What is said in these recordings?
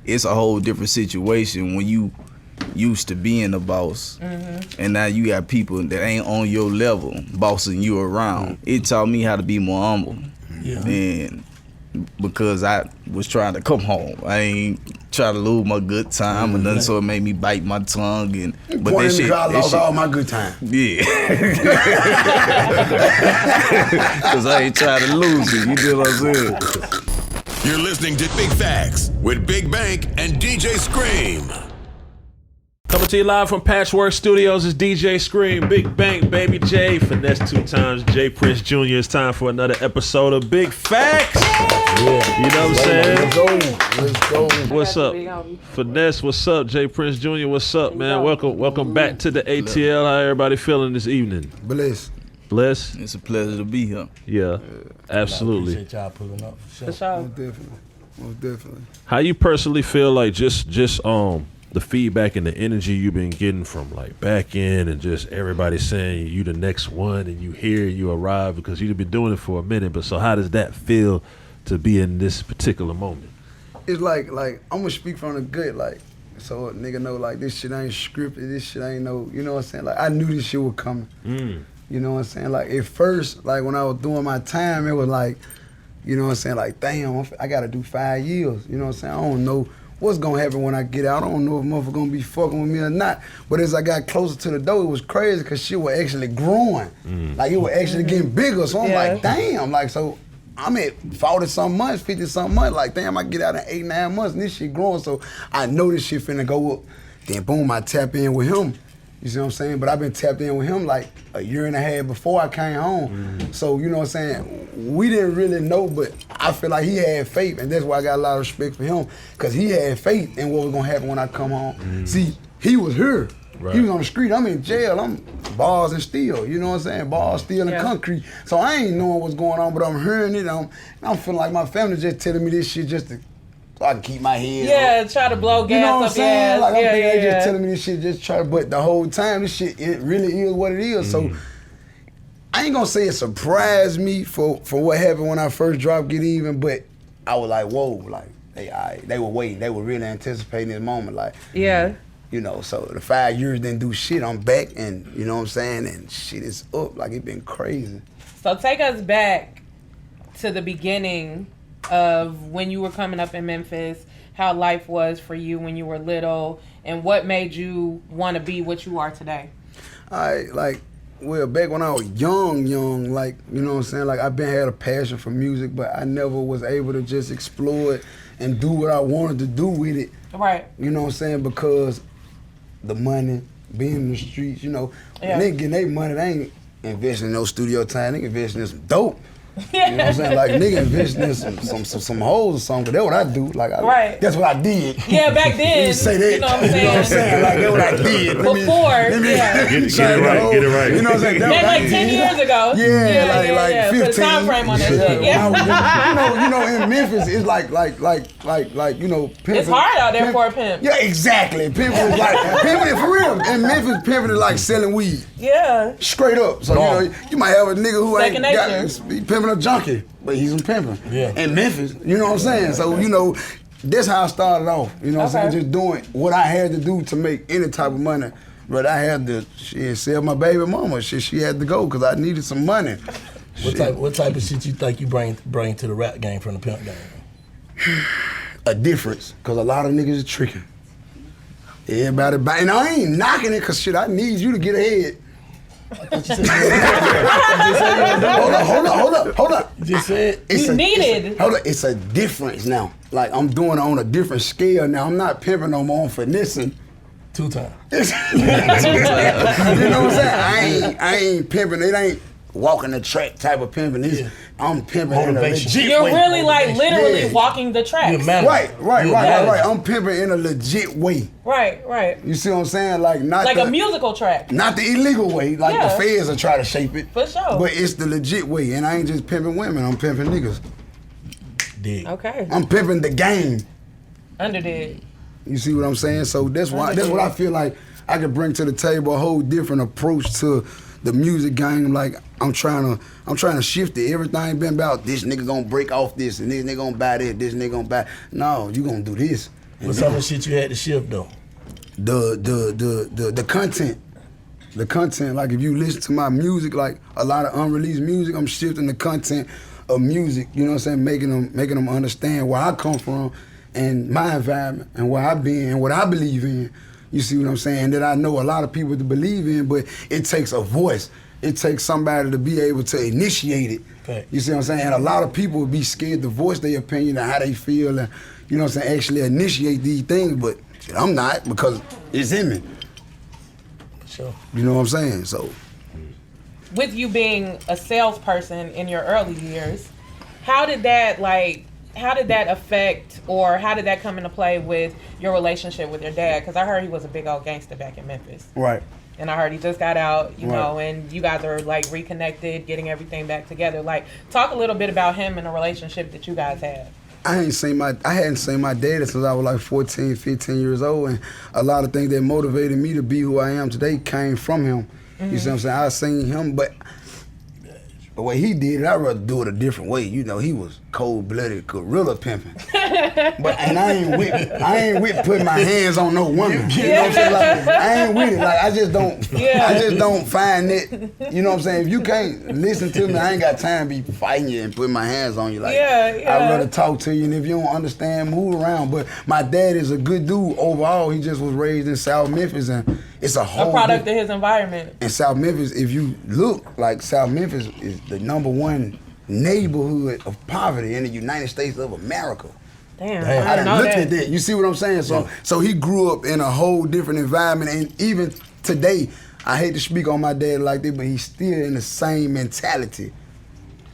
it's a whole different situation when you used to being a boss, and now you got people that ain't on your level bossing you around. It taught me how to be more humble, and because I was trying to come home, I ain't trying to lose my good time or nothing, so it made me bite my tongue. And but that shit, I lost all my good time. Yeah, because I ain't trying to lose it. You know what I'm saying? You're listening to Big Facts with Big Bank and DJ Scream. Coming to you live from Patchwork Studios is DJ Scream, Big Bank, Baby J, Finesse2tymes, J Prince Jr. It's time for another episode of Big Facts. Yeah. You know what I'm saying? Let's go. What's up? Finesse, what's up? J Prince Jr., what's up, man? Welcome back to the ATL. How everybody feeling this evening? Bless. Bless? It's a pleasure to be here. Yeah, absolutely. I appreciate y'all pulling up. For sure. Most definitely. How you personally feel like just the feedback and the energy you've been getting from like back end and just everybody saying you the next one and you here, you arrive, because you've been doing it for a minute, but so how does that feel to be in this particular moment? It's like I'm gonna speak from the gut, like, so a nigga know like this shit ain't scripted, this shit ain't no, you know what I'm saying? Like I knew this shit was coming. You know what I'm saying? Like at first, like when I was doing my time, it was like, you know what I'm saying? Like damn, I gotta do 5 years. You know what I'm saying? I don't know what's gonna happen when I get out. I don't know if motherfucker gonna be fucking with me or not. But as I got closer to the door, it was crazy because shit was actually growing. Like it was actually getting bigger. So I'm like, damn, like so I'm at 40-something months, 50-something months. Like damn, I get out in 8-9 months and this shit growing. So I know this shit finna go up. Then boom, I tap in with him. You see what I'm saying? But I've been tapped in with him like a year and a half before I came home. So, you know what I'm saying? We didn't really know, but I feel like he had faith, and that's why I got a lot of respect for him, because he had faith in what was gonna happen when I come home. See, he was here. Right. He was on the street. I'm in jail. I'm bars and steel. You know what I'm saying? Bars, steel, and concrete. So I ain't knowing what's going on, but I'm hearing it. I'm feeling like my family just telling me this shit just to, so I can keep my head up. Try to blow gas. You know what I'm saying? Like I'm thinking they yeah. just telling me this shit, just try to, but the whole time this shit, it really is what it is. So I ain't gonna say it surprised me for what happened when I first dropped Get Even, but I was like, whoa, like they were waiting, they were really anticipating this moment, like you know. So the 5 years didn't do shit. I'm back, and you know what I'm saying, and shit is up. Like it been crazy. So take us back to the beginning of when you were coming up in Memphis, how life was for you when you were little, and what made you want to be what you are today. Well, back when I was young, like, you know what I'm saying, like I've been had a passion for music, but I never was able to just explore it and do what I wanted to do with it. Right. You know what I'm saying, because the money, being in the streets, you know, they getting their money, they ain't investing in no studio time, they investing in some dope. You know what I'm saying? Like nigga investing in some hoes or something, 'cause that's what I do. Like that's what I did. Yeah, back then. You say that. You know what I'm saying? You know what I'm saying? Like that's what I did. Before, get it right. You know what I'm saying? That's like 10 years ago. Like 15. Put a time frame on that shit. You know, in Memphis, it's like you know, pimping. It's hard out there for a pimp. Yeah, exactly. Pimping is like pimping for real. In Memphis, pimping is like selling weed. Yeah. Straight up. So you know, you might have a nigga who ain't got pimping a junkie, but he's a pimping. Yeah. In Memphis, you know what I'm saying? So, you know, that's how I started off. You know what I'm saying? Just doing what I had to do to make any type of money. But I had to sell my baby mama. She had to go because I needed some money. What type of shit you think you bring to the rap game from the pimp game? A difference, because a lot of niggas are tricking. Everybody and I ain't knocking it, because shit, I need you to get ahead. Hold up. You just said it's a difference now. Like I'm doing it on a different scale now. I'm not pimping no more, I'm finessing. 2 times. You know what I'm saying? I ain't pimping. It ain't walking the track type of pimping. I'm pimping in a legit way. You're really like literally walking the tracks. Right. I'm pimping in a legit way. Right. You see what I'm saying? Like not like a musical track. Not the illegal way. Like the feds will try to shape it. For sure. But it's the legit way. And I ain't just pimping women. I'm pimping niggas. Dig. Okay. I'm pimping the game. Underdig. You see what I'm saying? So that's what I feel like I could bring to the table, a whole different approach to the music game. Like I'm trying to shift it. Everything been about this nigga gonna break off this, and this nigga gonna buy this nigga gonna buy. No, you gonna do this, What's some of the shit you had to shift though? The content. The content, like if you listen to my music, like a lot of unreleased music, I'm shifting the content of music, you know what I'm saying, making them understand where I come from and my environment and where I've been and what I believe in. You see what I'm saying? That I know a lot of people to believe in, but it takes a voice. It takes somebody to be able to initiate it. Okay. You see what I'm saying? And a lot of people would be scared to voice their opinion and how they feel and, you know what I'm saying, actually initiate these things, but shit, I'm not because it's in me. Sure. You know what I'm saying? So, with you being a salesperson in your early years, how did that affect, or how did that come into play with your relationship with your dad? Because I heard he was a big old gangster back in Memphis. right. And I heard he just got out, you Right. know, and you guys are like reconnected, getting everything back together. Like, talk a little bit about him and the relationship that you guys had. I hadn't seen my daddy since I was like 14, 15 years old, and a lot of things that motivated me to be who I am today came from him. You see what I'm saying? I seen him, but the way he did it, I'd rather do it a different way. You know, he was cold-blooded gorilla pimping. And I ain't with putting my hands on no woman. You know what I'm saying? Like, I ain't with it. Like I just don't find it. You know what I'm saying? If you can't listen to me, I ain't got time to be fighting you and putting my hands on you. Like I'd rather talk to you, and if you don't understand, move around. But my dad is a good dude overall. He just was raised in South Memphis, and it's a whole product of his environment. in South Memphis, if you look, like South Memphis is the #1 neighborhood of poverty in the United States of America. Damn. I done looked at that. You see what I'm saying? So he grew up in a whole different environment, and even today, I hate to speak on my dad like that, but he's still in the same mentality.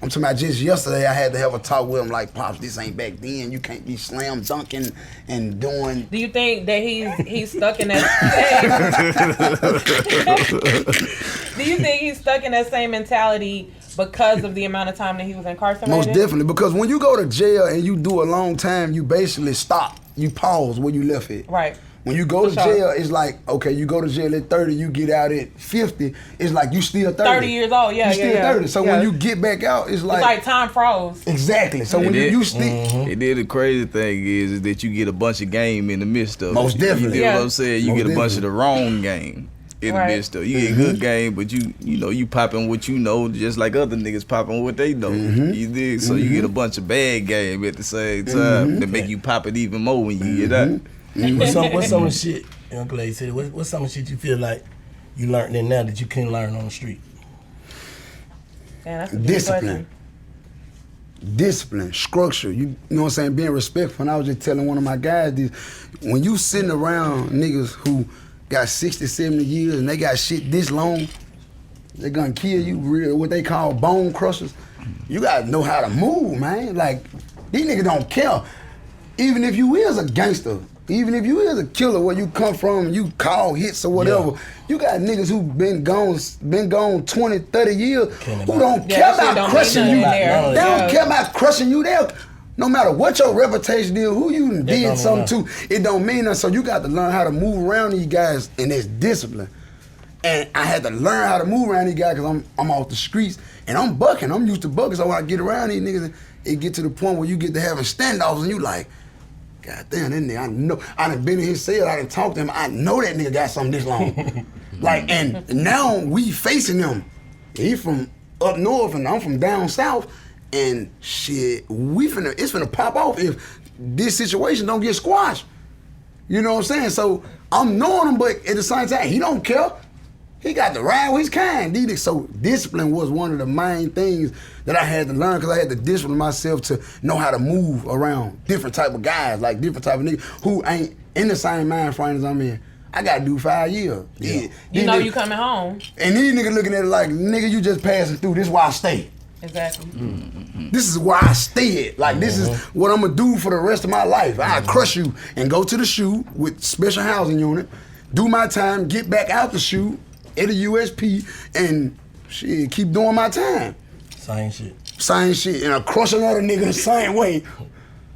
I'm talking about just yesterday, I had to have a talk with him like, Pops, this ain't back then. You can't be slam dunking and doing. Do you think that he's stuck in that same Do you think he's stuck in that same mentality because of the amount of time that he was incarcerated? Most definitely, because when you go to jail and you do a long time, you basically stop. You pause where you left it. Right. When you go to jail, it's like, okay, you go to jail at 30, you get out at 50, it's like you still 30. 30 years old, yeah, you still 30. So yeah. when you get back out, it's like time froze. Exactly. So when you stick. And then the crazy thing is that you get a bunch of game in the midst of Most it. definitely. You get what I'm saying? You Most get a bunch definitely. of the wrong game in the midst of it. You get good game, but you popping what you know just like other niggas popping what they know. You dig? So you get a bunch of bad game at the same time that make you pop it even more when you get out. What's some of the shit, Uncle Lady said, what's some of the shit you feel like you learned in now that you couldn't learn on the street? Man, that's a good Discipline. question. Discipline, structure, you know what I'm saying, being respectful. And I was just telling one of my guys this, when you sitting around niggas who got 60, 70 years and they got shit this long, they're gonna kill you, real what they call bone crushers. You gotta know how to move, man. Like, these niggas don't care. Even if you is a gangster, even if you is a killer, where you come from, you call hits or whatever, you got niggas who been gone 20, 30 years who don't care about crushing you. They don't care about crushing you there. No matter what your reputation is, who you did something to, it don't mean nothing. So you got to learn how to move around these guys, and there's discipline. And I had to learn how to move around these guys because I'm off the streets and I'm bucking. I'm used to bucking. So when I get around these niggas, it get to the point where you get to having standoffs and you like, God damn, that nigga, I know. I done been in his cell, I done talked to him. I know that nigga got something this long. Like, and now we facing him. He from up north and I'm from down south. And shit, it's finna pop off if this situation don't get squashed. You know what I'm saying? So I'm knowing him, but at the same time, he don't care. He got to ride with his kind. So discipline was one of the main things that I had to learn because I had to discipline myself to know how to move around different type of guys, like different type of niggas who ain't in the same mind frame as I'm in. I gotta do 5 years. Yeah. You know you coming home. And these niggas looking at it like, nigga, you just passing through. This is why I stay. Exactly. This is where I stay at. Like, this is what I'm gonna do for the rest of my life. I crush you and go to the shoot with special housing unit, do my time, get back out the shoot at a USP, and shit, keep doing my time. Same shit. And I crush another nigga the same way.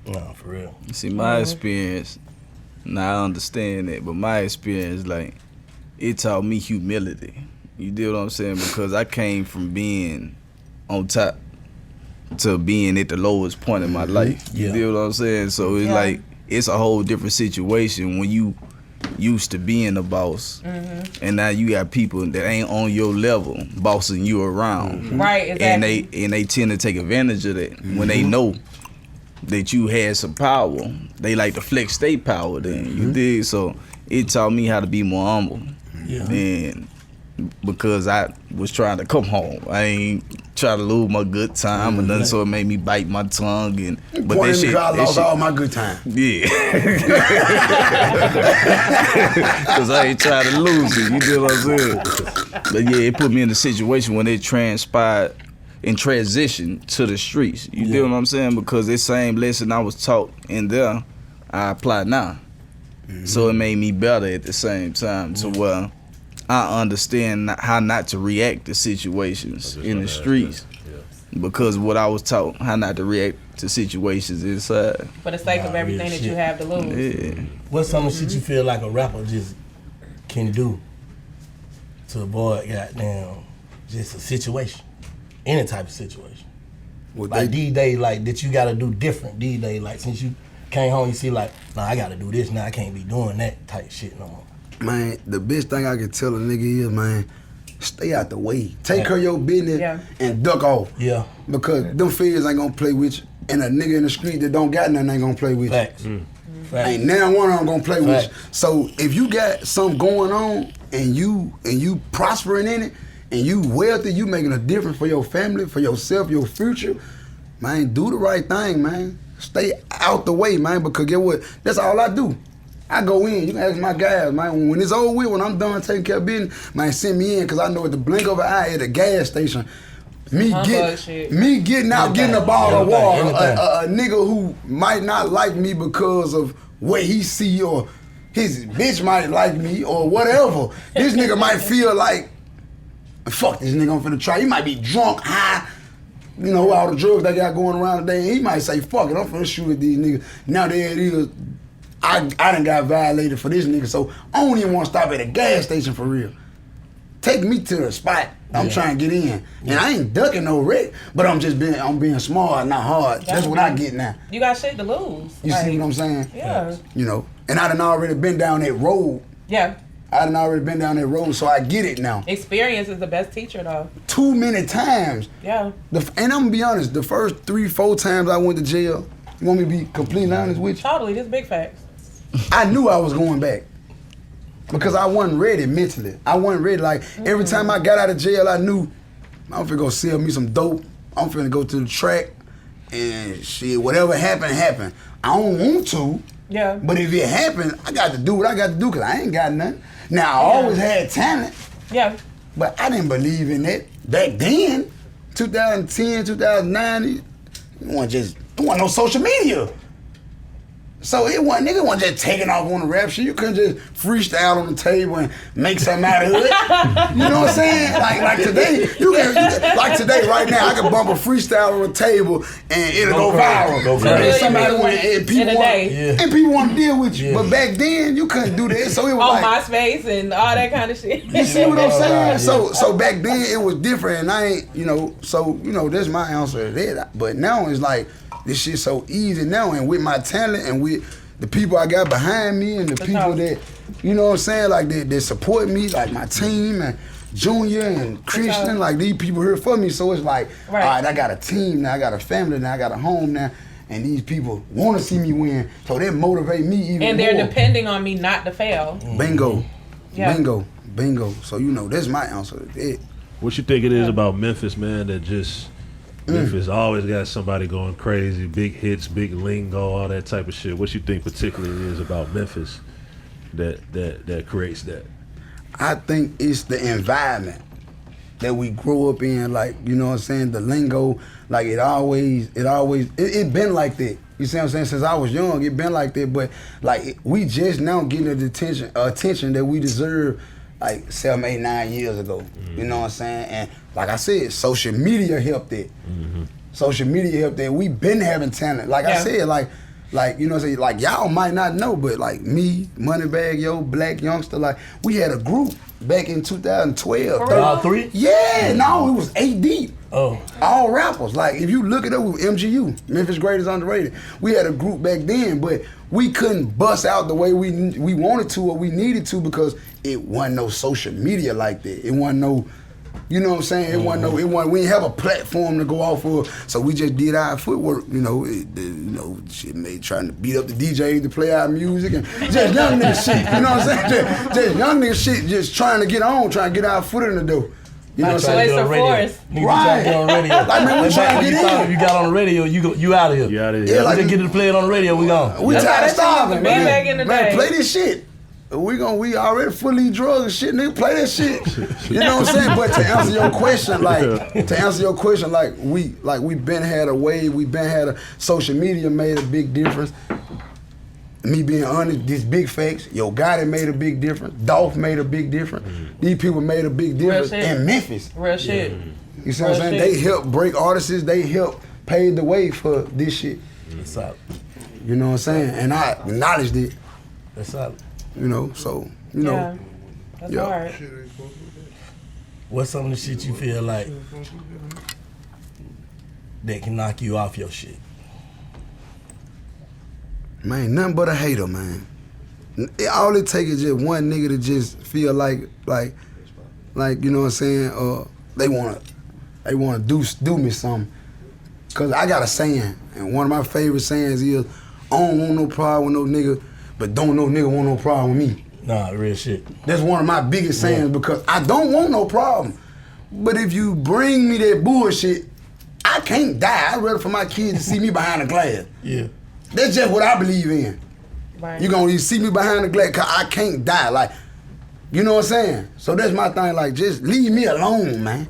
No, for real. See, my experience, now I understand that, but my experience, like, it taught me humility. You deal what I'm saying? Because I came from being on top to being at the lowest point in my life. You deal what I'm saying? So it's like, it's a whole different situation when you used to being a boss, and now you got people that ain't on your level bossing you around. Right, exactly. And they tend to take advantage of that when they know that you had some power. They like to flex their power then, you dig? So it taught me how to be more humble. Yeah. And because I was trying to come home. I ain't trying to lose my good time or nothing, so it made me bite my tongue. And but that shit, I lost all my good time. Yeah. Because I ain't trying to lose it, you know what I'm saying? But yeah, it put me in a situation when it transpired and transitioned to the streets. You know what I'm saying? Because this same lesson I was taught in there, I apply now. So it made me better at the same time to where I understand how not to react to situations in the streets. Because what I was taught, how not to react to situations inside. For the sake of everything that you have to lose. Yeah. What's some of the shit you feel like a rapper just can do to avoid goddamn just a situation, any type of situation? What Like D-Day, like that you gotta do different. D-Day, like since you came home, you see like, nah, I gotta do this now. I can't be doing that type shit no more. Man, the best thing I can tell a nigga is, man, stay out the way. Take care of your business and duck off. Yeah. Because them feds ain't gonna play with you. And a nigga in the street that don't got nothing ain't gonna play with you. Facts. Facts. Ain't now one of them gonna play with you. So if you got something going on and you prospering in it and you wealthy, you making a difference for your family, for yourself, your future, man, do the right thing, man. Stay out the way, man, because get what? That's all I do. I go in, you can ask my guys, man, when it's over with, when I'm done taking care of business, man, send me in, because I know at the blink of an eye at a gas station, me getting out, getting a bottle of water, a nigga who might not like me because of what he see, or his bitch might like me, or whatever. This nigga might feel like, fuck this nigga, I'm finna try. He might be drunk, high, you know, all the drugs they got going around today, and he might say, fuck it, I'm finna shoot at these niggas. Now there it is. I done got violated for this nigga, so I don't even want to stop at a gas station for real. Take me to the spot I'm trying to get in. And I ain't ducking no wreck, but I'm being smart, not hard. That's what I get now. You got shit to lose. You see what I'm saying? Yeah. You know, and I done already been down that road. Yeah. I done already been down that road, so I get it now. Experience is the best teacher, though. Too many times. Yeah. And I'm gonna be honest, the first 3-4 times I went to jail, you want me to be completely honest with you? Totally, this big facts. I knew I was going back because I wasn't ready mentally. I wasn't ready. Like every time I got out of jail, I knew I'm finna go sell me some dope. I'm finna go to the track and shit. Whatever happened. I don't want to. Yeah. But if it happened, I got to do what I got to do because I ain't got nothing. Now I always had talent. Yeah. But I didn't believe in that back then. 2010, 2009. There wasn't no social media. So it wasn't just taking off on the rap shit. You couldn't just freestyle on the table and make something out of it. You know what I'm saying? Like today, like today, right now, I can bump a freestyle on the table and it'll go viral. And somebody and people want to deal with you. But back then, you couldn't do that. So it was on MySpace and all that kind of shit. You see what I'm saying? So back then it was different, and I ain't, so that's my answer to that. But now it's like, this shit's so easy now, and with my talent and with the people I got behind me and the people that, you know what I'm saying, like that support me, like my team and Junior and Christian, like these people here for me. So it's like, all right, I got a team now, I got a family now, I got a home now, and these people want to see me win, so they motivate me even more. And they're depending on me not to fail. Bingo. Bingo. So that's my answer to that. What you think it is about Memphis, man, that just... Memphis always got somebody going crazy, big hits, big lingo, all that type of shit. What you think particularly is about Memphis that creates that? I think it's the environment that we grow up in, like, you know what I'm saying, the lingo, like it been like that. You see what I'm saying? Since I was young, it been like that, but like we just now getting the attention that we deserve like 7, 8, 9 years ago. Mm-hmm. You know what I'm saying? And like I said, social media helped it. Mm-hmm. Social media helped it. We been having talent. Like I said, like you know what I'm saying? Like y'all might not know, but like me, Moneybagg Yo, Black Youngster, like we had a group back in 2012. All three? Yeah, no, it was 8 deep. Oh. All rappers. Like if you look it up with MGU, Memphis Greatest Underrated, we had a group back then, but we couldn't bust out the way we wanted to or we needed to because it wasn't no social media like that. It wasn't no, you know what I'm saying? We didn't have a platform to go off of, so we just did our footwork, shit trying to beat up the DJs to play our music and just young nigga shit, you know what I'm saying? Just young nigga shit, just trying to get our foot in the door. You know what I'm saying? Right. Trying to get on the radio. Like, man, we trying to get in. If you got on the radio, you out of here. You out of Yeah, here. like, just get to play it on the radio, we gone. We tired of starving, man. Back in the day. Play this shit. We already fully drugs and shit, nigga. Play that shit. You know what I'm saying? But to answer your question, we been had a wave. We been had a social media made a big difference. Me being honest, these big facts. Yo Gotti made a big difference. Dolph made a big difference. These people made a big difference in Memphis. Real shit. You see what I'm saying? They helped break artists. They helped pave the way for this shit. That's out. You know what I'm saying? And I acknowledged it. That's out. You know, so Yeah. That's hard. What's some of the shit you feel like that can knock you off your shit? Man, nothing but a hater, man. All it takes is just one nigga to just feel like you know what I'm saying? They wanna do me something. Cause I got a saying, and one of my favorite sayings is, I don't want no problem with no nigga, but don't no nigga want no problem with me. Nah, real shit. That's one of my biggest sayings because I don't want no problem. But if you bring me that bullshit, I can't die. I'd rather for my kids to see me behind a glass. Yeah. That's just what I believe in. Right. You gonna see me behind the glass cause I can't die. Like, you know what I'm saying? So that's my thing, like just leave me alone, man.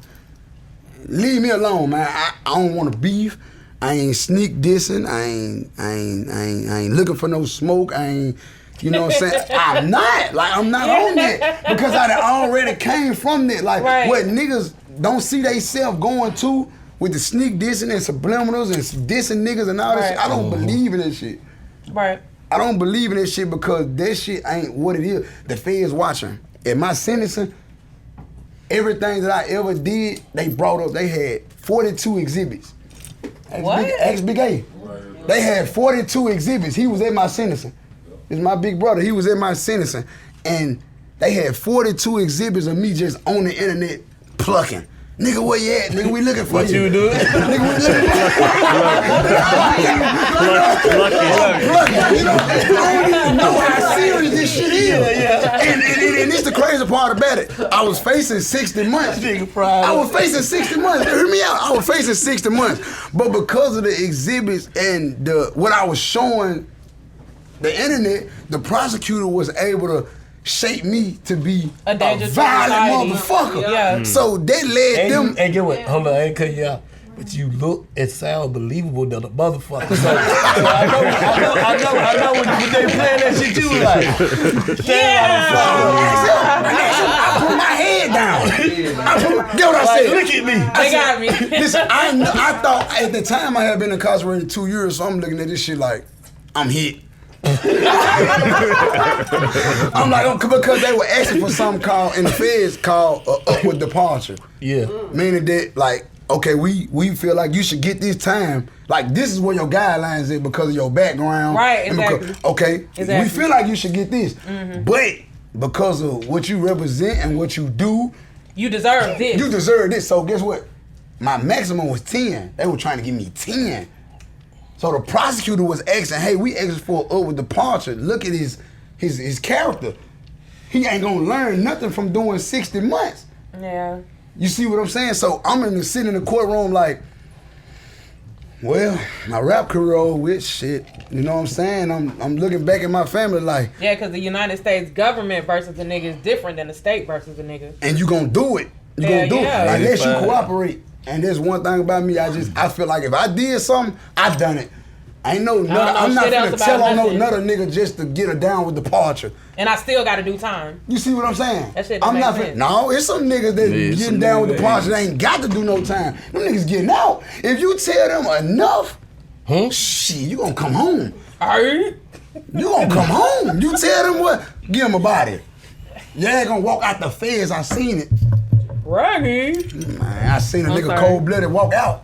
Leave me alone, man. I don't wanna beef. I ain't sneak dissing. I ain't looking for no smoke. I ain't, you know what I'm saying? I'm not on that. Because I already came from that. Like what niggas don't see they self going to with the sneak dissing and subliminals and dissing niggas and all that shit. I don't believe in that shit. Right. I don't believe in that shit because that shit ain't what it is. The feds watching. In my sentencing, everything that I ever did, they brought up. They had 42 exhibits. Ask Big A. They had 42 exhibits. He was at my sentencing. It's my big brother. He was at my sentencing. And they had 42 exhibits of me just on the internet plucking. Nigga, where you at? Nigga, we looking for you. What you doing? Nigga, we looking for you. You know, I don't even know how serious this shit is. And it's the crazy part about it. I was facing 60 months. I was facing 60 months. Hear me out. I was facing 60 months. But because of the exhibits and what I was showing the internet, the prosecutor was able to shape me to be a violent motherfucker. Yeah. So they led them. And get what? Hold on, I ain't cut you out. But you look and sound believable to the motherfucker. So I know when they playing that shit, you was like, I put my head down. Get what I said? Look at me. They got me. Listen, I thought at the time I had been incarcerated 2 years, so I'm looking at this shit like, I'm hit. I'm like, because they were asking for something called, in the feds called upward departure. Yeah. Meaning that, like, okay, we feel like you should get this time. Like, this is where your guidelines is because of your background. Right, exactly. We feel like you should get this. Mm-hmm. But because of what you represent and what you do, you deserve this. You deserve this. So guess what? My maximum was 10. They were trying to give me 10. So the prosecutor was asking, hey, we asking for an upward departure. Look at his character. He ain't gonna learn nothing from doing 60 months. Yeah. You see what I'm saying? So I'm sitting in the courtroom like, well, my rap career over with, shit. You know what I'm saying? I'm looking back at my family like, yeah, because the United States government versus a nigga is different than the state versus a nigga. And you gonna do it. You gonna do it unless you cooperate. And there's one thing about me, I feel like if I did something, I done it. I'm not gonna tell on no another nigga just to get her down with departure. And I still gotta do time. You see what I'm saying? That shit I'm not finna. No, it's some niggas that getting down with departure. They ain't got to do no time. Them niggas getting out. If you tell them enough, shit, you gonna come home. Alright. You gonna come home. You tell them what? Give them a body. Yeah, gonna walk out the feds. I seen it. Right. Man, I seen a nigga cold-blooded walk out.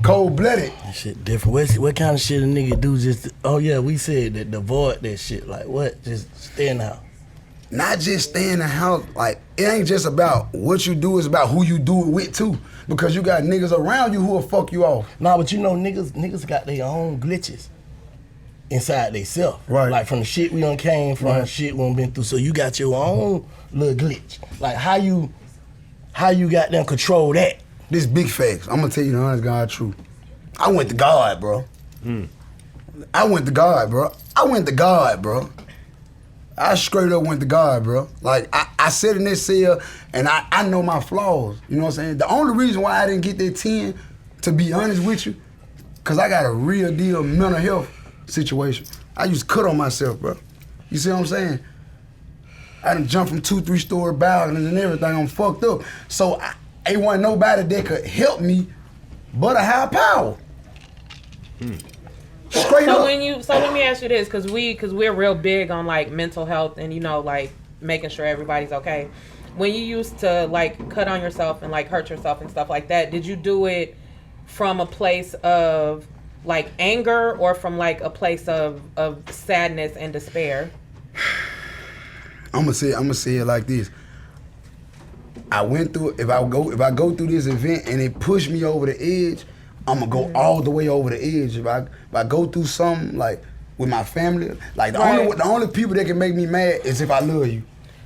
cold-blooded. That shit different. What kind of shit a nigga do just, we said that avoid that shit. Like what? Just stay in the house. Not just stay in the house. Like, it ain't just about what you do, it's about who you do it with too. Because you got niggas around you who will fuck you off. Nah, but you know niggas got their own glitches inside theyself. Right. Like from the shit we done came from, shit we done been through. So you got your own little glitch. Like how you got them control that? This big facts. I'm gonna tell you the honest God truth. I went to God, bro. I went to God, bro. I straight up went to God, bro. Like, I sat in this cell, and I know my flaws. You know what I'm saying? The only reason why I didn't get that 10, to be honest with you, because I got a real deal mental health situation. I used to cut on myself, bro. You see what I'm saying? I done jumped from 2-3 story balconies and everything. I'm fucked up. So, ain't wasn't nobody that could help me but a higher power. Straight up. So let me ask you this, because we're real big on like mental health and like making sure everybody's okay. When you used to like cut on yourself and like hurt yourself and stuff like that, did you do it from a place of like anger or from like a place of sadness and despair? I'm gonna say it like this. I went through. If I go through this event and it pushed me over the edge, I'm gonna go all the way over the edge. If I go through something like with my family, like the only people that can make me mad is if I love you.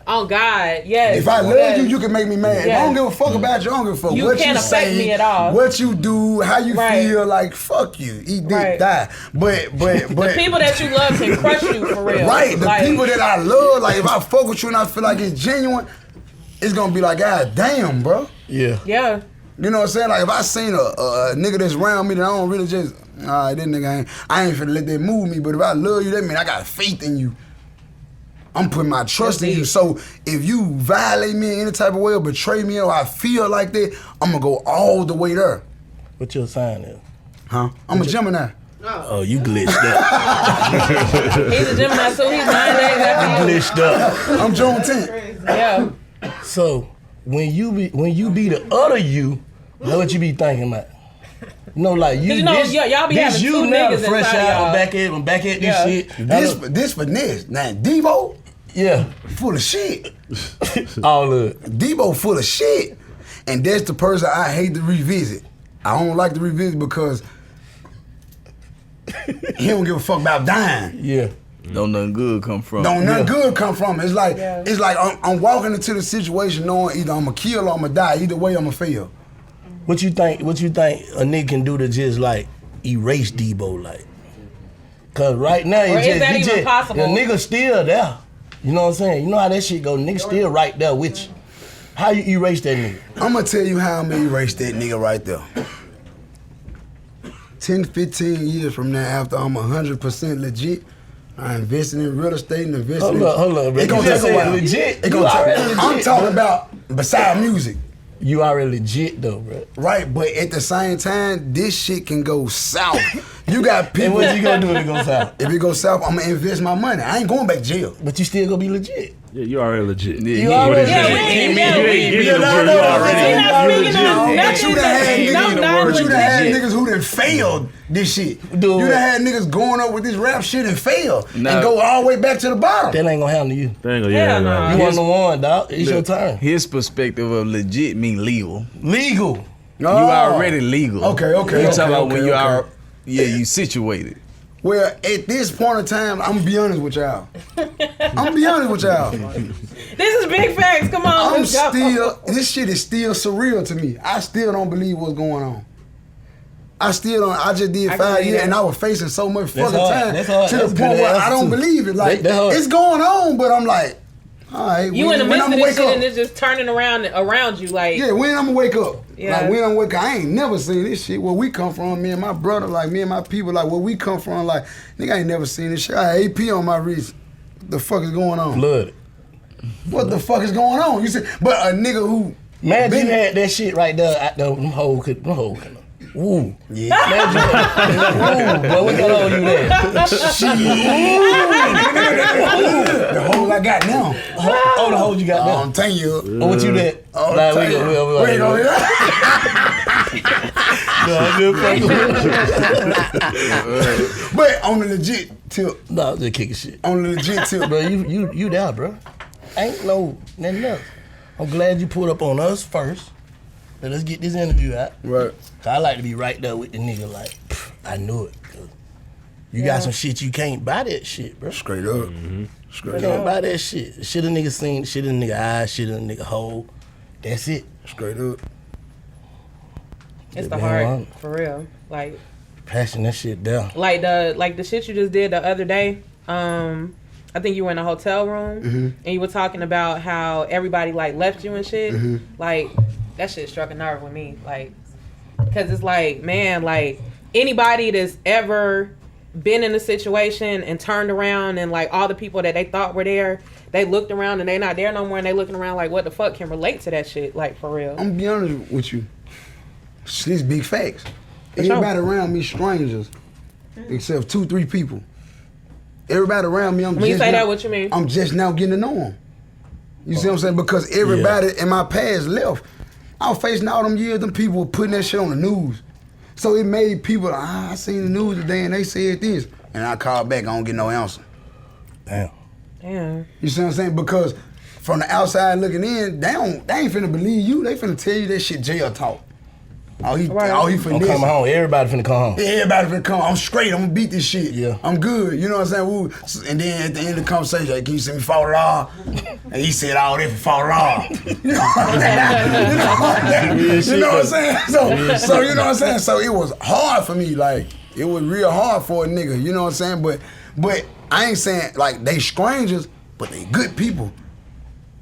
Oh God, yes. If I love you, you can make me mad. Yes. If I don't give a fuck about you, I don't give a fuck You what can't you affect say, me at all. what you do, how you feel. Like fuck you, eat dick, die. But the people that you love can crush you for real. Right, the like, people that I love, like if I fuck with you and I feel like it's genuine, it's gonna be like, God damn, bro. Yeah. Yeah. You know what I'm saying? Like if I seen a nigga that's around me that I don't really just, this nigga I ain't finna let that move me. But if I love you, that mean I got faith in you. I'm putting my trust in you. So if you violate me in any type of way or betray me or I feel like that, I'm gonna go all the way there. What your sign is? Huh? I'm a Gemini. Oh, you glitched up. He's a Gemini, so he's 9 days after you. Glitched up. I'm June 10th. Yeah. So when you be the other you, what you be thinking about? You know, like you, y'all be having two niggas fresh inside out y'all. back at this shit. This finesse. Now Devo, full of shit. All of it. Debo full of shit. And that's the person I hate to revisit. I don't like to revisit because he don't give a fuck about dying. Yeah. Don't nothing good come from it. Don't nothing good come from it. It's like I'm walking into the situation knowing either I'm gonna kill or I'm gonna die. Either way I'm gonna fail. What you think a nigga can do to just like erase Debo like? Cause right now possible? The nigga still there. You know what I'm saying? You know how that shit go, nigga still right there with you. How you erase that nigga? I'm gonna tell you how I'm gonna erase that nigga right there. 10, 15 years from now, after I'm 100% legit, I invested in real estate and invested Hold up, bro. It's gonna take a while. Legit. I'm talking about beside music. You already legit though, bro. Right, but at the same time, this shit can go south. You got people. And what you gonna do if it goes south? If it goes south, I'm gonna invest my money. I ain't going back to jail. But you still gonna be legit. Yeah, you already legit. You already But you done had niggas who done failed this shit. You done had niggas going up with this rap shit and fail and go all the way back to the bottom. That ain't gonna happen to you. Yeah, you want the one, dog. It's your turn. His perspective of legit mean legal. Legal. You already legal. Okay. You talking about when you are, you situated. Well, at this point in time, I'm gonna be honest with y'all. This is big facts. Come on, let's go. This shit is still surreal to me. I still don't believe what's going on. I just did 5 years and I was facing so much fucking time to the point where I don't believe it. Like, it's going on, but I'm like, all right. You in the midst of this shit and it's just turning around you like. Yeah, when I'm gonna wake up. Yeah. Like, when I'm wake up, I ain't never seen this shit. Where we come from, me and my brother, like me and my people, like where we come from, like, nigga, I ain't never seen this shit. I had AP on my wrist. What the fuck is going on? Blood. What the fuck is going on? You said, but a nigga who. Man, you had that shit right there at them whole. Ooh. Yeah. Ooh, boy, what color you there? The hole I got now. Oh, the hole you got now. I'm telling you. Oh, what you did? Oh, we go. I'm just fucking. But on the legit tip, No, I'm just kicking shit. on the legit tip, Bro, you there, bro. Ain't no nothing else. I'm glad you pulled up on us first. Now let's get this interview out. Right. 'Cause I like to be right there with the nigga like, I knew it. 'Cause you got some shit you can't buy that shit, bro. Straight up. Straight You can't up. buy that shit. Shit a nigga seen, shit a nigga eye, shit a nigga hold. That's it. Straight up. It's the Man, heart, I'm- for real. Like Passion that shit down. the shit you just did the other day. I think you were in a hotel room and you were talking about how everybody like left you and shit. Like that shit struck a nerve with me. Like, cause it's like, man, like anybody that's ever been in a situation and turned around and like all the people that they thought were there, they looked around and they not there no more and they looking around like what the fuck can relate to that shit, like for real. I'm gonna be honest with you. These big facts. For sure. Everybody around me strangers, except 2-3 people. Everybody around me, When you say that, what you mean? I'm just now getting to know them. You see what I'm saying? Because everybody in my past left. I was facing all them years, them people were putting that shit on the news. So it made people, I seen the news today and they said this. And I called back, I don't get no answer. Damn. Damn. You see what I'm saying? Because from the outside looking in, they ain't finna believe you. They finna tell you that shit jail talk. All he I'm finna coming home. Everybody finna come home. Yeah, everybody finna come. I'm straight. I'm gonna beat this shit. Yeah. I'm good. You know what I'm saying? And then at the end of the conversation, like, can you send me $40? And he said all that for $40. You know what I'm saying? You know what I'm saying? So you know what I'm saying? So it was hard for me. Like it was real hard for a nigga. You know what I'm saying? But I ain't saying like they strangers, but they good people.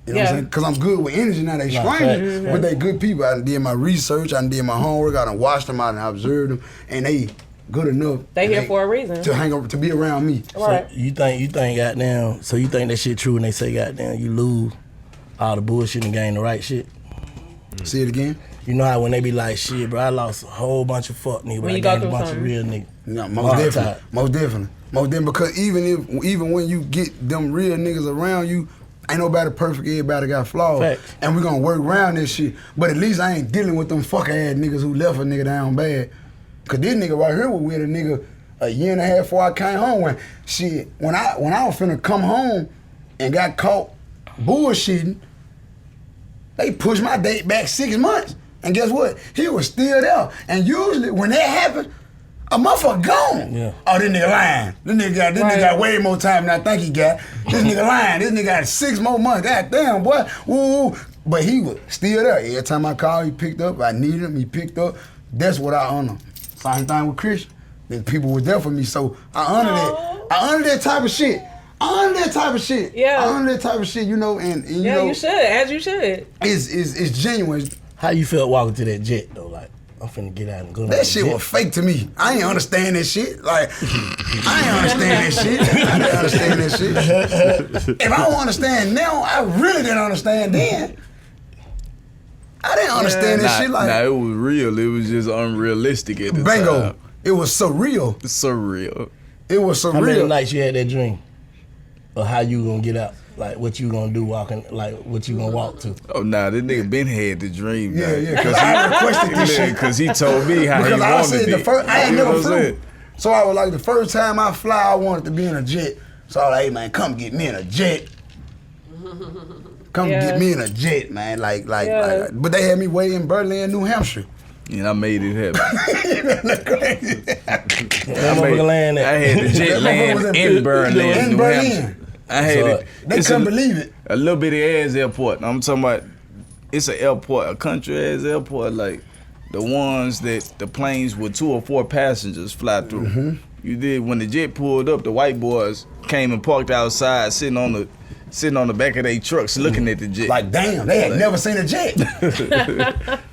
You know what I'm saying? Because I'm good with energy now. They strangers, but they good people. I done did my research. I done did my homework. I done watched them. I done observed them. And they good enough. They here for a reason. To hang over, to be around me. Right. So you think goddamn, so you think that shit true when they say goddamn you lose all the bullshit and gain the right shit? See it again? You know how when they be like, shit, bro, I lost a whole bunch of fuck niggas, but When I you go gained a through bunch of something. real niggas. Yeah, Hard most definitely. Because even when you get them real niggas around you, ain't nobody perfect, everybody got flaws. Facts. And we gonna work around this shit. But at least I ain't dealing with them fuck ass niggas who left a nigga down bad. Cause this nigga right here was with a nigga a year and a half before I came home. When I was finna come home and got caught bullshitting, they pushed my date back 6 months. And guess what? He was still there. And usually when that happened, a motherfucker gone. Yeah. Oh, this nigga lying. This nigga got way more time than I think he got. This nigga lying. This nigga got 6 more months. God damn, boy. Woo. But he was still there. Every time I called, he picked up. I needed him, he picked up. That's what I honor. Same thing with Christian. The people was there for me, so I honor that. I honor that type of shit. Yeah. I honor that type of shit, you know, and you know. You should, as you should. It's genuine. How you felt walking to that jet though? Like, I'm finna get out and go to That shit was fake to me. I ain't understand that shit. Like, I ain't understand that shit. I didn't understand that shit. If I don't understand now, I really didn't understand then. I didn't understand that shit. Like, it was real. It was just unrealistic at the bingo. time. It was surreal. It's surreal. It was How many surreal. nights you had that dream? Or how you gonna get out? Like, what you gonna do walking, like, what you gonna walk to? Oh, nah, this nigga been had the dream. Yeah, yeah, because I requested this shit. Because he told me how he Because I wanted said it. the first, I ain't You know never what I'm flew. saying? So I was like, the first time I fly, I wanted to be in a jet. So I was like, hey man, come get me in a jet. Come get me in a jet, man. Like, but they had me way in Berlin, New Hampshire. And I made it happen. Crazy. I had the jet land in Berlin, In New Berlin. Hampshire. I had it. They It's couldn't believe it. A little bitty ass airport. I'm talking about. It's an airport, a country ass airport, like the ones that the planes with 2 or 4 passengers fly through. Mm-hmm. You did when the jet pulled up. The white boys came and parked outside, sitting on the back of their trucks, looking at the jet. Like, damn, they had never seen a jet.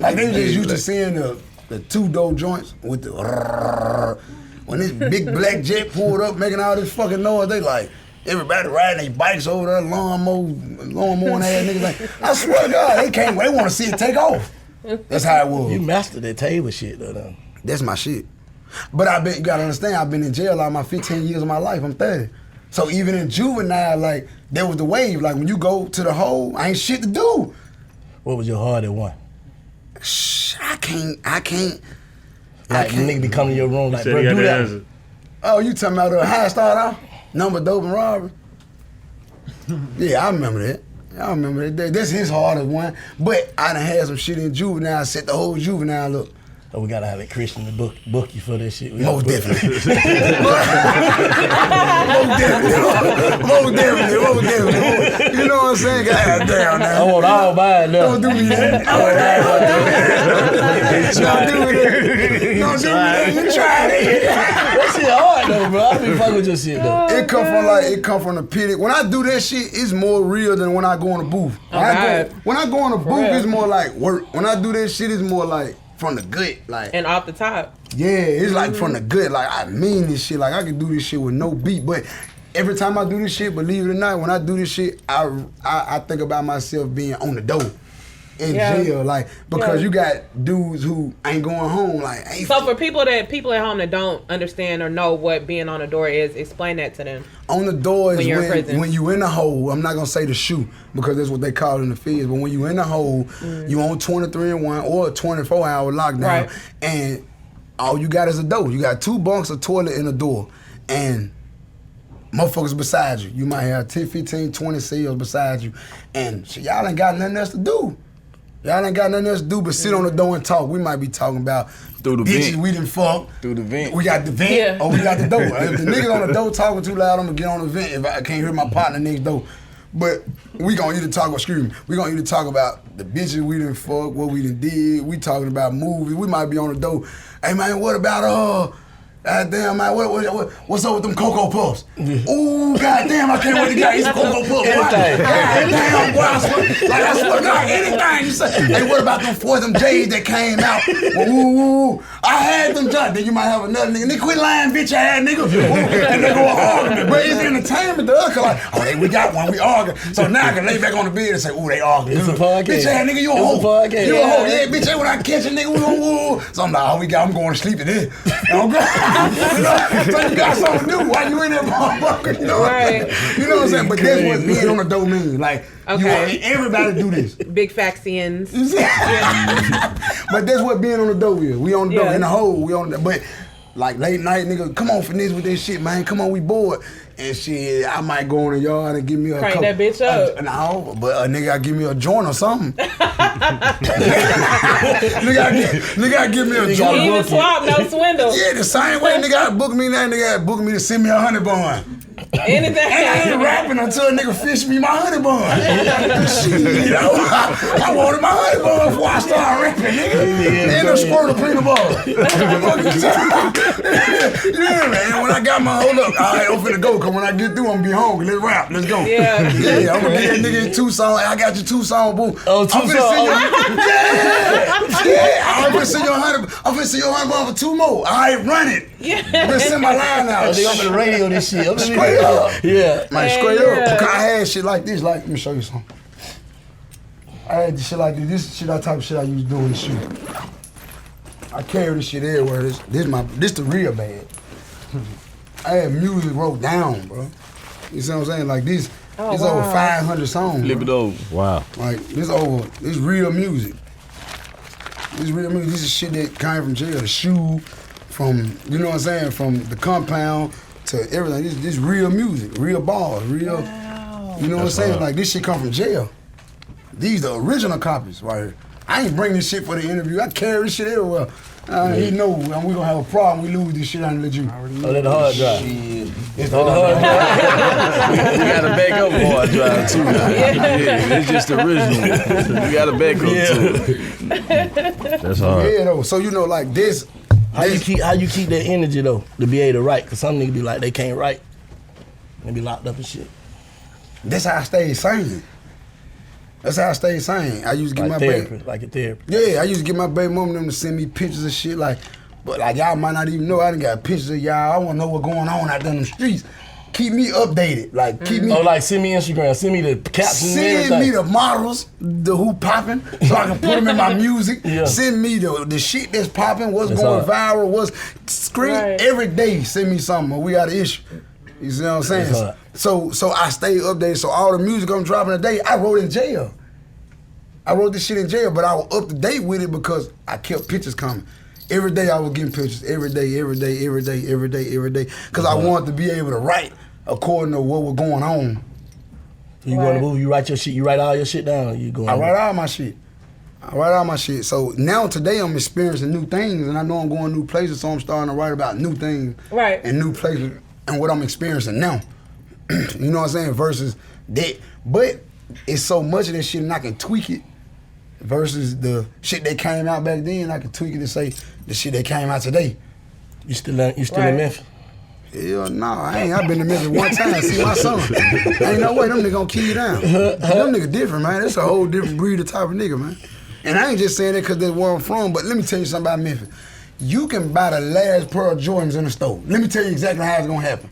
Like, they just used to seeing the 2-door joints with the when this big black jet pulled up making all this fucking noise, they like, everybody riding their bikes over there, lawnmower ass niggas. Like, I swear to God, they want to see it take off. That's how it was. You mastered that table shit though. That's my shit. But you gotta understand, I've been in jail all my 15 years of my life. I'm 30. So even in juvenile, like, there was the wave. Like, when you go to the hole, I ain't shit to do. What was your hardest one? I can't. Like, the nigga be coming to your room like, Said bro, he got do the that. answer. Oh, you talking about how I start off? Number dope and robbery? Yeah, I remember that. I remember that. That's his hardest one. But I done had some shit in juvenile, set the whole juvenile up. Oh, we gotta have a Christian to book you for this shit. Most definitely. Most definitely. You know what I'm saying? God damn now. I want all mine now. Don't do me that. Don't do me that. Don't do me that. You tried it. That shit hard though, bro. I be fucking with your shit though. It come from the pit. When I do that shit, it's more real than when I go in the booth. When I go in the booth, it's more like work. When I do that shit, it's more like from the gut, like, and off the top. Yeah, it's like from the gut. Like, I mean this shit. Like, I can do this shit with no beat. But every time I do this shit, believe it or not, when I do this shit, I think about myself being on the door in jail, like, because you got dudes who ain't going home, like. So for people at home that don't understand or know what being on the door is, explain that to them. On the door is when you in the hole. I'm not gonna say the shoe because that's what they call it in the fields. But when you in the hole, you on 23-1 or a 24-hour lockdown, right. And all you got is a door. You got 2 bunks, a toilet, and a door, and motherfuckers beside you. You might have 10, 15, 20 cells beside you, and so y'all ain't got nothing else to do. Y'all ain't got nothing else to do but sit on the door and talk. We might be talking about through the bitches vent. we done fuck. Through the vent. We got the vent or we got the door. If the niggas on the door talking too loud, I'm gonna get on the vent if I can't hear my partner next door. But we gonna either talk about the bitches we done fuck, what we done did. We talking about movies. We might be on the door. Hey man, what about goddamn, man, what's up with them Cocoa Puffs? Ooh, goddamn, I can't wait to get some Cocoa Puffs. Goddamn, boy, I swear to God, anything you say. Hey, what about them J's that came out? Ooh, I had them done. Then you might have another nigga. Nigga, quit lying, bitch ass nigga. And they go arguing. But it's entertainment to us, like, we got one, we arguing. So now I can lay back on the bed and say, ooh, they arguing. It's a podcast. Bitch ass nigga, you a hoe. You a hoe. Yeah, bitch ass, when I catch a nigga, ooh. So I'm like, I'm going to sleep today. I'm going. So you got something to do while you in that motherfucker, you know? Right. You know what I'm saying? But that's what being on the dough mean. Like, everybody do this. Big Faxians. But that's what being on the dough is. We on the dough, in the hole, we on the, but like late night, nigga, come on, Finesse with this shit, man. Come on, we bored. And shit, I might go in the yard and give me a crank that bitch up. No, but a nigga gotta give me a joint or something. nigga gotta give me a joint. You even swap, no swindle. Yeah, the same way nigga book me now, nigga book me to send me a honey bun. Anything. I ain't rapping until a nigga fish me my honey bun. Shit, you know, I wanted my honey bun before I started rapping, nigga. And a squirt of peanut butter. Yeah, man, when I got my hold up, all right, I'm finna go, cause when I get through, I'm gonna be hungry. Let's rap, let's go. Yeah, I'm gonna get that nigga in 2 songs. I got you 2 songs, boo. Oh, 2 songs. I'm finna send your honey bun for 2 more. All right, run it. Yeah. I'm gonna send my line out. They on the radio this shit. Straight up. Yeah. Man, straight up. Because I had shit like this. Like, let me show you something. I had this shit like this. This shit, that type of shit I used to do in the shoe. I carry this shit everywhere. This the real bag. I had music wrote down, bro. You see what I'm saying? Like this over 500 songs. Flip it over. Wow. Like this real music. This real music. This is shit that came from jail. The shoe, from, you know what I'm saying, from the compound to everything. This real music, real bars, real. Wow. You know what I'm saying? Hard. Like this shit come from jail. These the original copies right here. I ain't bring this shit for the interview. I carry this shit everywhere. He know we gonna have a problem. We lose this shit on the legit. Let the hard drive. Shit. It's the hard drive. We got a backup hard drive too. Yeah, it's just the original. We got a backup too. That's hard. Yeah, though. So you know, like this. How you keep that energy though to be able to write? Cause some niggas be like they can't write. They be locked up and shit. That's how I stayed sane. I used to get my baby. Like a therapist. Yeah, I used to get my baby mom them to send me pictures of shit like, but like y'all might not even know. I done got pictures of y'all. I want to know what's going on out there in the streets. Keep me updated. Like keep me. Oh, like send me Instagram. Send me the captions. Send me the models, the who popping, so I can put them in my music. Yeah. Send me the shit that's popping, what's going viral, what's screen every day. Send me something. Or we got an issue. You see what I'm saying? So I stay updated. So all the music I'm dropping today, I wrote in jail. I wrote this shit in jail, but I was up to date with it because I kept pictures coming. Every day I was getting pictures. Every day. Because I wanted to be able to write according to what was going on. So you go to the movie, you write your shit, you write all your shit down. I write all my shit. So now today I'm experiencing new things, and I know I'm going new places, so I'm starting to write about new things. Right. And new places and what I'm experiencing now. You know what I'm saying? Versus that. But it's so much of that shit and I can tweak it versus the shit that came out back then. I can tweak it to say the shit that came out today. You still in Memphis? Hell no, I ain't. I've been to Memphis one time, see my son. Ain't no way them niggas gonna kill you down. Them niggas different, man. That's a whole different breed of type of nigga, man. And I ain't just saying that because that's where I'm from, but let me tell you something about Memphis. You can buy the last pair of Jordans in the store. Let me tell you exactly how it's gonna happen.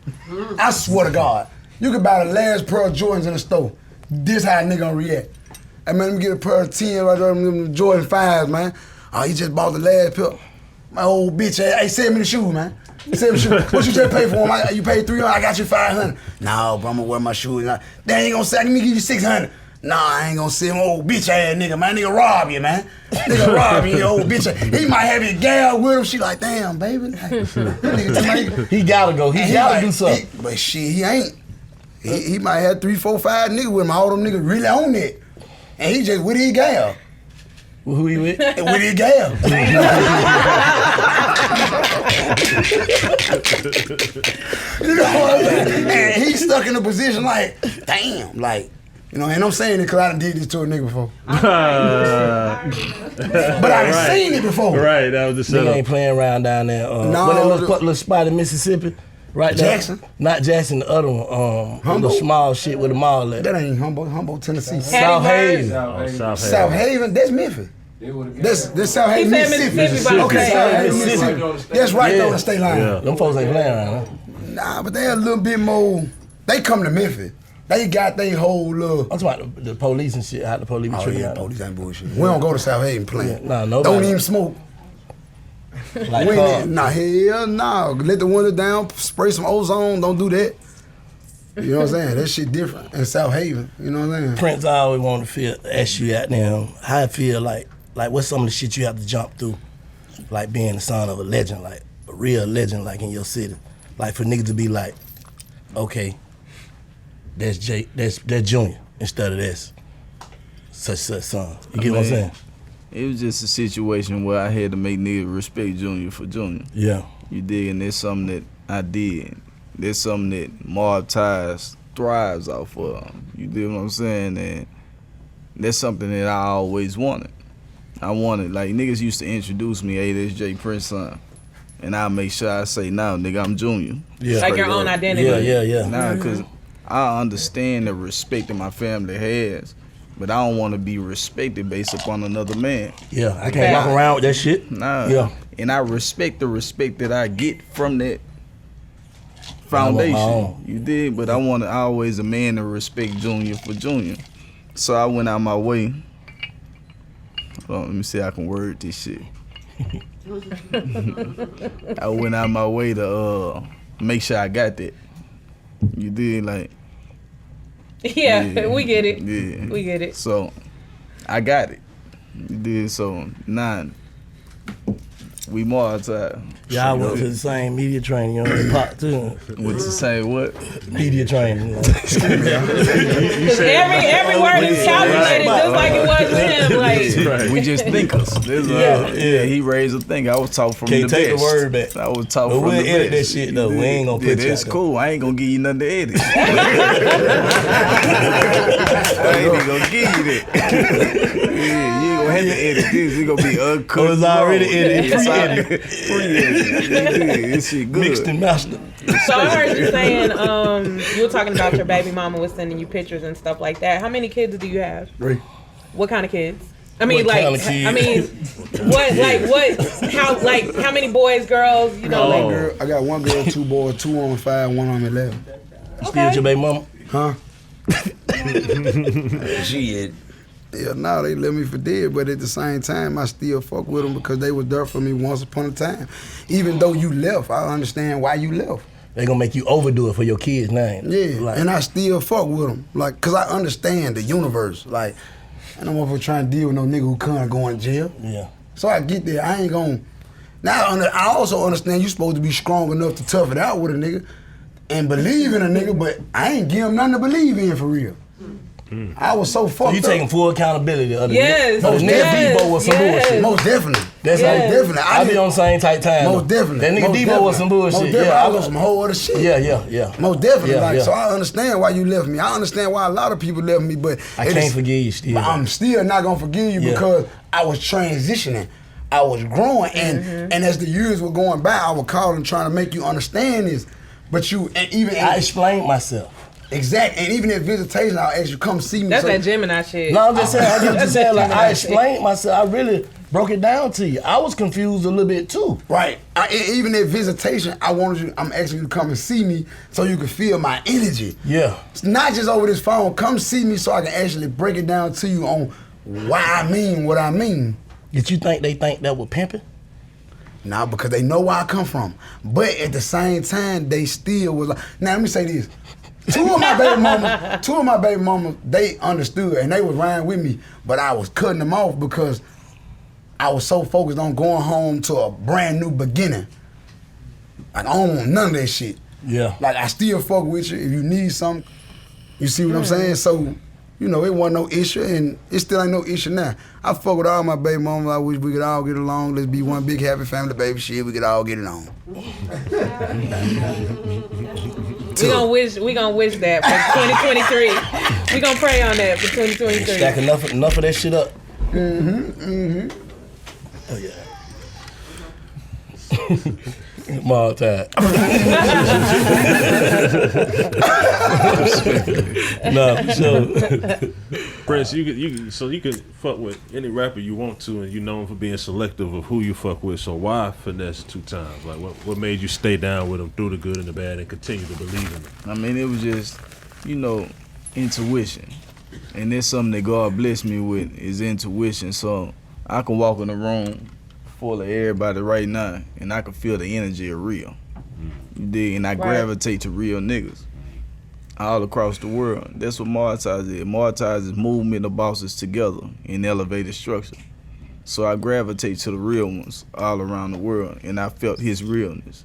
I swear to God. You can buy the last pair of Jordans in the store. This how a nigga gonna react. Hey man, let me get a pair of 10 right there, them Jordan 5s, man. Oh, he just bought the last pair. My old bitch, hey, send me the shoes, man. Send me the shoes. What you just pay for them? You paid $300, I got you $500. No, bro, I'm gonna wear my shoes. They ain't gonna say, let me give you $600. Nah, I ain't gonna see him old bitch ass nigga, man. Nigga rob you, man. Nigga rob you, old bitch. He might have his gal with him. She like, damn, baby. He gotta go. He gotta do something. But shit, he ain't. He might have 3, 4, 5 niggas with him. All them niggas really on it. And he just with his gal. Well, who he with? With his gal. You know what I'm saying? And he's stuck in a position like, damn, like, you know, and I'm saying it because I done did this to a nigga before. But I done seen it before. Right, that was the setup. Nigga ain't playing around down there. No, little spot in Mississippi. Right there. Jackson? Not Jackson, the other one. The small shit with the mall at. That ain't Humboldt, Tennessee. South Haven. South Haven, that's Memphis. That's South Haven, Mississippi. Okay, South Haven, Mississippi. That's right there on the state line. Yeah. Them folks ain't playing around, huh? Nah, but they a little bit more. They come to Memphis. They got they whole little. I'm talking about the police and shit. How the police be treating out. Police ain't bullshit. We don't go to South Haven playing. Yeah, nah, nobody. Don't even smoke. Like hell no. Let the window down, spray some ozone, don't do that. You know what I'm saying? That shit different in South Haven. You know what I'm saying? Prince, I always want to ask you out now, how I feel like what's some of the shit you have to jump through? Like being the son of a legend, like a real legend, like in your city. Like for niggas to be like, okay, that's Junior instead of that's such son. You get what I'm saying? It was just a situation where I had to make niggas respect Junior for Junior. Yeah. You dig? And that's something that I did. That's something that Mob Ties thrives off of. You dig what I'm saying? And that's something that I always wanted. I wanted, like, niggas used to introduce me, hey, that's Jay Prince son. And I make sure I say, nah, nigga, I'm Junior. Yeah. Like your own identity. Yeah. Nah, because I understand the respect that my family has, but I don't want to be respected based upon another man. Yeah, I can't walk around with that shit. Nah. Yeah. And I respect the respect that I get from that foundation. You did, but I always a man to respect Junior for Junior. So I went out my way. Hold on, let me see how I can word this shit. I went out my way to make sure I got that. You did, like. Yeah, we get it. Yeah. We get it. So I got it. You did, so 9. We more time. Yeah, I went to the same media training, you know, in Pop too. Went to the same what? Media training. Every word is calculated just like it was with him. Like We just thinkers. Yeah, he raised a thinker. I was taught from Can't the take best. the word back. I was taught But from we'll the edit best. that shit though. We ain't gonna put you That's out cool. I ain't gonna give you nothing to edit. I ain't even gonna give you that. Yeah, you ain't gonna have to edit this. It's gonna be uncut. It was already edited. This shit good. Mixed and mastered. So I heard you saying you were talking about your baby mama was sending you pictures and stuff like that. How many kids do you have? 3. What kind of kids? I mean, What like, kind of kids? I mean, how many boys, girls? You know, like. I got 1 girl, 2 boys, 2 on 5, 1 on 11. You still with your baby mama? Huh? Shit. Yeah, no, they left me for dead, but at the same time, I still fuck with them because they was there for me once upon a time. Even though you left, I understand why you left. They gonna make you overdo it for your kids' name. Yeah, like, and I still fuck with them, like, cause I understand the universe. Like, I don't want to try to deal with no nigga who kinda going to jail. Yeah. So I get there, I ain't gonna Now I also understand you supposed to be strong enough to tough it out with a nigga and believe in a nigga, but I ain't give him nothing to believe in for real. I was so fucked up. So you taking full accountability of the Yes. nigga? Most Yes. Debo was some Yes. bullshit. Most definitely. That's Yes. how Definitely. I be on the same tight time. Most definitely. That nigga Most Debo was some definitely. bullshit. Most definitely. Yeah, I was some whole other shit. Yeah. Most definitely. Yeah, like, yeah. so I understand why you left me. I understand why a lot of people left me, but I can't forgive you still. But I'm still not gonna forgive you because I was transitioning. I was growing, and as the years were going by, I was calling trying to make you understand this. But you, and even I explained myself. Exactly, and even at visitation, I'll ask you come see me. That's so that Gemini shit. No, I'm just saying, like, I explained myself. I really broke it down to you. I was confused a little bit too. Right. Even at visitation, I'm asking you to come and see me so you can feel my energy. Yeah. It's not just over this phone. Come see me so I can actually break it down to you on why I mean what I mean. Did you think they think that was pimping? Nah, because they know where I come from. But at the same time, they still was like, now let me say this. Two of my baby mamas, they understood and they was riding with me, but I was cutting them off because I was so focused on going home to a brand new beginning. Like, I don't want none of that shit. Yeah. Like, I still fuck with you if you need something. You see what I'm saying? So, you know, it wasn't no issue, and it still ain't no issue now. I fuck with all my baby mamas. I wish we could all get along. Let's be one big happy family, baby. Shit, we could all get it on. We gonna wish that for 2023. We gonna pray on that for 2023. Stack enough of that shit up. Oh yeah. More time. No, for sure. Prince, you can fuck with any rapper you want to, and you known for being selective of who you fuck with. So why Finesse2tymes? Like, what made you stay down with him through the good and the bad and continue to believe in him? I mean, it was just, intuition. And that's something that God blessed me with, is intuition. So I can walk in a room full of everybody right now, and I can feel the energy of real. You dig? And I gravitate to real niggas all across the world. That's what Moneybagg is. Moneybagg is movement of bosses together in elevated structure. So I gravitate to the real ones all around the world, and I felt his realness.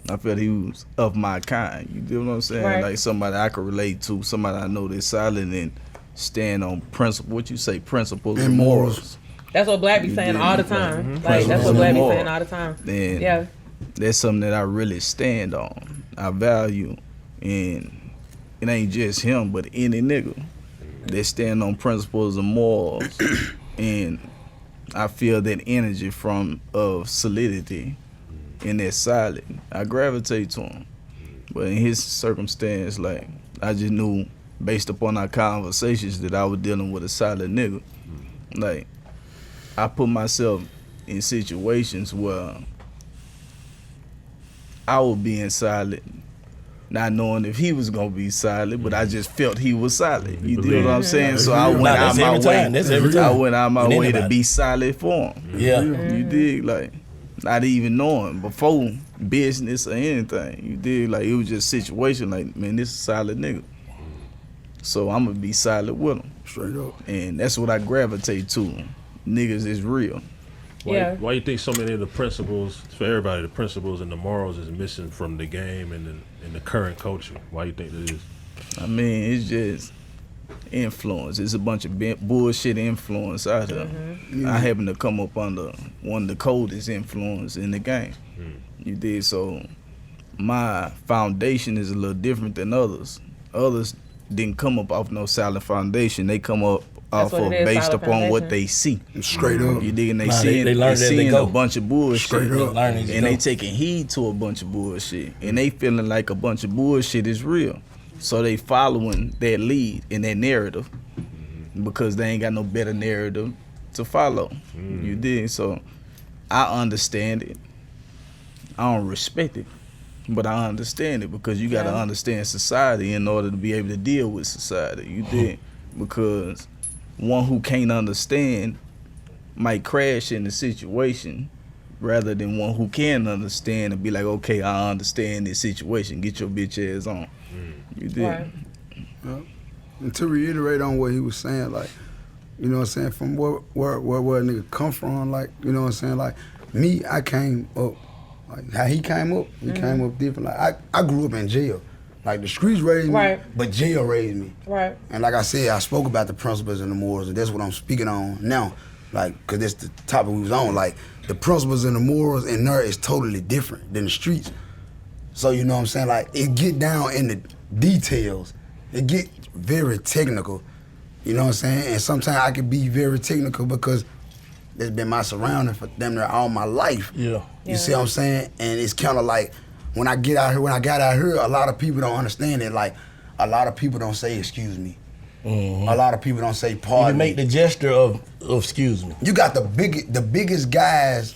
I felt he was of my kind. You know what I'm saying? Right. Like somebody I could relate to, somebody I know that's solid and stand on principle. What you say? Principles and morals. That's what Black be saying all the time. Like, that's what Black be saying all the time. And yeah. That's something that I really stand on. I value, and it ain't just him, but any nigga that stand on principles and morals. And I feel that energy of solidity and that solid. I gravitate to him. But in his circumstance, like, I just knew based upon our conversations that I was dealing with a solid nigga. Like, I put myself in situations where I was being solid, not knowing if he was gonna be solid, but I just felt he was solid. You know what I'm saying? So I went out my way. I went out my way to be solid for him. Yeah. You dig? Like, not even knowing before business or anything. You dig? Like, it was just a situation like, man, this is a solid nigga. So I'm gonna be solid with him. Straight up. And that's what I gravitate to. Niggas is real. Why you think so many of the principles, for everybody, the principles and the morals is missing from the game and the current culture? Why you think that is? I mean, it's just influence. It's a bunch of bullshit influence out there. I happen to come up under one of the coldest influence in the game. You did. So my foundation is a little different than others. Others didn't come up off no solid foundation. They come up off of based upon what they see. Straight up. You dig? And they seeing a bunch of bullshit. Straight up. And they taking heed to a bunch of bullshit. And they feeling like a bunch of bullshit is real. So they following that lead in that narrative because they ain't got no better narrative to follow. You dig? So I understand it. I don't respect it, but I understand it because you got to understand society in order to be able to deal with society. You dig? Because one who can't understand might crash in the situation rather than one who can understand and be like, okay, I understand this situation. Get your bitch ass on. You did. Right. Yeah. And to reiterate on what he was saying, like, you know what I'm saying, from where a nigga come from, like, you know what I'm saying, like, me, I came up, like how he came up, came up different. Like I grew up in jail. Like the streets raised me, but jail raised me. Right. And like I said, I spoke about the principles and the morals, and that's what I'm speaking on now. Like, cause that's the topic we was on. Like, the principles and the morals in there is totally different than the streets. So you know what I'm saying? Like, it get down in the details. It get very technical. You know what I'm saying? And sometimes I can be very technical because that's been my surrounding for damn near all my life. Yeah. You see what I'm saying? And it's kind of like, when I got out here, a lot of people don't understand it. Like, a lot of people don't say excuse me. A lot of people don't say pardon. You make the gesture of excuse me. You got the biggest guys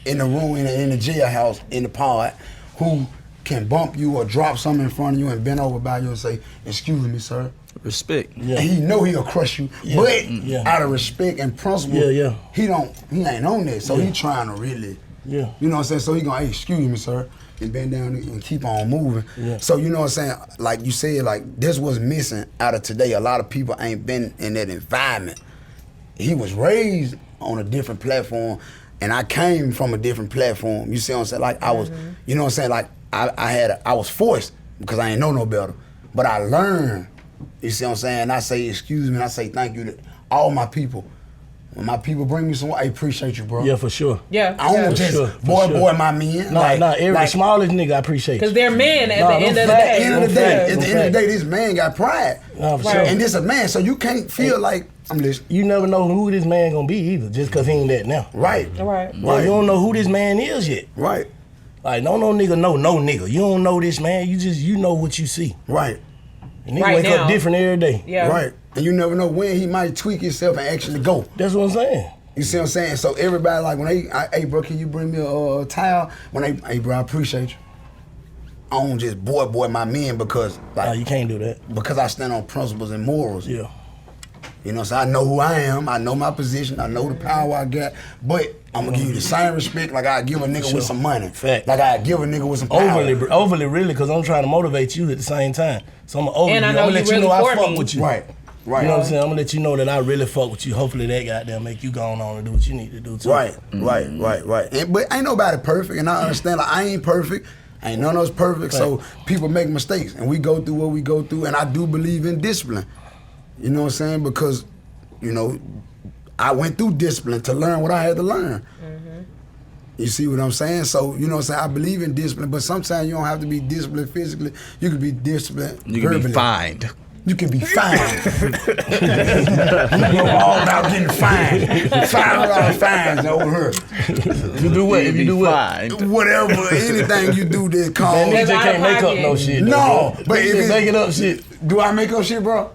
in the room, in the jailhouse, in the pod, who can bump you or drop something in front of you and bend over by you and say, excuse me, sir. Respect. Yeah. And he know he'll crush you, but out of respect and principle, he ain't on that. So he trying to really, you know what I'm saying? So he gonna, hey, excuse me, sir, and bend down and keep on moving. So you know what I'm saying? Like you said, like this was missing out of today. A lot of people ain't been in that environment. He was raised on a different platform, and I came from a different platform. You see what I'm saying? Like I was, you know what I'm saying? Like I was forced because I ain't know no better, but I learned. You see what I'm saying? I say excuse me, and I say thank you to all my people. When my people bring me some, I appreciate you, bro. Yeah, for sure. Yeah. I don't just boy, my men. Every smallest nigga I appreciate you. Because they're men at the end of the day. At the end of the day, this man got pride. For sure. And this a man, so you can't feel like, I'm listening. You never know who this man gonna be either, just cause he ain't that now. Right. Like, you don't know who this man is yet. Right. Like, no nigga know no nigga. You don't know this man, you know what you see. Right. And he wake up different every day. Yeah. Right. And you never know when he might tweak himself and actually go. That's what I'm saying. You see what I'm saying? So everybody like, when hey bro, can you bring me a towel? Hey bro, I appreciate you. I don't just boy my men because like. No, you can't do that. Because I stand on principles and morals. Yeah. You know, so I know who I am, I know my position, I know the power I got, but I'm gonna give you the same respect like I give a nigga with some money. Fact. Like I give a nigga with some power. Overly really, because I'm trying to motivate you at the same time. So I'm gonna let you know I fuck with you. Right. You know what I'm saying? I'm gonna let you know that I really fuck with you. Hopefully that goddamn make you go on and do what you need to do too. Right. But ain't nobody perfect, and I understand like I ain't perfect. Ain't none of us perfect, so people make mistakes, and we go through what we go through, and I do believe in discipline. You know what I'm saying? Because, you know, I went through discipline to learn what I had to learn. You see what I'm saying? So, you know what I'm saying? I believe in discipline, but sometimes you don't have to be disciplined physically. You can be disciplined verbally. You can be fined. You can be fined. You go all about getting fined. $5 fines over here. You do what? If you do what? Whatever, anything you do that's called. Man, niggas just can't make up no shit. No, but if it's making up shit. Do I make up shit, bro?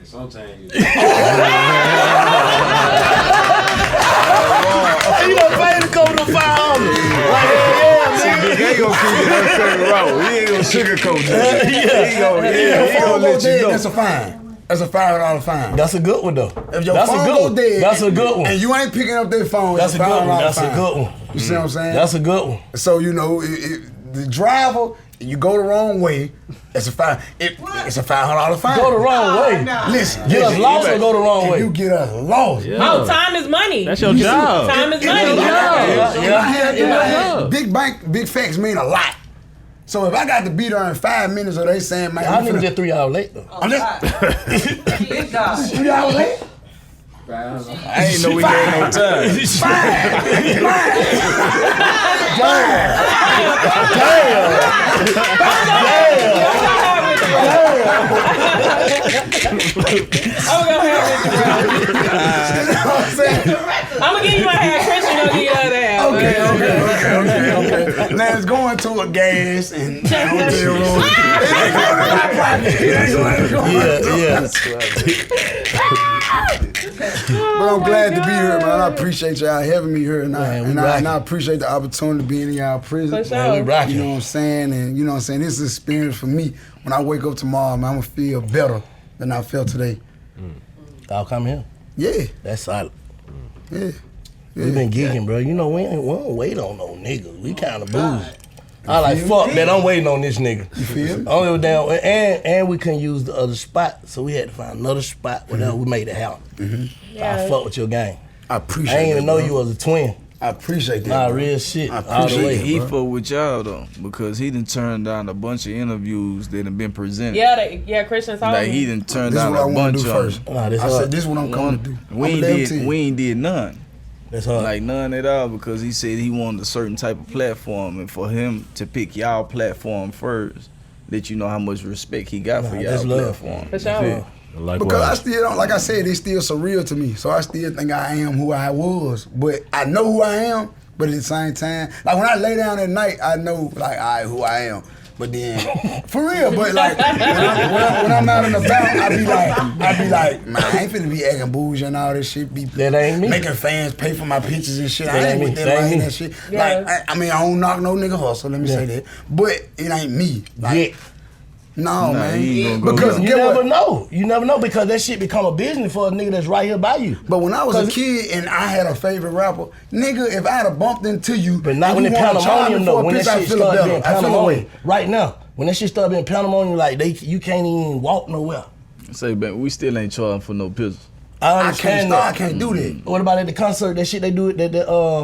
Sometimes you You done paid to come to 500. Like, He ain't gonna keep it uncut raw. He ain't gonna sugarcoat it. He gonna let you know. That's a fine. That's a $5 fine. That's a good one though. If your phone go dead, that's a good one. And you ain't picking up that phone, that's a good one. That's fine. a good one. You see what I'm saying? That's a good one. So you know, the driver, you go the wrong way, it's a fine. It's a $500 fine. Go the wrong way. Listen, get us lost or go the wrong way. You get us lost. Yeah. Oh, time is money. That's your job. Time is money. Yeah. Big facts mean a lot. So if I got to be there in 5 minutes, or they saying, man, I nigga just 3 hours late though. I'm just 3 hours late. I ain't know we had no time. I'm gonna give you my half, Christian gonna give you the other half. Okay. Now it's going to a gas and hotel room. It ain't going But I'm glad to be here, man. I appreciate y'all having me here, and I appreciate the opportunity to be in y'all prison. For sure. Man, we rocking. You know what I'm saying? And you know what I'm saying? This is an experience for me. When I wake up tomorrow, man, I'm gonna feel better than I felt today. I'll come here. Yeah. That's solid. Yeah. We been geeking, bro. You know, we don't wait on no niggas. We kind of boozy. I like, fuck that, I'm waiting on this nigga. You feel me? I don't give a damn. And we couldn't use the other spot, so we had to find another spot. Whatever, we made it happen. I fuck with your gang. I appreciate it. I didn't even know you was a twin. I appreciate that. Nah, bro. real shit. I All the appreciate way. it. He bro. fuck with y'all though, because he done turned down a bunch of interviews that have been presented. Yeah, Christian told Like me. he done turned This is down what I a want bunch to do of first. Nah, this I hard. said, this is what I'm coming to do. We ain't did none. That's hard. Like none at all, because he said he wanted a certain type of platform, and for him to pick y'all platform first, let you know how much respect he got for y'all that's love. platform. For sure. Likewise. Because I still don't, like I said, it's still surreal to me. So I still think I am who I was. But I know who I am, but at the same time, like when I lay down at night, I know like who I am. But then, for real, but like when I'm out and about, I be like, man, I ain't finna be acting bougie and all this shit. Be That ain't me. making fans pay for my pictures and shit. That I ain't ain't me. with That that ain't like me. that shit. Yeah. Like I mean, I don't knock no nigga hustle. Let me say that. But it ain't me. Like, Yeah. no, man. he ain't gonna go Because there. You get never what? know. You never know because that shit become a business for a nigga that's right here by you. But when I was a 'Cause- kid and I had a favorite rapper, nigga, if I had a bumped into you, But not and when you the wanna charge pandemonium me though. for a When that picture, I shit feel started better. being I feel pandemonium. away. Right now, when that shit started being pandemonium, like you can't even walk nowhere. Say, man, we still ain't charging for no pictures. I I can't understand start. I that. can't do that. What about at the concert? That shit they do it. Meet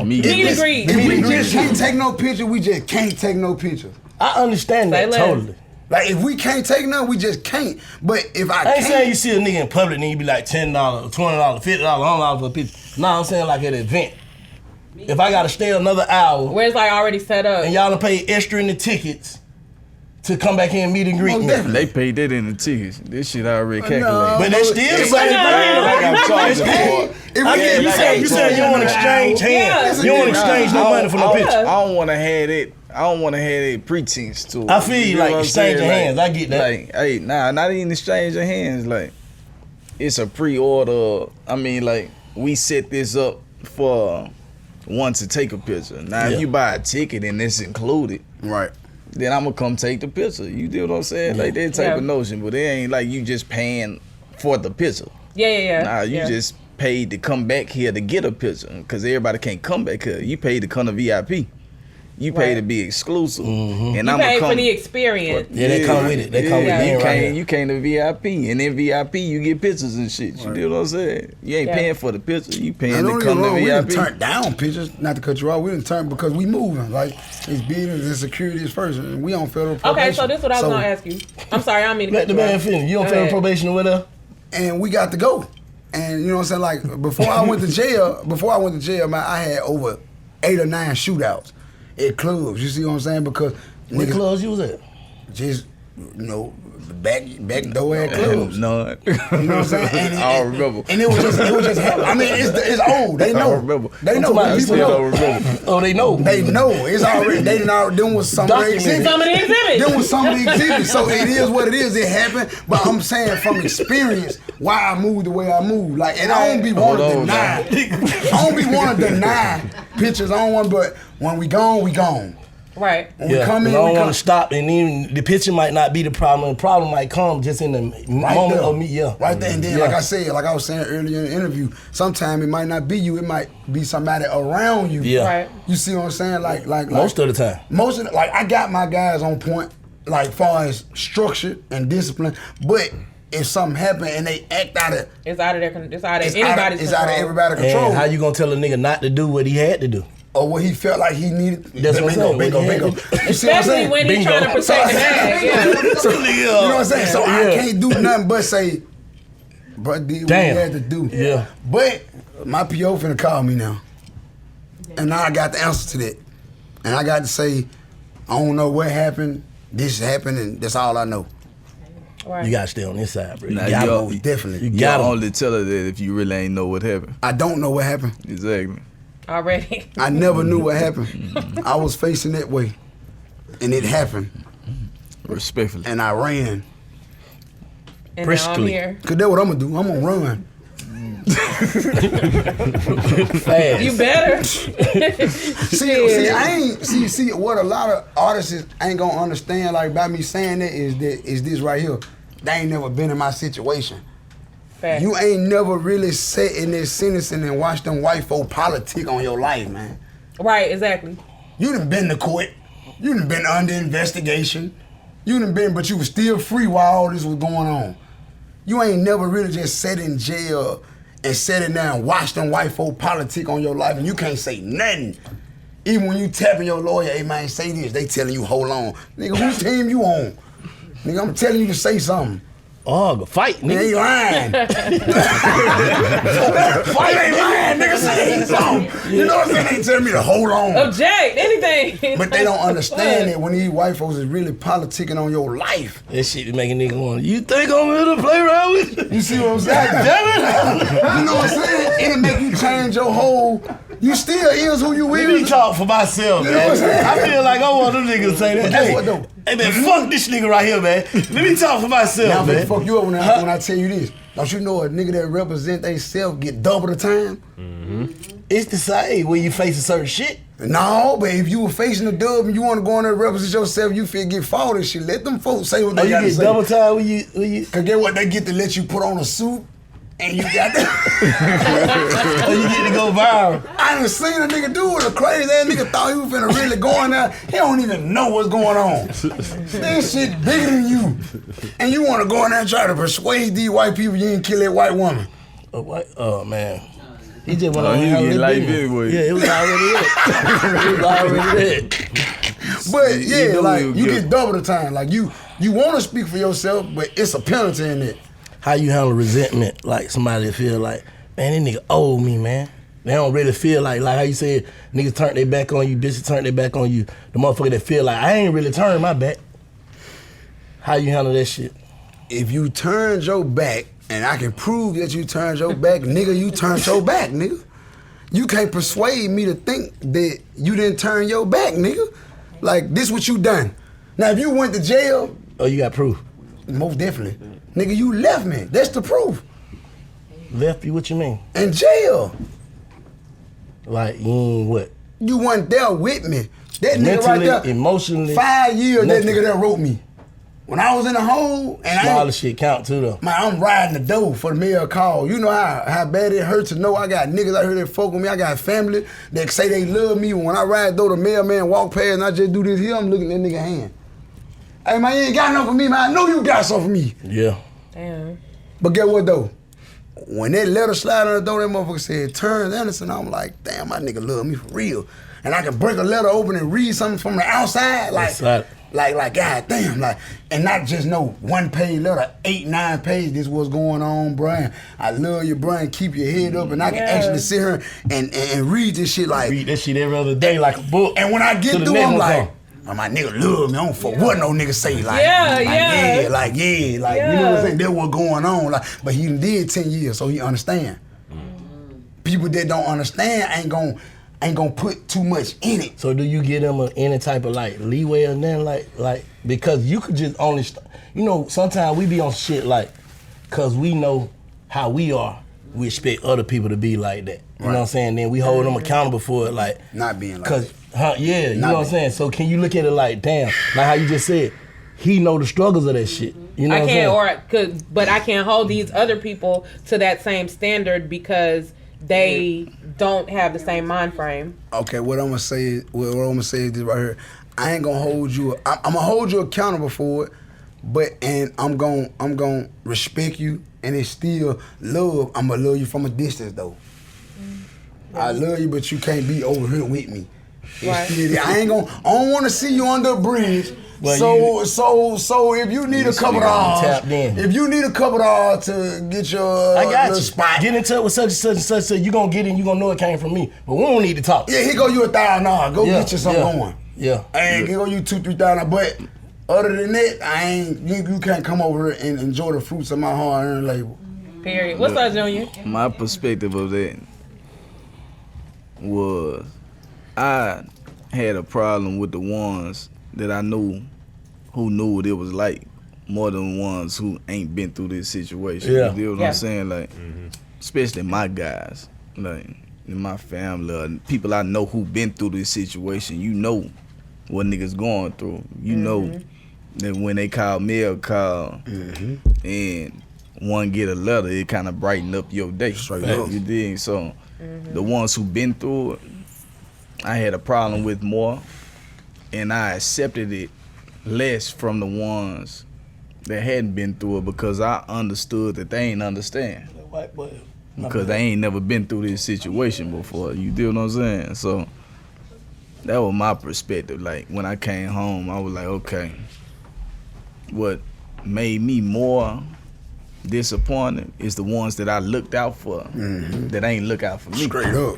Meet and greet. If we and greet just can't take no picture, we just can't take no pictures. I understand Say that less. totally. Like if we can't take none, we just can't. But if I I ain't can't, saying you see a nigga in public and you be like $10, $20, $50, $100 for a picture. No, I'm saying like at an event. If I gotta stay another hour Where it's like already set up. and y'all done pay extra in the tickets to come back here and meet and greet Most me. definitely. They paid that in the tickets. This shit already No. calculated. But they still It's say like I'm charging for it. if I we get you get saying you saying you don't want to exchange hands. You don't want to exchange no money for no picture. I don't want to have it. I don't want to have that pretense to it. I feel you, know like, what I'm exchanging saying? hands. I get that. Like, hey, nah, not even exchanging hands. Like, it's a pre-order. I mean, like, we set this up for one to take a picture. Now, Yeah. if you buy a ticket and it's included, right. then I'm gonna come take the picture. You do what I'm saying? Like that type Yeah. of notion, but it ain't like you just paying for the picture. Yeah. Nah, you yeah. just paid to come back here to get a picture, because everybody can't come back here. You paid to come to VIP. You pay Right. to be exclusive, and You I'm pay gonna come for the experience. Yeah, they come with it. They come with Yeah. being you right came, here. you came to VIP, and in VIP you get pictures and shit. You know what I'm saying? You ain't Yeah. paying for the picture. You paying And to don't come get to wrong, we didn't VIP. turn down pictures. Not to cut you off, we didn't turn because we moving. Like it's business and security is first, and we on federal probation. Okay, so this is what I was gonna ask you. I'm sorry, I don't mean to Let cut the you man off. finish. You on Go federal ahead. probation or whatever? And we got to go. And you know what I'm saying? Like before I went to jail, man, I had over 8 or 9 shootouts at clubs. You see what I'm saying? Because What niggas clubs you was at? just back door at clubs. None. You know what I'm saying? And I don't remember. And it was just I mean, it's old. They I know. don't remember. They know. talking about I People still know. don't remember. Oh, they know. They know. It's already. They didn't already. Them was some of the Documented. exhibits. Some of the exhibits. Them was some of the exhibits. So it is what it is. It happened. But I'm saying from experience why I moved the way I moved. Like, and I don't be want to Hold on, deny. I don't be want to deny pictures. I don't want. But when we gone, we gone. Right. When we Yeah, come in, I don't we want come. to stop, and even the picture might not be the problem. The problem might come just in the Right moment there. of me. Yeah, Right there. And then, Yeah. like I said, like I was saying earlier in the interview, sometimes it might not be you. It might be somebody around you. Yeah. Right. You see what I'm saying? Like Most of the time. Most of the, like I got my guys on point, like far as structure and discipline. But if something happen and they act out of It's out of their. It's out of it's anybody's it's out of control. everybody's control, And how you gonna tell a nigga not to do what he had to do? or what he felt like he needed. That's what I'm saying, bingo. what he had You see what I'm Especially saying? when he's Bingo. trying to protect the bag. Yeah. So, you know what I'm saying? So I Yeah. can't do nothing but say, bro, did what Damn. he had to do. Yeah. But my PO finna call me now. And now I got the answer to that. And I got to say, I don't know what happened, this happened, and that's all I know. Right. You gotta stay on this side, bro. You Nah, gotta you move. all- Definitely. You You gotta only tell her that if you really ain't know what happened. I don't know what happened. Exactly. Already. I never knew what happened. I was facing that way. And it happened. Respectfully. And I ran. And now I'm Briskly. here. Cause that's what I'm gonna do. I'm gonna run. fast. You better. See, I ain't see what a lot of artists ain't gonna understand like by me saying that is this right here. They ain't never been in my situation. Fact. You ain't never really sat in this sentencing and watched them white folk politic on your life, man. Right. Exactly. You done been to court. You done been under investigation. You done been, but you was still free while all this was going on. You ain't never really just sat in jail and sit it down and watch them white folk politic on your life and you can't say nothing. Even when you tapping your lawyer, hey man, say this, they telling you, hold on. Nigga, whose team you on? Nigga, I'm telling you to say something. Oh, go fight, nigga. They ain't lying. Fight ain't lying, nigga, say something. You know what I'm saying? They telling me to hold on. Object, anything. But they don't understand it when these white folks is really politicking on your life. That shit be making niggas want, you think I'm here to play around with you? You see what I'm saying? You know what I'm saying? It'll make you change your whole, you still is who you Let me is. talk for myself, You know what I'm man. saying? I feel like I want them niggas to say that. Guess Hey, what, though? hey man, fuck this nigga right here, man. Let me talk for Now myself, I'm gonna man. fuck you up when I tell you this. Don't you know a nigga that represent themselves get double the time? It's the same when you face a certain shit. No, but if you were facing the dub and you want to go in there and represent yourself, you feel get fought and shit. Let them folks say what Oh, they you got to get say. double time when you Cause get what they get to let you put on a suit and you got that. or you get to go viral. I done seen a nigga do it. A crazy ass nigga thought he was finna really go in there. He don't even know what's going on. This shit bigger than you. And you wanna go in there and try to persuade these white people you didn't kill that white woman. Oh man. He just went Oh, on he handle get his life business. anyway. Yeah, it was already it. It was already it. But yeah, know like he was you good. get double the time. Like you wanna speak for yourself, but it's a penalty in it. How you handle resentment? Like somebody that feel like, man, this nigga owe me, man. They don't really feel like how you said, niggas turn their back on you, bitches turn their back on you. The motherfucker that feel like, I ain't really turned my back. How you handle that shit? If you turned your back, and I can prove that you turned your back, nigga, you turned your back, nigga. You can't persuade me to think that you didn't turn your back, nigga. Like, this what you done. Now, if you went to jail, Oh, you got proof. most definitely. Nigga, you left me. That's the proof. Left you, what you mean? In jail. Like, you ain't what? You weren't there with me. That nigga Mentally, right there, emotionally. 5 years nothing. that nigga that wrote me. When I was in the hole, and Smaller shit count too, though. man, I'm riding the dough for the mail call. You know how bad it hurts to know I got niggas out here that fuck with me. I got family that say they love me. When I ride though, the mailman walk past and I just do this here, I'm looking at that nigga hand. Hey man, you ain't got nothing for me, man. I know you got something for me. Yeah. Damn. But get what though? When that letter slide on the door, that motherfucker said, Terrence Anderson, I'm like, damn, my nigga love me for real. And I can break a letter open and read something from the outside, like, god damn, like, and not just no 1 page letter, 8, 9 pages, this what's going on, Brian. I love you, Brian, keep your head up, and I can actually sit here and read this shit like. Read that shit every other day like a book. And when I get through, I'm like, oh, my nigga love me, I don't fuck what no nigga say, like, you know what I'm saying, that what going on, like, but he did 10 years, so he understand. People that don't understand ain't gonna put too much in it. So do you give them any type of like leeway or nothing like because you could just only you know, sometimes we be on shit like cause we know how we are, we expect other people to be like that. You know what I'm saying? Then we hold them accountable for it like Not being like cause that. you know what I'm saying? So can you look at it like damn, like how you just said, he know the struggles of that shit. You know what I'm saying? But I can't hold these other people to that same standard because they don't have the same mind frame. Okay, what I'm gonna say is this right here. I ain't gonna hold you. I'm gonna hold you accountable for it, and I'm gonna respect you, and it's still love. I'm gonna love you from a distance though. I love you, but you can't be over here with me. Right. I don't want to see you under a bridge. Well, So if you need a couple of dollars, to get your I got little you. spot. Get in touch with such and such and such. So you gonna get in. You gonna know it came from me. But we don't need to talk. Yeah, he go you $1,000. Go get you something going. Yeah. And he go you $2,000-3,000. But other than that, you can't come over here and enjoy the fruits of my hard-earned labor. Period. What's up, Junior? My perspective of that was I had a problem with the ones that I knew who knew what it was like more than ones who ain't been through this situation. Yeah. You know what I'm saying? Like, especially my guys, like in my family, or people I know who been through this situation. You know what niggas going through. You know that when they call me a call and one get a letter, it kind of brighten up your day. Straight up. You dig? So the ones who been through it, I had a problem with more, and I accepted it less from the ones that hadn't been through it because I understood that they ain't understand. White boy. because they ain't never been through this situation before. You deal what I'm saying? So that was my perspective. Like when I came home, I was like, okay, what made me more disappointed is the ones that I looked out for that ain't look out for me. Straight up.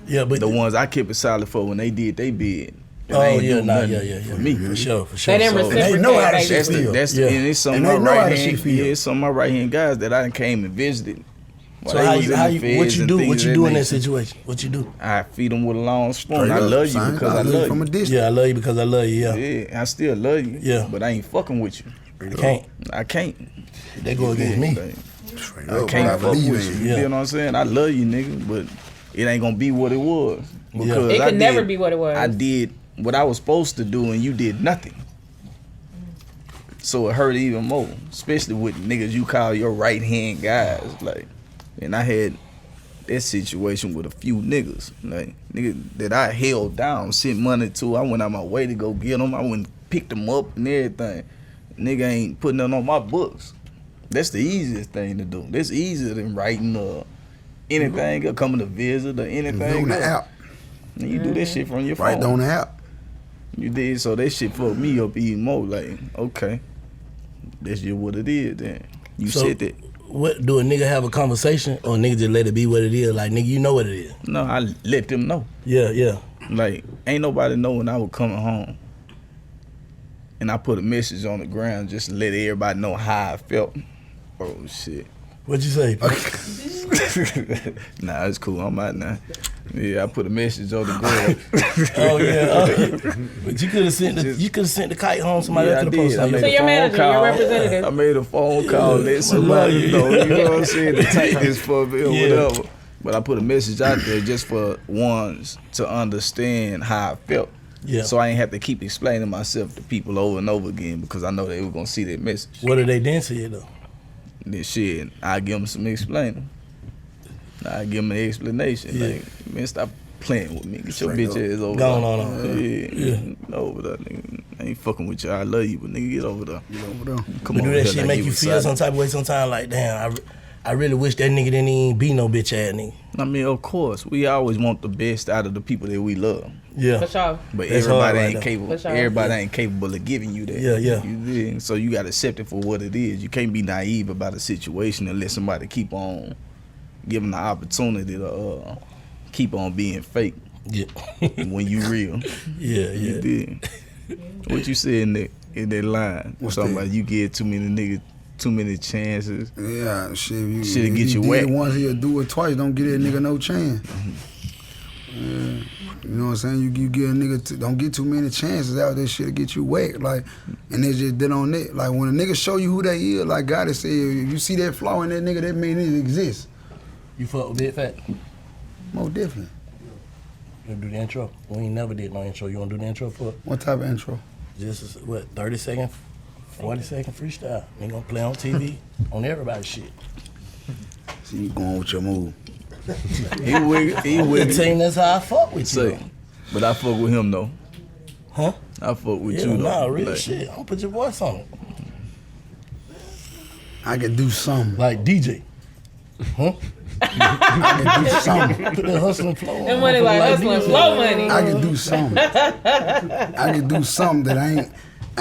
Yeah, but the ones I kept it solid for when they did they bid. Oh yeah, for me, for sure. They didn't reciprocate. They know how to baby. shit feel. and it's some of And they my know how right to shit hand, feel. yeah, some of my right hand guys that I came and visited. So what you do? What you do in that situation? What you do? I feed them with a long spoon. Straight I up, love you son. because I love you. from a distance. Yeah, I love you because I love you. Yeah, Yeah, I still love you. Yeah. But I ain't fucking with you. I can't. I can't. They go against me. Like, Straight I up, can't I fuck believe with in you. you. You Yeah. feel what I'm saying? I love you, nigga, but it ain't gonna be what it was. Because It I could never did- be what it was. I did what I was supposed to do and you did nothing. So it hurt even more, especially with niggas you call your right hand guys. Like, and I had that situation with a few niggas, like niggas that I held down, sent money to. I went out my way to go get them. I went and picked them up and everything. Nigga ain't putting nothing on my books. That's the easiest thing to do. That's easier than writing anything or coming to visit or anything. On the app. And you do that shit from your phone. Right on the app. You did, so that shit fucked me up even more. Like, okay, that's just what it is then. You So- said that. What do a nigga have a conversation or a nigga just let it be what it is? Like nigga, you know what it is. No, I let them know. Yeah. Like, ain't nobody know when I was coming home. And I put a message on the ground just to let everybody know how I felt. Oh, shit. What you say? Nah, it's cool. I'm out now. Yeah, I put a message on the ground. Oh yeah. But you could have sent the kite home. Somebody Yeah, I else could have did. posted I on made your So a your phone manager, call. your representative. I made a phone call, let somebody know, you know what I'm saying, to take this for me or whatever. But I put a message out there just for ones to understand how I felt. Yeah. So I ain't have to keep explaining myself to people over and over again because I know they were gonna see that message. What did they then say though? This shit, I give them some explaining. I give them an explanation. Yeah. Like, man, stop playing with me. Get your Straight bitch up. ass over Go there. on. Yeah. Over there, nigga. I ain't fucking with you. I love you, but nigga, get over there. Come But on. do that here, shit like make you you was feel silent. some type of way sometimes? Like damn, I really wish that nigga didn't even be no bitch ass nigga. I mean, of course, we always want the best out of the people that we love, Yeah. For sure. but That's everybody hard right ain't now. capable. For sure. Everybody ain't capable of giving you that. Yeah. You dig? So you gotta accept it for what it is. You can't be naive about a situation and let somebody keep on giving the opportunity to keep on being fake Yeah. when you real. Yeah. You dig? What you said in that line? What's Something that? about you give too many niggas too many chances. Yeah, shit. Shit'll If get you did whacked. it once, he'll do it twice. Don't get that nigga no chance. Yeah. You know what I'm saying? You get a nigga, don't get too many chances out there. Shit'll get you whacked. Like, and they just did on it. Like, when a nigga show you who they is, like God has said, if you see that flaw in that nigga, that mean it exists. You fuck with Big Fat? Most definitely. You do the intro? We ain't never did no intro. You wanna do the intro for What type of intro? just 30 second, 40 second freestyle? Ain't gonna play on TV on everybody's shit. See you going with your move. He with The team, that's how I fuck with you. Say, but I fuck with him though. Huh? I fuck with Yeah, you though. nah, real Like, shit. I'm gonna put your voice on it. I could do something. Like DJ. Huh? I could do something. Put that hustling flow on. That money like hustling flow money. I could do something. I could do something that I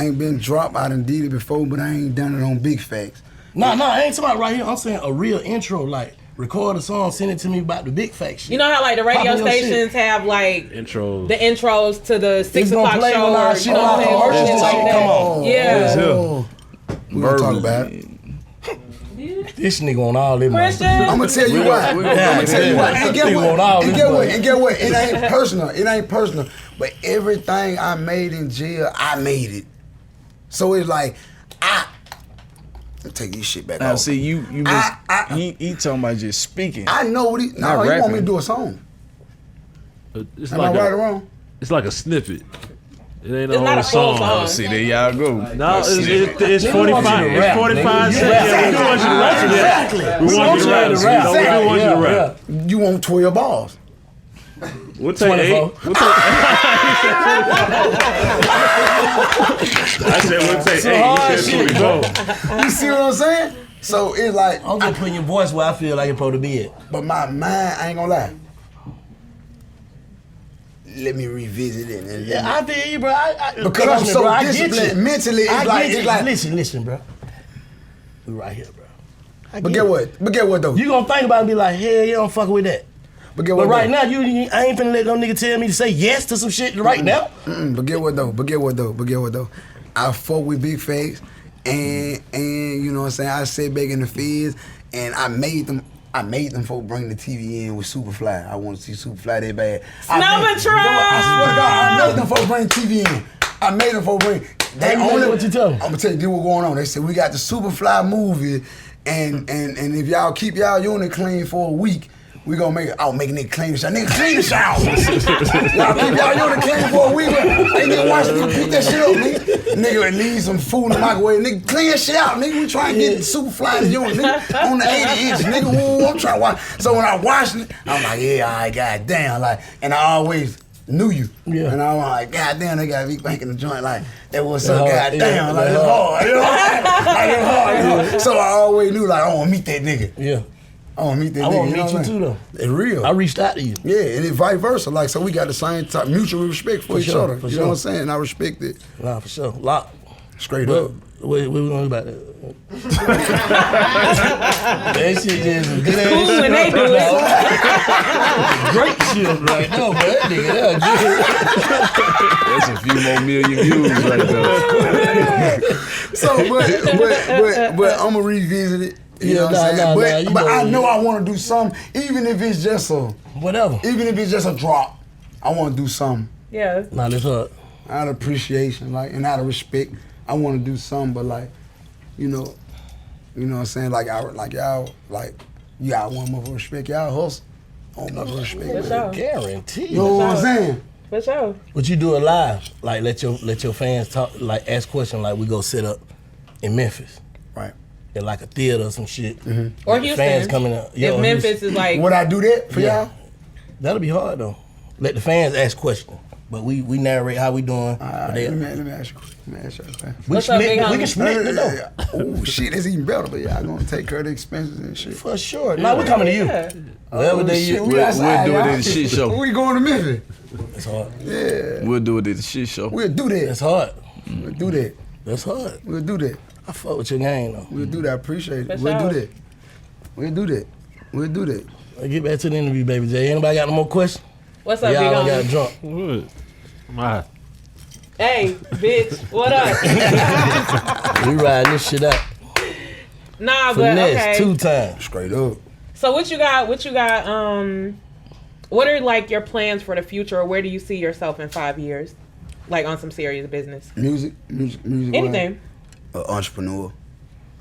ain't been dropped. I done did it before, but I ain't done it on big facts. Nah, I ain't talking about right here. I'm saying a real intro, like record a song, send it to me about the big fact shit. You know how like the radio Pop in your shit. stations have like Intros. the intros to the 6 It's gonna o'clock play show when our or shit you know on what I'm saying? commercials Shit and like shit. that. Come on. Yeah. Oh, We gonna talk about it. this nigga on all them. Christian. I'm gonna tell you why. I'm gonna tell you why. And get what? And get what? It ain't personal. It ain't personal. But everything I made in jail, I made it. So it's like take this shit back Now off. see you miss, he talking about just speaking. I know what he. No, Not he want me rapping. to do a song. It's Am like I right or a, wrong? it's like a snippet. It ain't a It's whole not a full song. song. See, there y'all go. No, it's Nigga 45. want you to It's rap, 45 nigga. seconds. Yeah, we do want you to rap. Exactly. We want you to rap. No, we do want you to rap. You want 12 balls. We'll take 8. 24. We'll take. I said we'll take 8. You said 24. You see what I'm saying? So it's like I'm just putting your voice where I feel like it's supposed to be at. but my mind, I ain't gonna lie. Let me revisit it. And Yeah, I feel you, bro. because I'm so bro, I get disciplined you. mentally. I It's get like you. Listen, bro. We right here, bro. But get what? But get what though? You gonna think about it and be like, hell, you don't fuck with that. But get what? But right though? now, I ain't finna let no nigga tell me to say yes to some shit right now. But get what though? But get what though? I fuck with big facts, and you know what I'm saying. I sat back in the feds, and I made them folk bring the TV in with Superfly. I want to see Superfly that bad. I swear to God, I made them folk bring TV in. I made them folk bring. They only what you tell them. I'm gonna tell you what's going on. They said we got the Superfly movie, and if y'all keep y'all unit clean for a week, we gonna make it. I'll make a nigga clean the shower. Nigga clean the shower. Y'all keep y'all unit clean for a week. Ain't nigga watch nigga pick that shit up, nigga. Nigga leave some food in the microwave. Nigga clean that shit out, nigga. We trying to get Superfly in the unit, nigga, on the 80 inch, nigga. Woo, I'm trying to watch. So when I watched it, I'm like, yeah, all right, goddamn, like, and I always knew you. Yeah. And I was like, goddamn, they got Big Bank in the joint, like, that was so hard, goddamn, yeah, like, it's hard, you know? Like, it's hard, you know? So I always knew, like, I want to meet that nigga. Yeah. I want to meet that I nigga. want to know meet what you I'm too, saying? though. It's real. I reached out to you. Yeah, and it's vice versa. Like, so we got the same type, mutual respect for each sure, other. for You sure. know what I'm saying? I respect it. Nah, for sure. Lock. Straight What up. we gonna do about that? That shit just a good ass Cool shit. when they do it. Great shit right now, but that nigga, That's a few more million views right there. So, but I'm going to revisit it. You know what I'm saying? you But know I what know I want to do something, even if it's just a whatever. drop. I want to do something Yeah. Nah, that's hard. out of appreciation, like, and out of respect. I want to do something, but like, you know what I'm saying? Like, y'all want more respect. Y'all hustle. I want more respect. For sure. Guarantee. You know what I'm saying? For sure. But you do it live, like let your fans talk, like ask questions, like we go set up in Memphis, Right. in like a theater or some shit. Or The Houston. fans coming up. If Memphis is like, Would I do that for Yeah. y'all? That'll be hard though. Let the fans ask questions, but we narrate how we doing. But they- Let me ask you a question. We What's up, big we homie? can split it though. Oh shit, that's even better. But y'all gonna take care of the expenses and shit. For sure. Now we coming to you. Yeah. Whatever day shit, you. we outside, We'll do it y'all. at the shit show. We going to Memphis. It's hard. Yeah, We'll do it at the shit show. we'll do that. It's hard. We'll do that. That's hard. We'll do that. I fuck with your game though. We'll do that. Appreciate it. For We'll sure. do that. We'll do that. We'll do that. Let's get back to the interview, baby J. Anybody got no more questions? What's up, Y'all big done got homie? drunk. What? My Hey, bitch, what up? We riding this shit out. Nah, but okay. Finesse2tymes. Straight up. So what you got? What are like your plans for the future, or where do you see yourself in 5 years? Like on some serious business. Music. Anything. Entrepreneur.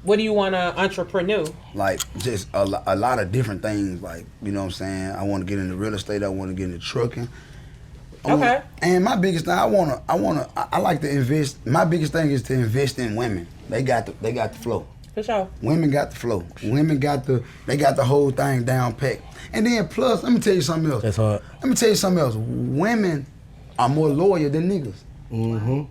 What do you want to entrepreneur? Like just a lot of different things. Like, you know what I'm saying? I want to get into real estate. I want to get into trucking. Okay. And my biggest thing, I like to invest. My biggest thing is to invest in women. They got the flow. For sure. Women got the flow. Women got the whole thing down packed. And then plus, let me tell you something else. That's hard. Let me tell you something else. Women are more loyal than niggas. Mm-hmm.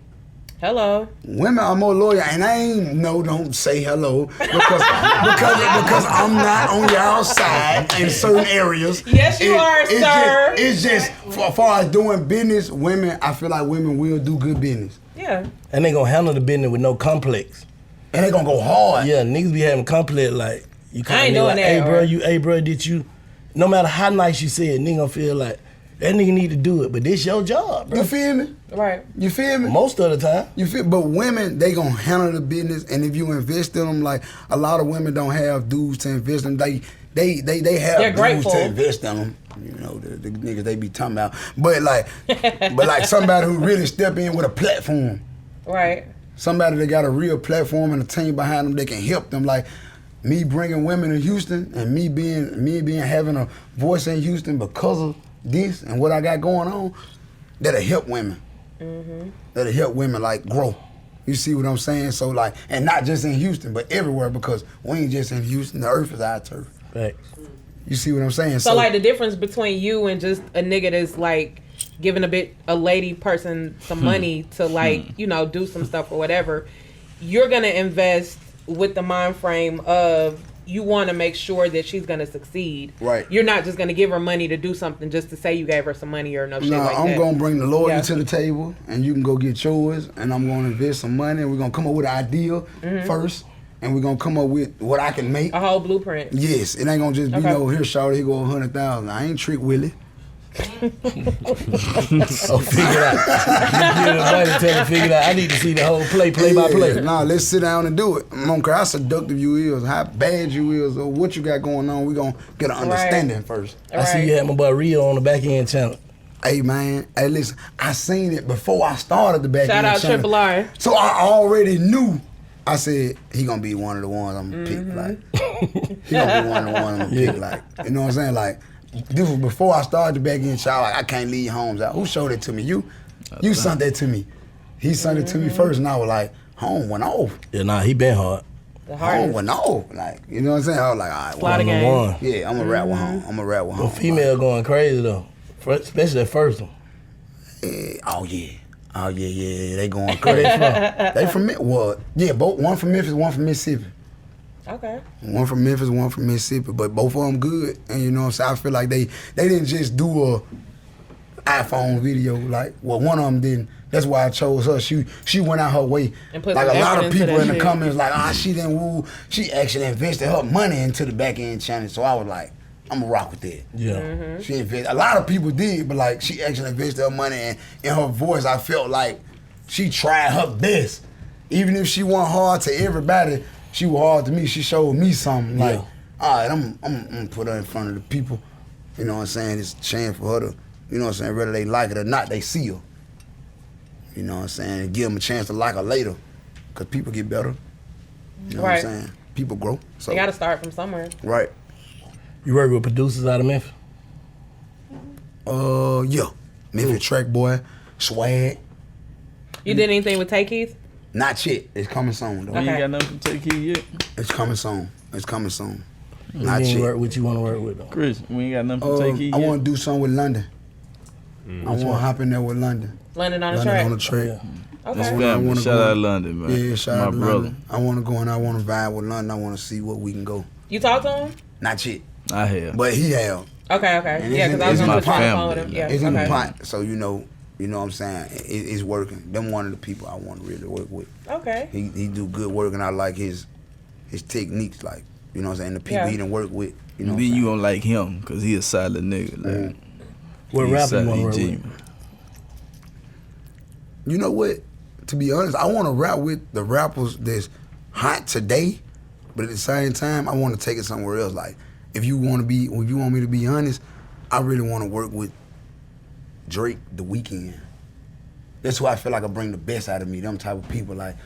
Hello. Women are more loyal, and don't say hello because I'm not on y'all side in certain areas. Yes, you are, sir. It's just as far as doing business, women. I feel like women will do good business, Yeah. And they gonna handle the business with no complex. and they gonna go hard. Yeah, niggas be having complex like you I ain't kinda doing like, that, hey bro, did you? No matter how nice you say it, nigga gonna feel like that nigga need to do it, but this your job, bro. You feel me? Right. You feel me? Most of the time. You feel, but women, they gonna handle the business, and if you invest in them, like a lot of women don't have dudes to invest in them. They have They're dudes grateful. to invest in them. You know, the niggas they be talking about, but like somebody who really step in with a platform, Right. somebody that got a real platform and a team behind them, they can help them. Like me bringing women in Houston, and me being having a voice in Houston because of this and what I got going on, that'll help women. Mm-hmm. That'll help women like grow. You see what I'm saying? So like, and not just in Houston, but everywhere, because we ain't just in Houston. The earth is our turf. Right. You see what I'm saying? So like the difference between you and just a nigga that's like giving a lady person some money to like, do some stuff or whatever, you're gonna invest with the mind frame of you want to make sure that she's going to succeed. Right. You're not just going to give her money to do something just to say you gave her some money or no shit like that. I'm going to bring the loyalty to the table, and you can go get yours, and I'm going to invest some money, and we're going to come up with an idea first, and we're going to come up with what I can make. A whole blueprint. Yes. It ain't going to just be, here, shawty, here go 100,000. I ain't Trick Willie. Figure it out. You give the money, tell her figure it out. I need to see the whole play by play. Nah, let's sit down and do it. I don't care how seductive you is, how bad you is, or what you got going on. We gonna get an understanding first. I see you had my boy Rio on the back end channel. Hey man, hey listen, I seen it before I started the back Shout end out channel. Triple R. So I already knew. I said he gonna be one of the ones I'm gonna pick. Like he gonna be one of the ones I'm gonna pick. Like you know what I'm saying? Like. This was before I started the back end child. Like, I can't leave homes out. Who showed it to me? You sent that to me. He sent it to me first, and I was like, home went off. Yeah, nah, he been hard. Home went off. Like, you know what I'm saying? I was like, all right, Slaughter gang. One. Yeah, I'm gonna rap with home. I'm gonna rap with home. The female going crazy though, especially that first one. Oh yeah, they going crazy. They from what? Yeah, both. One from Memphis, one from Mississippi. Okay. One from Memphis, one from Mississippi, but both of them good. And you know what I'm saying? I feel like they didn't just do a iPhone video. Like, well, one of them didn't. That's why I chose her. She went out her way. And put like a lot of people in the shit. comments like, she didn't woo. She actually invested her money into the back end channel. So I was like, I'm gonna rock with that. Yeah. She invested. A lot of people did, but like she actually invested her money, and in her voice, I felt like she tried her best. Even if she wasn't hard to everybody, she was hard to me. She showed me something. Like, all right, I'm gonna put her in front of the people. You know what I'm saying? It's a chance for her to, you know what I'm saying, whether they like it or not, they see her. You know what I'm saying? And give them a chance to like her later. Because people get better. You know what I'm saying? People grow. So They got to start from somewhere. Right. You work with producers out of Memphis? Yeah. Memphis Track Boy, Swag. You did anything with Tay Keith? Not yet. It's coming soon, though. You ain't got nothing from Take Key yet? It's coming soon. It's coming soon. You Not ain't yet. work with you want to work with though. Chris, we ain't got nothing from Take Key I yet? want to do something with London. I want to hop in there with London. London on the London track? on the track. Okay. That's what I Family, wanna shout go. out London, man. Yeah, shout My out to brother. London. I want to go and I want to vibe with London. I want to see what we can go. You talked to him? Not yet, I have. but he have. Okay. And Yeah, it's because I was in- going it's to put my you on the phone with him. family, Yeah, It's in the okay. pot, so you know what I'm saying. It's working. Them one of the people I want to really work with. Okay. He do good work, and I like his techniques. Like, you know what I'm saying. The people he done work with. You know. Then you don't like him, because he a solid nigga. Like, What he rapper you solid, want he to work with? genuine. You know what? To be honest, I want to rap with the rappers that's hot today, but at the same time, I want to take it somewhere else. Like, if you want me to be honest, I really want to work with Drake, The Weeknd. That's who I feel like I bring the best out of me. Them type of people. Like,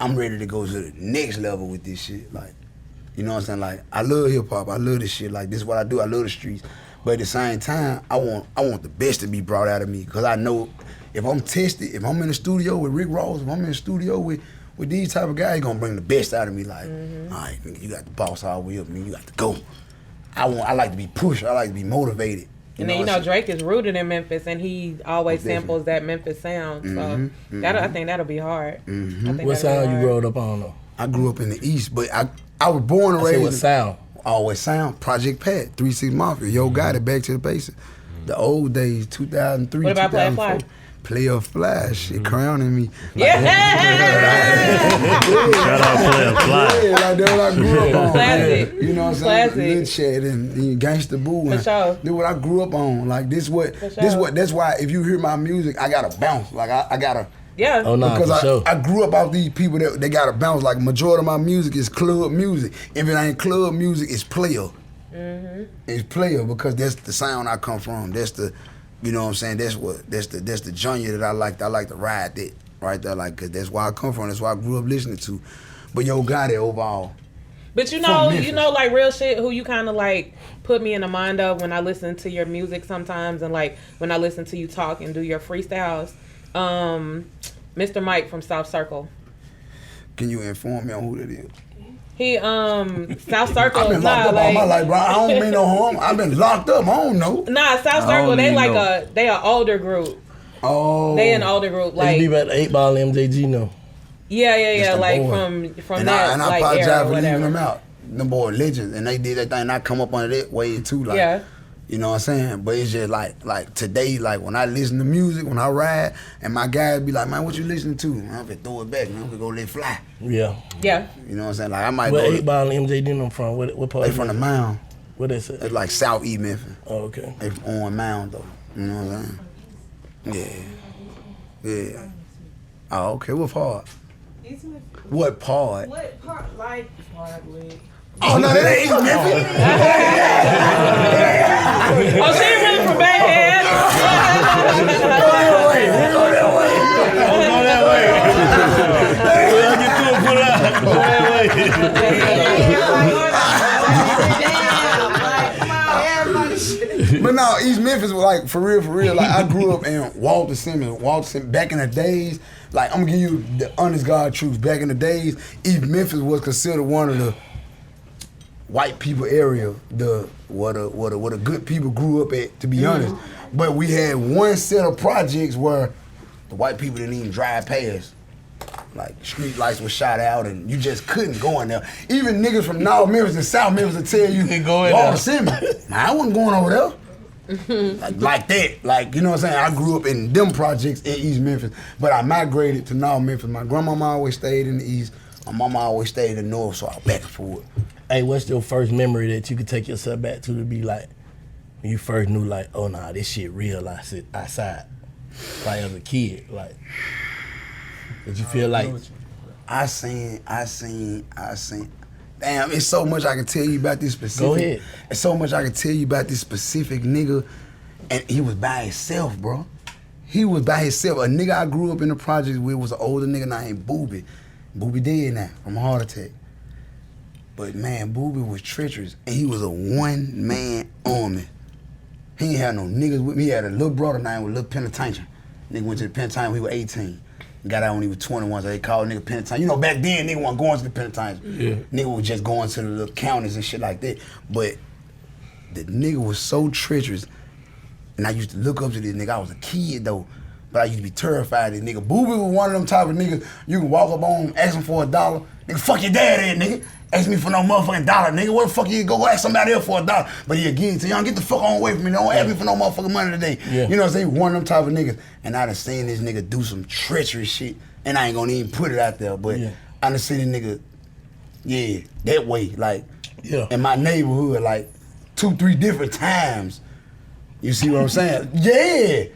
I'm ready to go to the next level with this shit. Like, you know what I'm saying? Like, I love hip hop. I love this shit. Like, this is what I do. I love the streets. But at the same time, I want the best to be brought out of me, because I know if I'm tested, if I'm in the studio with Rick Ross, if I'm in the studio with these type of guys, he gonna bring the best out of me. Like, all right, nigga, you got the boss all the way up, man. You got to go. I like to be pushed. I like to be motivated. And then, what I'm saying? Drake is rooted in Memphis, and he always samples that Memphis sound. So I think that'll be hard. I think What that'll be sound you hard. growed up on though? I grew up in the East, but I was born and I said raised. what sound? Always sound. Project Pat, 3-6 Mafia. Yo, got it. Back to the basics. The old days, 2003, What about Play a 2004. Fly? Player Fly, shit crowning me. Yeah. Shout out Player Fly. Yeah, like that's what I grew up on. Classic. You know what I'm saying? Classic. Lil Chat and Gangsta Boo. For And sure. This what I grew up on. Like this sure. that's why if you hear my music, I gotta bounce. Like I gotta. Yeah. Oh no, Because for sure. I grew up off these people that they gotta bounce. Like majority of my music is club music. If it ain't club music, it's player. It's player, because that's the sound I come from. That's the, you know what I'm saying. That's the genre that I like. I like to ride that right there, like, cause that's where I come from. That's what I grew up listening to. But Yo got it overall. But you From Memphis. know, like real shit, who you kind of like put me in the mind of when I listen to your music sometimes, and like when I listen to you talk and do your freestyles. Mr. Mike from South Circle. Can you inform me on who that is? He South Circle I've been is locked not up all like my life, bro. I don't mean no harm. I've been locked up. I don't know. nah, South I Circle don't they even like know. they an older group. Oh, They an older group They like be about the 8 Ball MJG now. Yeah. the Like boy. from And that I like apologize era, for whatever. leaving them out. Them boy legends, and they did that thing. And I come up under that way too, like. Yeah. You know what I'm saying? But it's just like today, like when I listen to music, when I ride, and my guys be like, man, what you listening to? I'm gonna throw it back, man. I'm gonna go let it fly. Yeah. Yeah. You know what I'm saying? Like I might Where go. 8 Ball and MJ them from? What part? They from the Mound. What they say? It's like Southeast Memphis. Oh, okay. They on Mound though. You know what I'm saying? Yeah. Oh, okay. What part? What part? What part? Like hardly. Oh no, that ain't East Memphis. Oh, she ain't really from Baghead. Go that way. But no, East Memphis was like for real. Like I grew up in Walter Simmons. Back in the days, like I'm gonna give you the honest God truth. Back in the days, East Memphis was considered one of the white people area, where the good people grew up at, to be honest. But we had one set of projects where the white people didn't even drive past. Like street lights were shot out and you just couldn't go in there. Even niggas from North Memphis and South Memphis would tell you, Walter Simmons, man, I wasn't going over there. like that. Like, you know what I'm saying? I grew up in them projects in East Memphis, but I migrated to North Memphis. My grandmama always stayed in the East. My mama always stayed in the North, so I was back and forth. Hey, what's your first memory that you could take yourself back to be like, when you first knew like, oh nah, this shit real outside, like as a kid, like, did you feel like? I seen. Damn, it's so much I can tell you about this specific. Go ahead. It's so much I can tell you about this specific nigga, and he was by himself, bro. He was by himself. A nigga I grew up in the projects with was an older nigga named Booby. Booby dead now from a heart attack. But man, Booby was treacherous, and he was a one-man army. He ain't had no niggas with me. He had a little brother named with Lil Penitentiary. Nigga went to the penitentiary when he was 18. Got out when he was 21, so they called nigga penitentiary. You know, back then, nigga wasn't going to the penitentiary. Yeah. Nigga was just going to the little counties and shit like that. But the nigga was so treacherous, and I used to look up to this nigga. I was a kid, though, but I used to be terrified of this nigga. Booby was one of them type of niggas you can walk up on, ask him for $1. Nigga, fuck your dad, nigga. Ask me for no motherfucking $1, nigga. What the fuck you go ask somebody else for $1? But he'll give it to y'all. Get the fuck on away from me. Don't ask me for no motherfucking money today. Yeah. You know what I'm saying? One of them type of niggas. And I done seen this nigga do some treacherous shit. And I ain't gonna even put it out there, but I done seen this nigga, that way. Like, in my neighborhood, like 2-3 different times. You see what I'm saying? Yeah,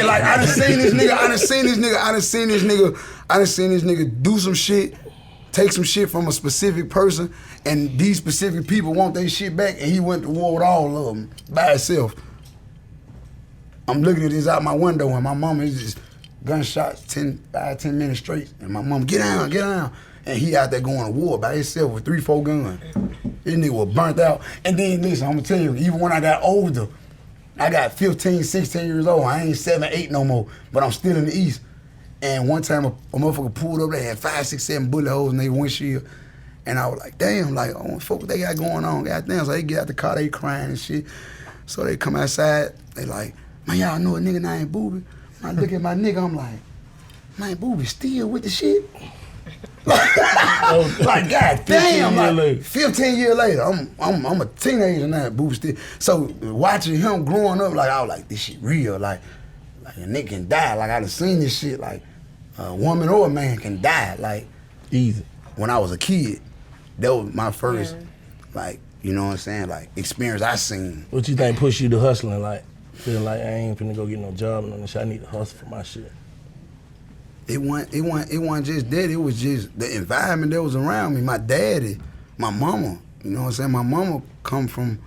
like I done seen this nigga do some shit, take some shit from a specific person, and these specific people want their shit back, and he went to war with all of them by himself. I'm looking at this out my window, and my mama is just gunshots 5-10 minutes straight, and my mom, get down. And he out there going to war by himself with 3-4 guns. This nigga was burnt out. And then listen, I'm gonna tell you, even when I got older, I got 15, 16 years old. I ain't 7, 8 no more, but I'm still in the East. And one time a motherfucker pulled up, they had 5, 6, 7 bullet holes in their windshield. And I was like, damn, like, oh, fuck what they got going on, goddamn. So they get out the car, they crying and shit. So they come outside, they like, man, y'all know a nigga named Booby? I look at my nigga, I'm like, man, Booby still with the shit? Like, god damn, like 15 years later, I'm a teenager now, Booby still. So watching him growing up, like I was like, this shit real, like a nigga can die. Like I done seen this shit, like a woman or a man can die, like easy. When I was a kid, that was my first, like, you know what I'm saying, like experience I seen. What you think pushed you to hustling, like? Feeling like I ain't finna go get no job and shit. I need to hustle for my shit. It wasn't just that. It was just the environment that was around me. My daddy, my mama. You know what I'm saying? My mama come from,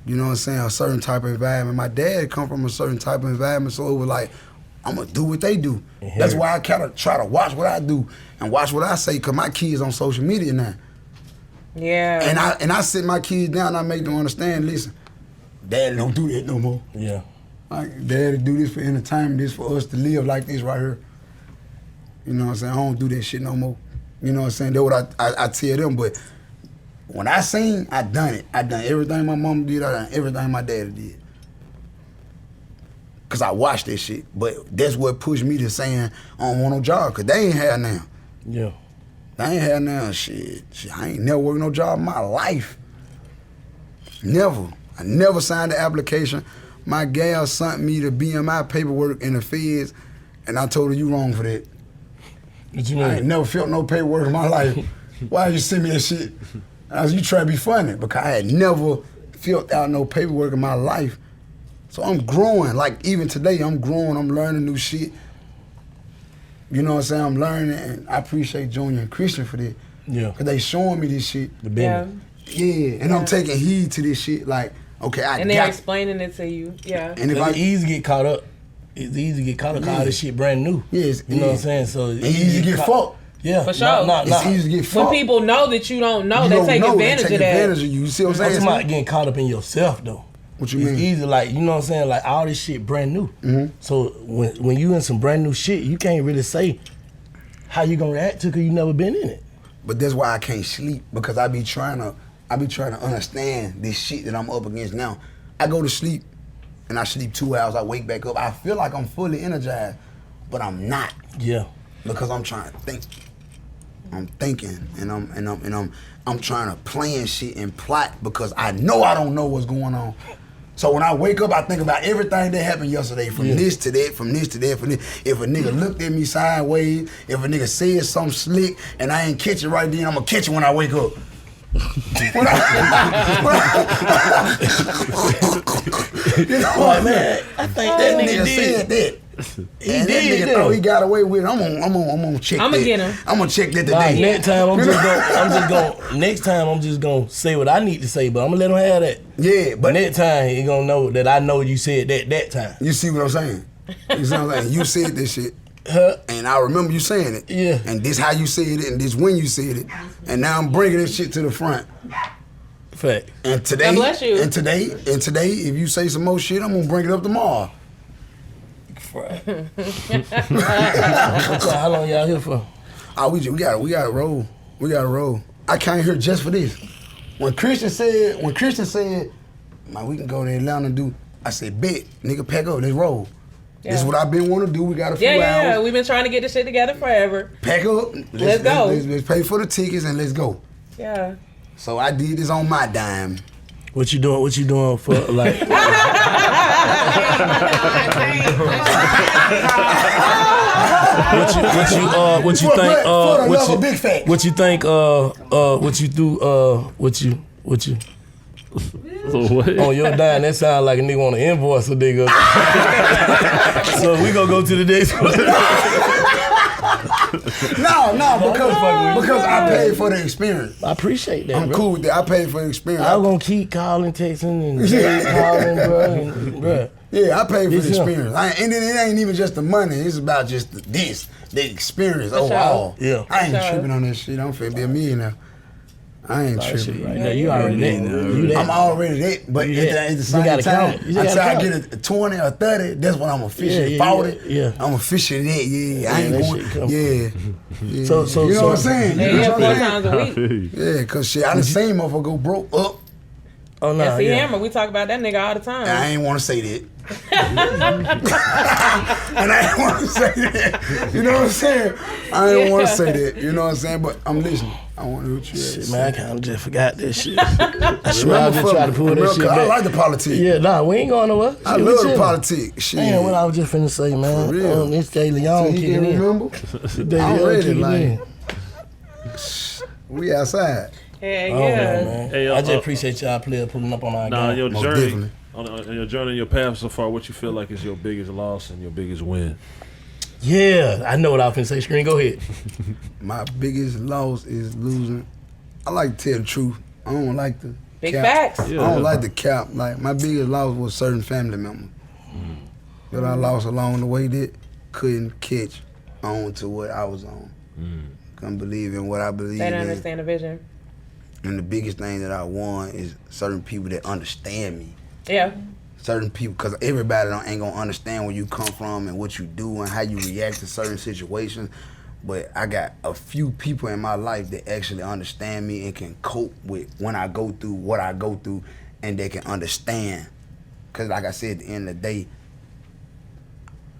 you know what I'm saying, a certain type of environment. My dad come from a certain type of environment. So it was like, I'm gonna do what they do. That's why I kind of try to watch what I do and watch what I say, cause my kids on social media now. Yeah. And I sit my kids down. And I make them understand. Listen. Daddy don't do that no more. Yeah. Like, Daddy do this for entertainment, this for us to live like this right here. You know what I'm saying? I don't do that shit no more. You know what I'm saying? That's what I tell them, but when I seen, I done it. I done everything my mama did, I done everything my daddy did. Cause I watched this shit. But that's what pushed me to saying I don't want no job, cause they ain't had now. Yeah. They ain't had now shit. I ain't never worked no job in my life. Never. I never signed the application. My gal sent me the BMI paperwork in the feds, and I told her you wrong for that. What you mean? I ain't never filled no paperwork in my life. Why you send me that shit? I was, you try to be funny, because I had never filled out no paperwork in my life. So I'm growing. Like even today, I'm growing. I'm learning new shit. You know what I'm saying? I'm learning, and I appreciate Junior and Christian for that. Yeah. Cause they showing me this shit. The business. Yeah, and I'm taking heed to this shit. Like, okay, And they're explaining it to you. Yeah. And if it's easy to get caught up. It's easy to get caught up. All this shit brand new. Yeah, you know what I'm saying? So it's easy to get fucked. Yeah, for sure. It's easy to get fucked. When people know that you don't know, You they don't take know, advantage they of take that. advantage of you. You see what I'm saying? I'm talking about getting caught up in yourself though. What you It's mean? easy, like, you know what I'm saying? Like, all this shit brand new. Mm-hmm. So when you in some brand new shit, you can't really say how you gonna react to because you never been in it. But that's why I can't sleep, because I be trying to understand this shit that I'm up against now. I go to sleep and I sleep 2 hours, I wake back up. I feel like I'm fully energized, but I'm not. Yeah. Because I'm trying to think. I'm thinking and I'm trying to plan shit and plot, because I know I don't know what's going on. So when I wake up, I think about everything that happened yesterday, from this to that, from this to that, from this. If a nigga looked at me sideways, if a nigga said something slick and I ain't catch it right then, I'm gonna catch it when I wake up. You know what, man? I think that nigga said that. He and did that nigga thought he got away with it. I'm gonna check that. I'ma get him. I'm gonna check that today. Like, next time next time I'm just gonna say what I need to say, but I'm gonna let him have that. Yeah, But next time he gonna know that I know you said that time. You see what I'm saying? You see what I'm saying? You said this shit. Huh? And I remember you saying it. Yeah. And this how you said it, and this when you said it. And now I'm bringing this shit to the front. Fact. And today, God bless you. and today, if you say some more shit, I'm gonna bring it up tomorrow. How long y'all here for? Oh, we gotta roll. We gotta roll. I came here just for this. When Christian said, man, we can go to Atlanta and do, I said, bet, nigga, pack up, let's roll. This is what I've been wanting to do. We got a few hours. Yeah. We've been trying to get this shit together forever. Pack up. Let's go. Let's pay for the tickets and let's go. Yeah. So I did this on my dime. What you doing for like? What you think? On your dime, that sound like a nigga want to invoice a nigga. So we gonna go to the next one. because I paid for the experience. I appreciate that. I'm bro. cool with that. I paid for the experience. I was gonna keep calling, texting, and calling, bro. Yeah, I paid for the This here. experience. And it ain't even just the money. It's about just the experience overall. Sure. Yeah. I ain't tripping on that shit. I'm finna be a millionaire. I ain't tripping. Right now, you already that. I'm already that, but at the same time, until I get a 20 or 30, that's when I'm officially 40. Yeah. I'm officially that, I ain't going, yeah. So you know what I'm saying? Yeah, 4 times a week. Yeah, cause shit, I done seen motherfucker go broke up. Oh no, See Hammer, we talk about that nigga all the time. I ain't want to say that. And I ain't want to say that. You know what I'm saying? I ain't want to say that. You know what I'm saying? But I'm listening. I want to hear what you shit, had. man, I kind of just forgot that shit. I swear I just tried to pull that shit back. I like the politics. Yeah, nah, we ain't going nowhere. I love the politics. Shit. Man, what I was just finna say, man. For real. This Jay Leon kicking in. Remember? I'm ready, like. We outside. Yeah. Man. Hey, I just appreciate y'all pulling up on our Nah, game. your Most journey, definitely. on your journey and your path so far, what you feel like is your biggest loss and your biggest win? Yeah, I know what I was finna say. Screen, go ahead. My biggest loss is losing. I like to tell the truth. I don't like the Big cap. facts. Yeah. I don't like the cap. Like, my biggest loss was certain family members that I lost along the way that couldn't catch on to what I was on. Couldn't believe in what I believe They don't in. understand the vision. And the biggest thing that I want is certain people that understand me. Yeah. Certain people, because everybody ain't gonna understand where you come from and what you do and how you react to certain situations. But I got a few people in my life that actually understand me and can cope with when I go through what I go through, and they can understand. Because like I said, at the end of the day,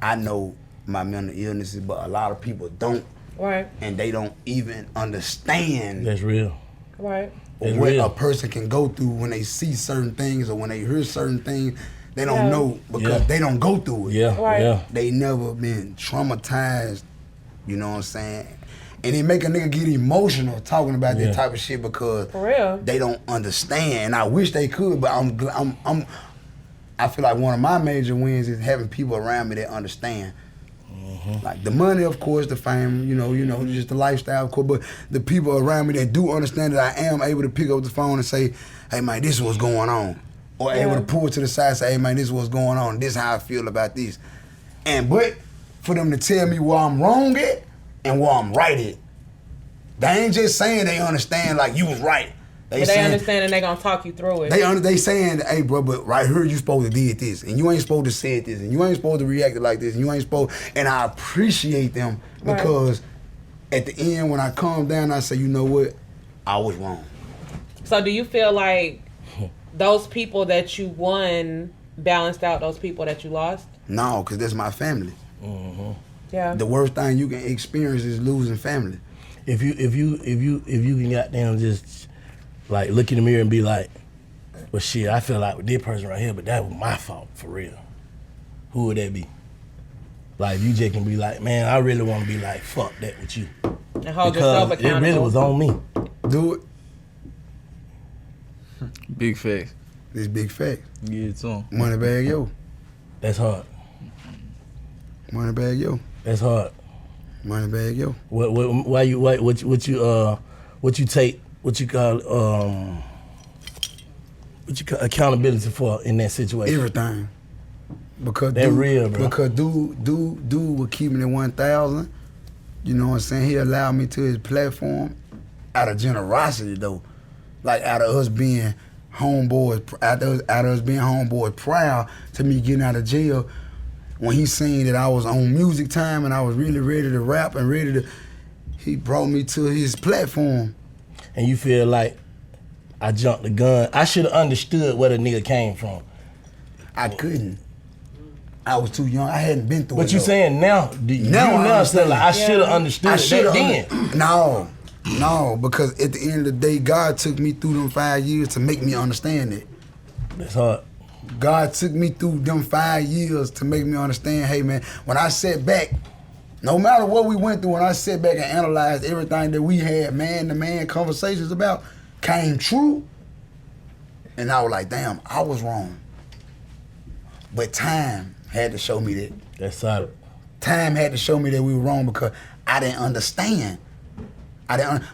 I know my mental illnesses, but a lot of people don't. Right. And they don't even understand. That's real. Right. That's what real. a person can go through when they see certain things or when they hear certain things. They don't know because they don't go through it. Yeah, yeah. They never been traumatized, you know what I'm saying? And it make a nigga get emotional talking about that type of shit because they don't understand. And I wish they could, but I feel like one of my major wins is having people around me that understand. Like the money, of course, the fame, you know, just the lifestyle, of course, but the people around me that do understand that I am able to pick up the phone and say, hey man, this is what's going on. Or able to pull to the side and say, hey man, this is what's going on. This is how I feel about this. But for them to tell me where I'm wrong at and where I'm right at. They ain't just saying they understand like you was right. But they understand and they gonna talk you through it. They saying, hey bro, but right here you supposed to did this, and you ain't supposed to say this, and you ain't supposed to react like this, and you ain't supposed. And I appreciate them because at the end when I calm down, I say, you know what, I was wrong. So do you feel like those people that you won balanced out those people that you lost? No, because that's my family. Yeah. The worst thing you can experience is losing family. If you can goddamn just like look in the mirror and be like, well shit, I feel like with this person right here, but that was my fault for real. Who would that be? Like you just can be like, man, I really want to be like, fuck that with you. And hold yourself accountable. It really was on me. Do it. Big facts. This big fact. Get it to him. Moneybagg Yo. That's hard. Moneybagg Yo. That's hard. Moneybagg Yo. What you call accountability for in that situation? Everything. Because that real, bro. Because dude was keeping it 1,000. You know what I'm saying? He allowed me to his platform out of generosity though. Like out of us being homeboys, out of us being homeboys proud to me getting out of jail. When he seen that I was on music time and I was really ready to rap and he brought me to his platform. And you feel like I jumped the gun. I should have understood where the nigga came from. I couldn't. I was too young. I hadn't been through it. But you saying now, now still like I should have understood that then. No, because at the end of the day, God took me through them 5 years to make me understand it. That's hard. God took me through them 5 years to make me understand, hey man, when I sat back, no matter what we went through, when I sat back and analyzed everything that we had man-to-man conversations about, came true, and I was like, damn, I was wrong. But time had to show me that. That's solid. Time had to show me that we were wrong because I didn't understand.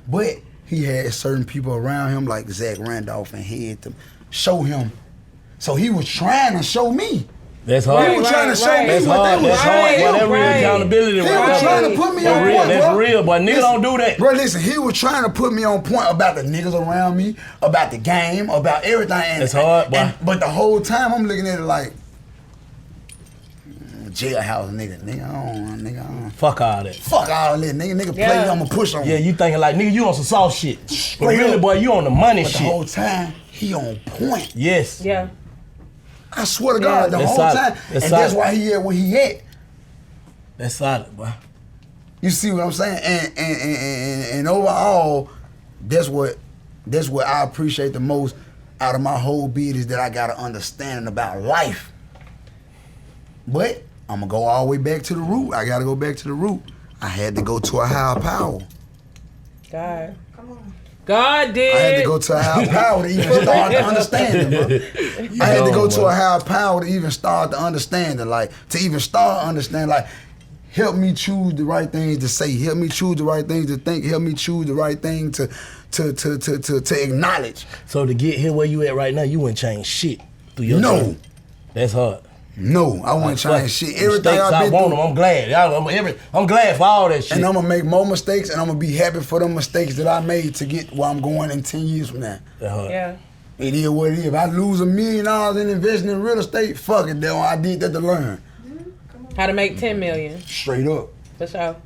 But he had certain people around him like Zach Randolph and Head to show him. So he was trying to show me. That's hard. He was trying to show me that's what hard. they was That's hard. That real accountability. He was trying to put me on point, That's bro. real, but niggas don't do that. Bro, listen, he was trying to put me on point about the niggas around me, about the game, about everything. And, that's hard, boy. But the whole time I'm looking at it like, jailhouse nigga, I don't. Fuck all that. Fuck all that, nigga play, I'ma push on him. Yeah, you thinking like, nigga, you on some soft shit. But really, boy, you on the money shit. But the whole time, he on point. Yes. Yeah. I swear to God, the whole time. That's why he at where he at. That's solid, boy. You see what I'm saying? And overall, that's what I appreciate the most out of my whole beat is that I got an understanding about life. But I'm gonna go all the way back to the root. I gotta go back to the root. I had to go to a higher power. God. Come on. God did. I had to go to a higher power to even start to understand it, bro. I had to go to a higher power to even start to understand it. Like, to even start to understand, like, help me choose the right things to say. Help me choose the right things to think. Help me choose the right thing to acknowledge. So to get here where you at right now, you wouldn't change shit through your journey. That's hard. No, I wouldn't change shit. Everything I've been through, I'm glad. I'm glad for all that shit. And I'm gonna make more mistakes, and I'm gonna be happy for the mistakes that I made to get where I'm going in 10 years from now. Yeah. It is what it is. If I lose $1 million in investing in real estate, fuck it, though. I did that to learn. How to make 10 million. Straight up. For sure.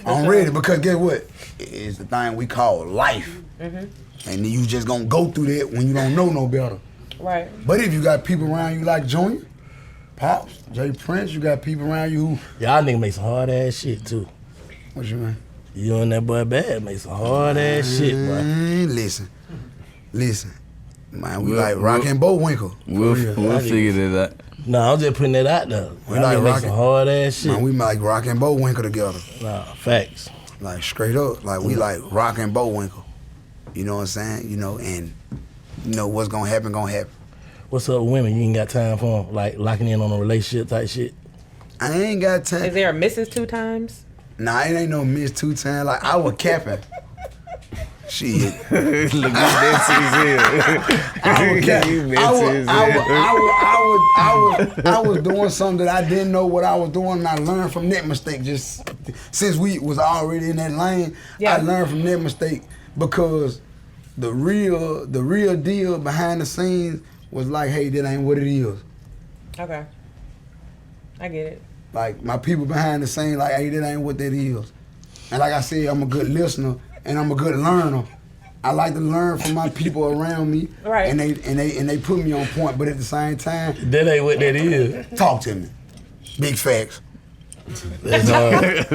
I'm ready because guess what? It's the thing we call life. Mm-hmm. And you just gonna go through that when you don't know no better. Right. But if you got people around you like Junior, Pops, Jay Prince, you got people around you who... Y'all niggas make some hard ass shit too. What you mean? You and that boy Bad make some hard ass shit, bro. Listen. Man, we like Rock and Bullwinkle. We'll figure that out. Nah, I'm just putting that out there. We like make some hard ass shit. Man, we like Rock and Bullwinkle together. Nah, facts. Like straight up. Like we like Rock and Bullwinkle. You know what I'm saying? You know, and you know what's gonna happen, gonna happen. What's up with women? You ain't got time for them? Like locking in on a relationship type shit? I ain't got time. Is there a Mrs.2tymes? Nah, it ain't no Miss 2 times. Like I was capping. Shit. Look at that I was doing something that I didn't know what I was doing, and I learned from that mistake. Just since we was already in that lane, I learned from that mistake because the real deal behind the scenes was like, hey, that ain't what it is. Okay, I get it. Like my people behind the scenes, like, hey, that ain't what that is. And like I said, I'm a good listener and I'm a good learner. I like to learn from my people around me, right? And they put me on point. But at the same time, that ain't what that is. Talk to me. Big facts. That's hard.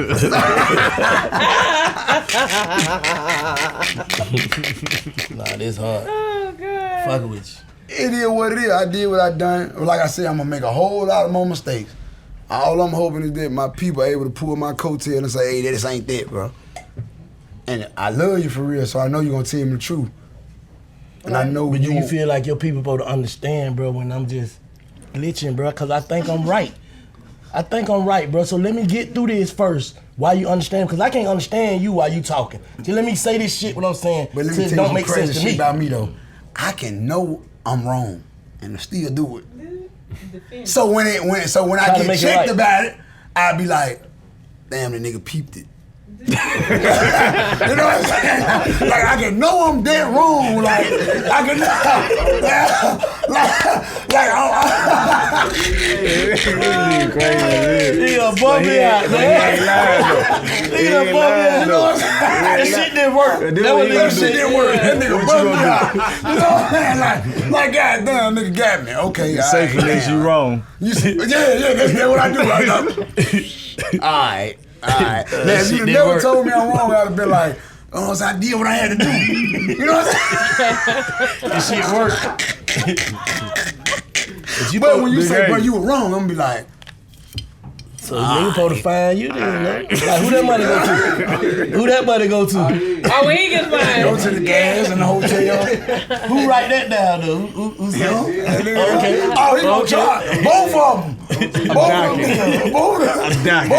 Nah, this hard. Oh god. Fuck with you. It is what it is. I did what I done. Like I said, I'm gonna make a whole lot of more mistakes. All I'm hoping is that my people are able to pull my coattail and say, hey, this ain't that, bro. And I love you for real, so I know you're gonna tell me the truth. And I know but you feel like your people supposed to understand, bro, when I'm just glitching, bro, because I think I'm right. I think I'm right, bro. So let me get through this first while you understand, because I can't understand you while you talking. So let me say this shit what I'm saying. But let me tell you some crazy shit about me though. I can know I'm wrong and still do it. So when I get checked about it, I'll be like, damn, the nigga peeped it. You know what I'm saying? Like I can know I'm dead wrong. Like I can He gonna bump me out, man. He gonna bump me out. You know what I'm saying? That shit didn't work. That shit didn't work. That nigga bumped me out. You know what I'm saying? Like goddamn, nigga got me. Okay, safe unless you wrong. Yeah, that's what I do right now. Alright. Now, if you never told me I'm wrong, I'd have been like, oh, so I did what I had to do. You know what I'm saying? This shit worked. But when you say, bro, you were wrong, I'm gonna be like, so nigga supposed to find you then, no? Like, who that money go to? Who that money go to? Oh, when he gets mine. Go to the gas and the hotel. Who write that down, though? Who's him? Okay. Oh, he gonna charge. Both of them. Both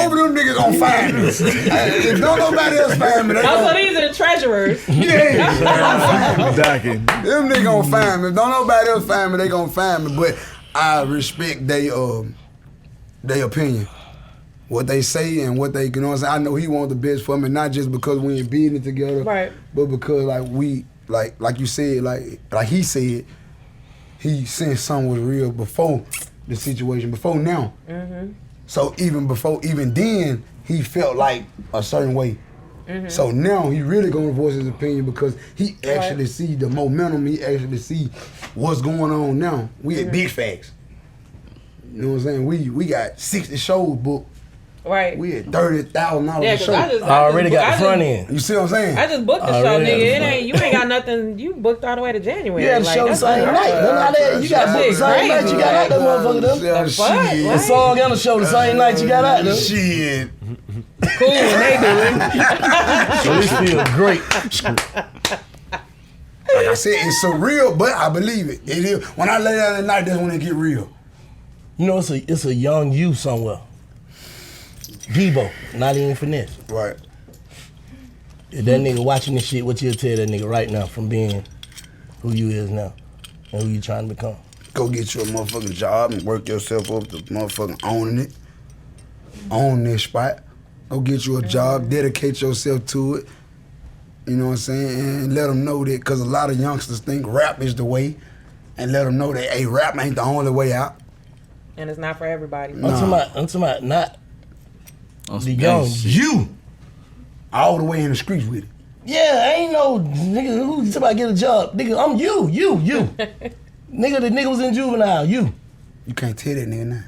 of them niggas gonna find me. If don't nobody else find me, they so these are the treasurers. Yeah. Them niggas gonna find me. If don't nobody else find me, they gonna find me. But I respect their opinion. What they say and what they, you know what I'm saying? I know he wants the best for me, not just because we ain't beating it together, right? But because like we, like you said, like he said, he sensed something was real before the situation, before now. Mm-hmm. So even then, he felt like a certain way. Mm-hmm. So now he really gonna voice his opinion because he actually see the momentum, he actually see what's going on now. We at big facts. You know what I'm saying? We got 60 shows booked. Right. We at $30,000 a show. I already got the front end. You see what I'm saying? I just booked the show, nigga. You ain't got nothing. You booked all the way to January. You had the show the same night. You got booked the same night you got out that motherfucker. The fuck? The song and the show the same night you got out there. Shit. Cool when they do it. So this feels great. Like I said, it's surreal, but I believe it. It is. When I lay down at night, that's when it get real. You know, it's a young you somewhere. Debo, not even Finesse. Right. If that nigga watching this shit, what you'll tell that nigga right now from being who you is now and who you trying to become? Go get you a motherfucking job and work yourself up to motherfucking owning it. Own this spot. Go get you a job, dedicate yourself to it. You know what I'm saying? And let them know that, because a lot of youngsters think rap is the way, and let them know that, hey, rap ain't the only way out. And it's not for everybody. I'm talking about not the young you. All the way in the streets with it. Yeah, ain't no nigga who talking about get a job. Nigga, I'm you. Nigga, the nigga was in juvenile, you. You can't tell that nigga now.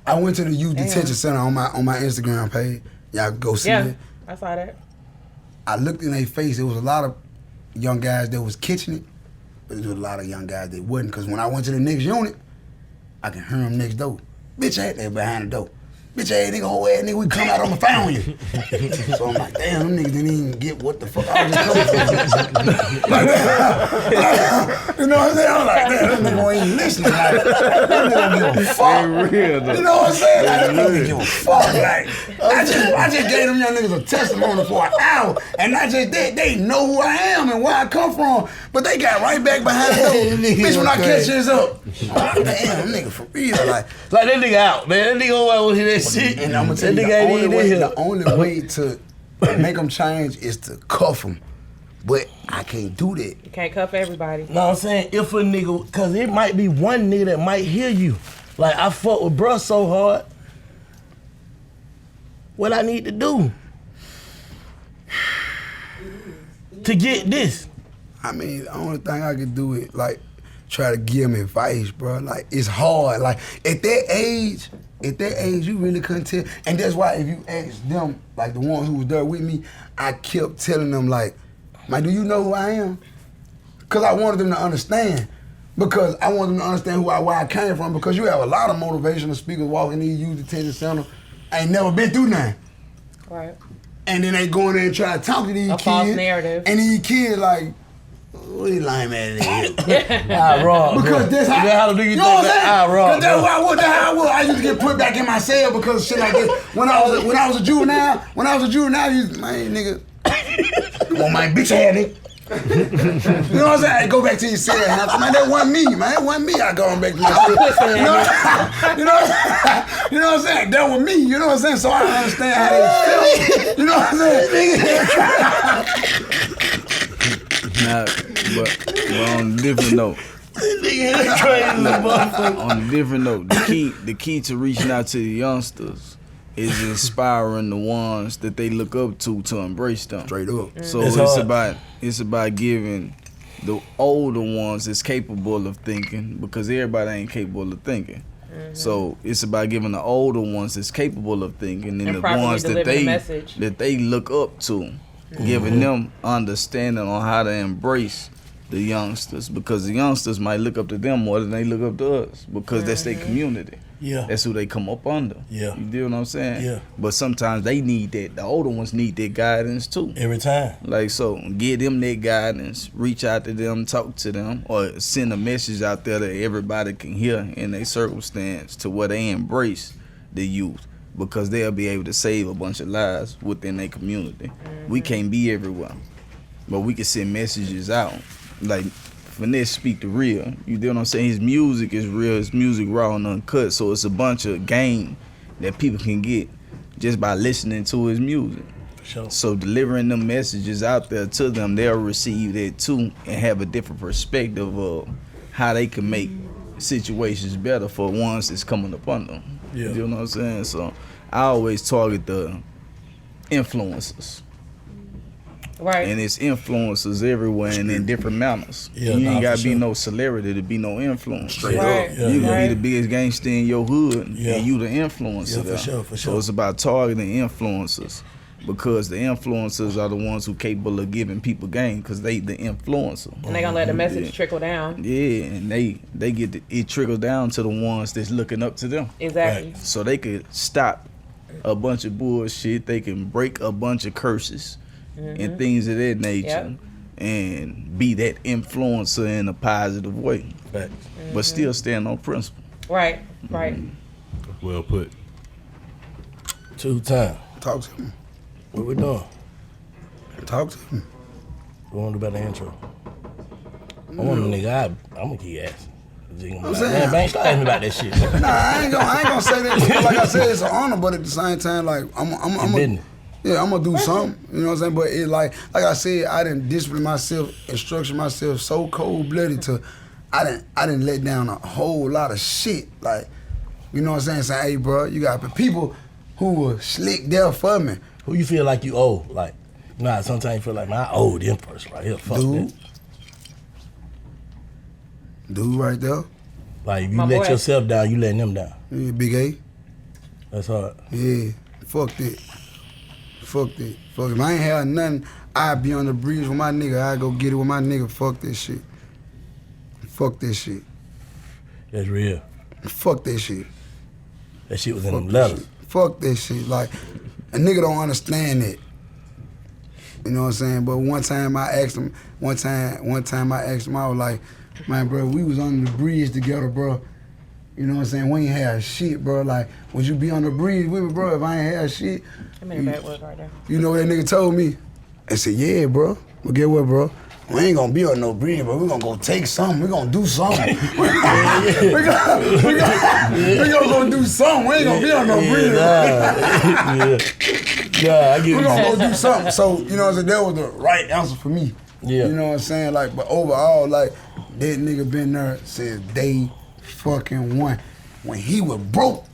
I went to the youth detention center on my Instagram page. Y'all go see it. I saw that. I looked in their face. There was a lot of young guys that was catching it, but there was a lot of young guys that wasn't. Because when I went to the next unit, I can hear them next door. Bitch ass there behind the door. Bitch ass nigga, whole ass nigga, we come out, I'ma found you. So I'm like, damn, them niggas didn't even get what the fuck I was just coming from. Like, you know what I'm saying? I'm like, damn, that nigga ain't listening. Like, that nigga don't give a fuck. You know what I'm saying? Like, that nigga don't give a fuck. Like, I just gave them young niggas a testimony for an hour, and not just that, they know who I am and where I come from, but they got right back behind the door. Bitch, when I catch this up, damn, them nigga for real. Like that nigga out, man. That nigga over here that shit. And I'm gonna tell you, the only way to make them change is to cuff them. But I can't do that. You can't cuff everybody. No, I'm saying if a nigga, cause it might be one nigga that might hear you. Like I fuck with bruh so hard. What I need to do to get this? I mean, the only thing I can do is like try to give them advice, bro. Like it's hard. Like at that age, you really couldn't tell. And that's why if you ask them, like the ones who was there with me, I kept telling them like, do you know who I am? Because I wanted them to understand. Because I wanted them to understand where I came from. Because you have a lot of motivational speakers walking these youth detention centers, ain't never been through nothing. Right. And then they go in there and try to talk to these kids. False narrative. And these kids like, what you lying man nigga? I raw. Because that's how to do you know what I'm saying? I raw. That's how I was. I used to get put back in my cell because of shit like this. When I was a juvenile, you man nigga, come on, my bitch ass nigga. You know what I'm saying? I go back to your cell, man. That wasn't me, man. That wasn't me. I going back to my cell. You know what I'm saying? That was me. You know what I'm saying? So I understand how they feel. You know what I'm saying? Nah, but on a different note. On a different note, the key to reaching out to the youngsters is inspiring the ones that they look up to embrace them. Straight up. So it's about giving the older ones that's capable of thinking, because everybody ain't capable of thinking. Mm-hmm. So it's about giving the older ones that's capable of thinking and the ones that they look up to, giving them understanding on how to embrace the youngsters, because the youngsters might look up to them more than they look up to us, because that's their community. Yeah. That's who they come up under. Yeah. You know what I'm saying? Yeah. But sometimes they need that. The older ones need that guidance too. Every time. Like, so give them that guidance, reach out to them, talk to them, or send a message out there that everybody can hear in their circumstance to where they embrace the youth, because they'll be able to save a bunch of lives within their community. Mm-hmm. We can't be everywhere, but we can send messages out. Like, Finesse speak the real. You know what I'm saying? His music is real. His music raw and uncut. So it's a bunch of game that people can get just by listening to his music. For sure. So delivering them messages out there to them, they'll receive that too and have a different perspective of how they can make situations better for ones that's coming upon them. Yeah. You know what I'm saying? So I always target the influencers. Right. And it's influencers everywhere and in different manners. Yeah, you ain't gotta be no celebrity to be no influencer. Straight up. Yeah, you can be the biggest gangster in your hood and you the influencer. Yeah, for sure. So it's about targeting influencers, because the influencers are the ones who capable of giving people game, because they the influencer. And they gonna let the message trickle down. Yeah, and they get it trickle down to the ones that's looking up to them. Exactly. Right. So they could stop a bunch of bullshit. They can break a bunch of curses. Mm-hmm. And things of that nature, and be that influencer in a positive way, but still stand on principle. Right. Well put. 2 times. Talk to him. What we doing? Talk to him. What want to do about the intro? I want a nigga. I'm gonna keep asking. I'm saying, man, Bank, stop asking me about that shit. Nah, I ain't gonna say that. Like I said, it's an honor, but at the same time, like I'm gonna do something, you know what I'm saying? But it like I said, I didn't discipline myself and structure myself so cold-blooded to, I didn't let down a whole lot of shit. Like, you know what I'm saying? Say, hey, bro, you got people who were slick there for me. Who you feel like you owe? Like, nah, sometimes you feel like, man, I owe them person right here. Fuck that. Dude right there. Like, if you let yourself down, you letting them down. Yeah, Big A. That's hard. Yeah, fuck that. Fuck that. Fuck, if I ain't had nothing, I'd be on the bridge with my nigga. I'd go get it with my nigga. Fuck that shit. Fuck that shit. That's real. Fuck that shit. That shit was in Fuck them that letters. shit. Fuck that shit. Like, a nigga don't understand that. You know what I'm saying? But one time I asked him, I was like, man, bro, we was on the bridge together, bro. You know what I'm saying? We ain't had shit, bro. Like, would you be on the bridge with me, bro, if I ain't had shit? I'm in the backwood right there. You know what that nigga told me? I said, yeah, bro. But get what, bro? We ain't gonna be on no bridge, bro. We gonna go take something. We gonna do something. we gonna go do something. We ain't gonna be on no bridge. I get We what gonna you go do something. So, you know what I'm saying? That was the right answer for me. Yeah. You know what I'm saying? Like, but overall, like, that nigga been there since day fucking one. When he was broke,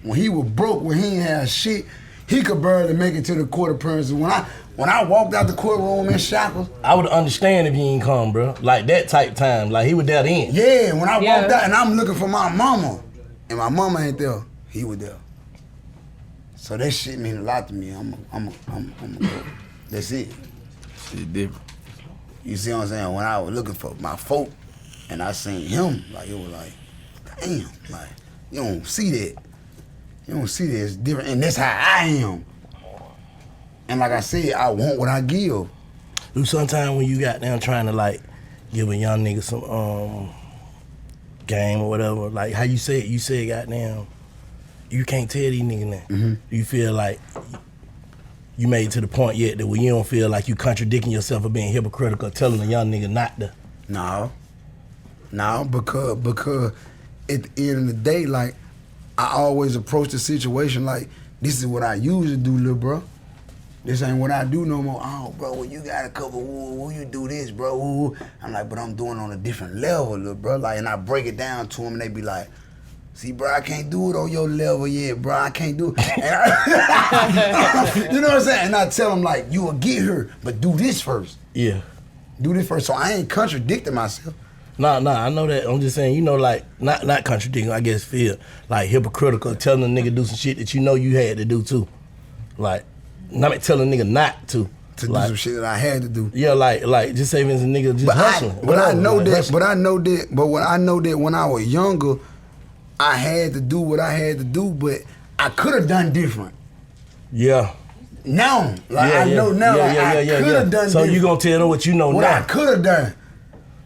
when he ain't had shit, he could barely make it to the court appearances. When I walked out the courtroom in shackles, I would understand if he ain't come, bro. Like that type time. Like he was there then. yeah, when I walked out and I'm looking for my mama, and my mama ain't there, he was there. So that shit mean a lot to me. I'm go. That's it. Shit different. You see what I'm saying? When I was looking for my folk, and I seen him, like it was like, damn, like you don't see that. You don't see that. It's different, and that's how I am. And like I said, I want what I give. Do sometimes when you got down trying to like give a young nigga some game or whatever, like how you said goddamn, you can't tell these niggas that. Mm-hmm. You feel like you made it to the point yet that where you don't feel like you contradicting yourself or being hypocritical, telling a young nigga not to. No, because at the end of the day, like I always approach the situation like this is what I usually do, little bro. This ain't what I do no more. Oh, bro, well, you got a couple, will you do this, bro? Ooh. I'm like, but I'm doing on a different level, little bro. Like, and I break it down to them, and they be like, see, bro, I can't do it on your level yet, bro. I can't do it. And you know what I'm saying? And I tell them, like, you will get her, but do this first. Yeah. Do this first. So I ain't contradicting myself. Nah, I know that. I'm just saying, you know, like, not contradicting, I guess feel like hypocritical, telling a nigga do some shit that you know you had to do too. Like, not telling a nigga not to. To like, do some shit that I had to do. Yeah, like just saving a nigga just hustling. But I know that when I was younger, I had to do what I had to do, but I could have done different. Yeah. Now, like I know now, like I could have done so different. you gonna tell them what you know what now. I could have done.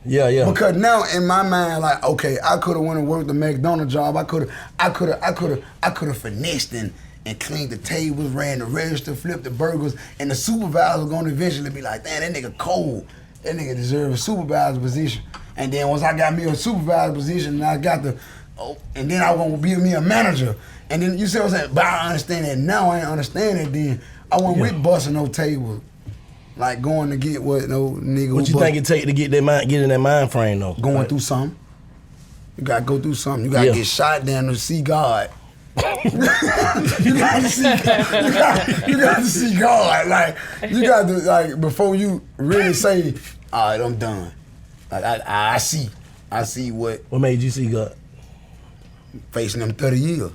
Yeah. Because now in my mind, like, okay, I could have went and worked the McDonald's job. I could have finessed and cleaned the tables, ran the register, flipped the burgers, and the supervisor was gonna eventually be like, damn, that nigga cold. That nigga deserves a supervisor position. And then once I got me a supervisor position, and I got and then I want to be me a manager. And then you see what I'm saying? But I understand that now. I ain't understand it then. I wasn't with busting no tables. Like going to get what no nigga. What you think it take to get in that mind frame though? Going like, through something. You gotta go through something. You gotta get shot down to see God. you got to see God. Like you got to like before you really say, all right, I'm done. Like I see what. What made you see God? Facing them 30 years,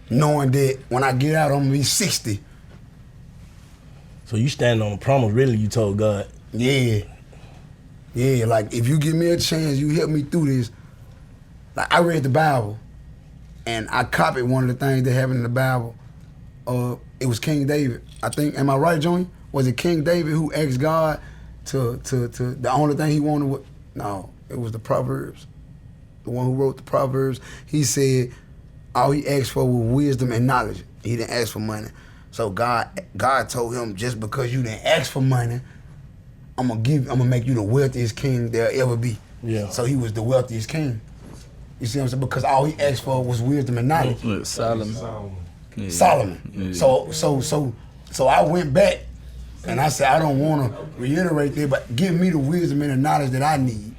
knowing that when I get out, I'm gonna be 60. So you standing on the promise? Really, you told God? Yeah. Like if you give me a chance, you help me through this. Like I read the Bible. And I copied one of the things that happened in the Bible. It was King David. I think, am I right, Joey? Was it King David who asked God to the only thing he wanted was, no, it was the Proverbs. The one who wrote the Proverbs. He said all he asked for was wisdom and knowledge. He didn't ask for money. So God told him, just because you didn't ask for money, I'm gonna make you the wealthiest king there'll ever be. Yeah. So he was the wealthiest king. You see what I'm saying? Because all he asked for was wisdom and knowledge. Solomon. Yeah. Solomon. Yeah. So I went back and I said, I don't want to reiterate that, but give me the wisdom and the knowledge that I need.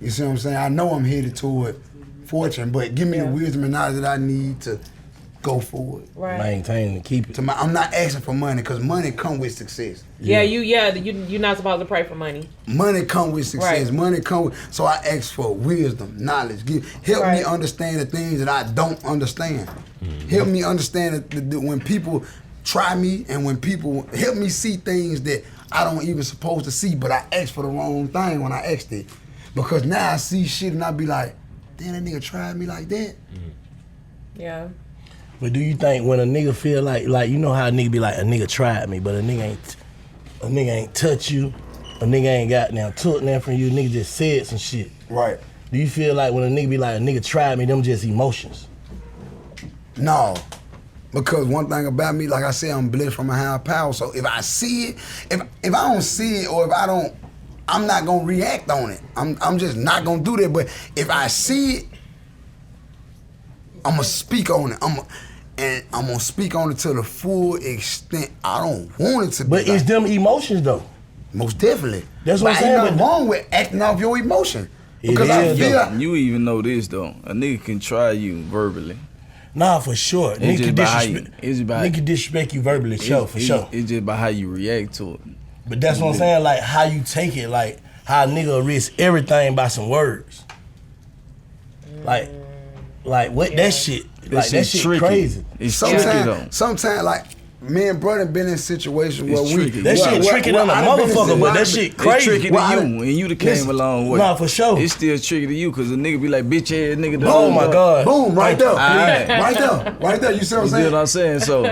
You see what I'm saying? I know I'm headed toward fortune, but give me the wisdom and knowledge that I need to go for it. Right. Maintain and keep it. I'm not asking for money because money come with success. You're not supposed to pray for money. Money come with success. Right. Money come with, so I ask for wisdom, knowledge. Help me understand the things that I don't understand. Help me understand that when people try me and when people help me see things that I don't even supposed to see, but I ask for the wrong thing when I asked it. Because now I see shit and I be like, damn, that nigga tried me like that. Yeah. But do you think when a nigga feel like you know how a nigga be like, a nigga tried me, but a nigga ain't touch you, a nigga ain't got now took nothing from you, nigga just said some shit. Right. Do you feel like when a nigga be like, a nigga tried me, them just emotions? No. Because one thing about me, like I said, I'm blessed from a higher power. So if I see it, if I don't see it or if I don't, I'm not gonna react on it. I'm just not gonna do that. But if I see it, I'm gonna speak on it. I'm gonna speak on it to the full extent. I don't want it to be. But it's them emotions though. Most definitely. That's what I'm saying. Ain't nothing wrong with acting off your emotion. Because I feel you even know this though. A nigga can try you verbally. Nah, for sure. Nigga disrespect you verbally, for sure. It's just about how you react to it. But that's what I'm saying, like how you take it, like how a nigga risk everything by some words. Like what that shit? Like that shit tricky. Crazy. It's tricky though. Sometimes like me and brother been in situations where that shit tricky than a motherfucker, but that shit crazy. It's tricky to you, and you done came a long way. Nah, for sure. It's still tricky to you, cause a nigga be like, bitch ass nigga. Oh my God. Boom, right there. Right there. You see what I'm saying? You know what I'm saying? So,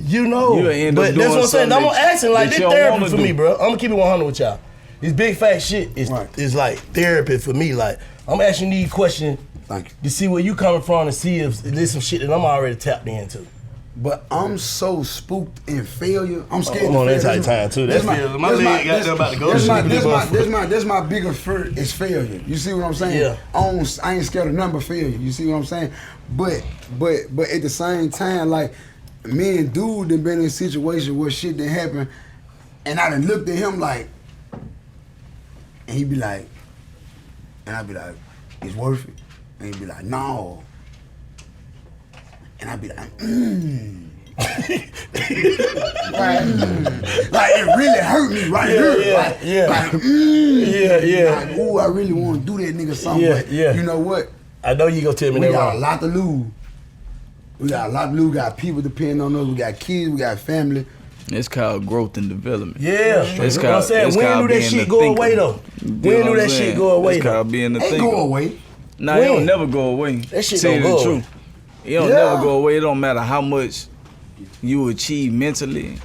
you know, but that's what I'm saying. I'm asking, like, this therapy for me, bro. I'm gonna keep it 100 with y'all. This big fat shit is like therapy for me. Like, I'm asking these questions to see where you coming from and see if there's some shit that I'm already tapped into. But I'm so spooked in failure. I'm scared. I'm on that type of time too. That's my leg got there about to go. That's my bigger fear is failure. You see what I'm saying? Yeah. I ain't scared of none but failure. You see what I'm saying? But at the same time, like me and dude done been in a situation where shit done happen, and I done looked at him like, and he be like, and I be like, it's worth it, and he be like, no. And I'd be like, Like, it really hurt me right here. Like, ooh, I really want to do that nigga something. But you know what? I know you gonna tell me we that got wrong. a lot to lose. We got people depending on us. We got kids. We got family. It's called growth and development. Yeah, that's what I'm saying. When do that shit go away though? When do that shit go away? It's called being the thinker. It go away. Nah, it don't never go away. That shit don't go away. It don't never go away. It don't matter how much you achieve mentally.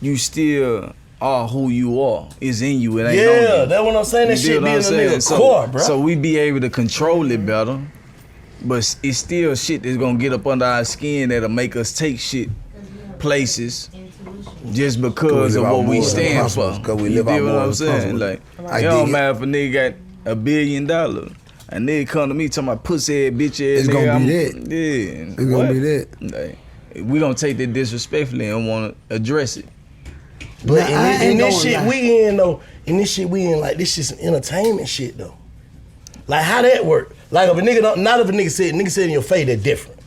You still are who you are. It's in you. It ain't on you. Yeah, that's what I'm saying. That shit be in the nigga core, bro. So we be able to control it better. But it's still shit that's gonna get up under our skin that'll make us take shit places just because of what we stand for. Because we You live our feel what I'm morals. saying? Like, it don't matter if a nigga got $1 billion. A nigga come to me talking about pussy ass, bitch ass. It's nigga, gonna be that. Yeah. It's gonna be that. Like, we gonna take that disrespectfully and want to address it. But in this shit we in though, like this shit some entertainment shit though. Like how that work? Like if a nigga not if a nigga said in your face, that's different.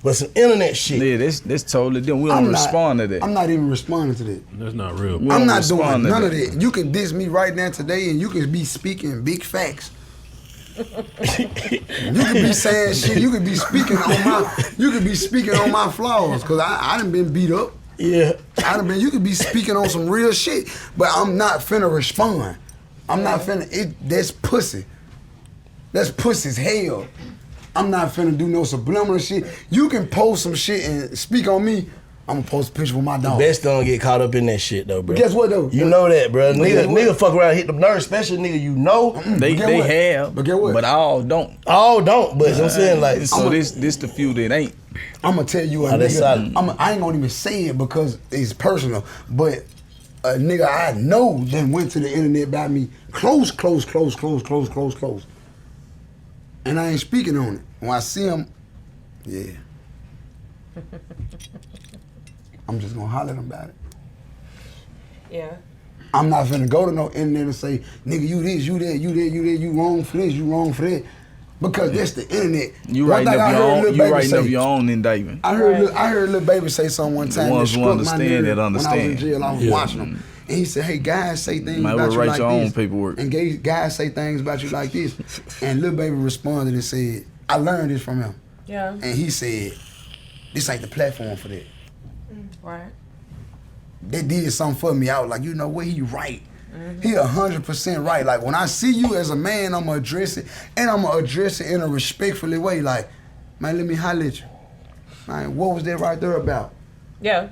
But some internet shit. Yeah, that's totally different. We don't respond to that. I'm not even responding to that. That's not real. I'm not doing none of that. You can diss me right now today and you can be speaking big facts. You could be saying shit. You could be speaking on my flaws because I done been beat up. Yeah. You could be speaking on some real shit, but I'm not finna respond. I'm not finna. That's pussy. That's pussy as hell. I'm not finna do no subliminal shit. You can post some shit and speak on me. I'm gonna post a picture with my dog. Best don't get caught up in that shit though, bro. But guess what though? You know that, bro. Nigga fuck around, hit the nerves, especially nigga you know. They have, but get what? But all don't. All don't, but I'm saying like. So this the few that ain't. I'm gonna tell you a nigga. I ain't gonna even say it because it's personal, but a nigga I know then went to the internet about me close. And I ain't speaking on it. When I see him, yeah. I'm just gonna holler at him about it. Yeah. I'm not finna go to no internet and say, nigga, you this, you that, you wrong for this, you wrong for that. Because that's the internet. You writing up your own indictment. I heard Lil Baby say something one time. The ones who understand that when I was in understand. jail, I was watching them. And he said, hey, guys say things about you write like your this. own paperwork. And guys say things about you like this. And Lil Baby responded and said, I learned this from him. Yeah. And he said, this ain't the platform for that. Right. They did something for me. I was like, you know what, he right. He 100% right. Like, when I see you as a man, I'm gonna address it, and I'm gonna address it in a respectful way. Like, man, let me holler at you. Man, what was that right there about? Yeah.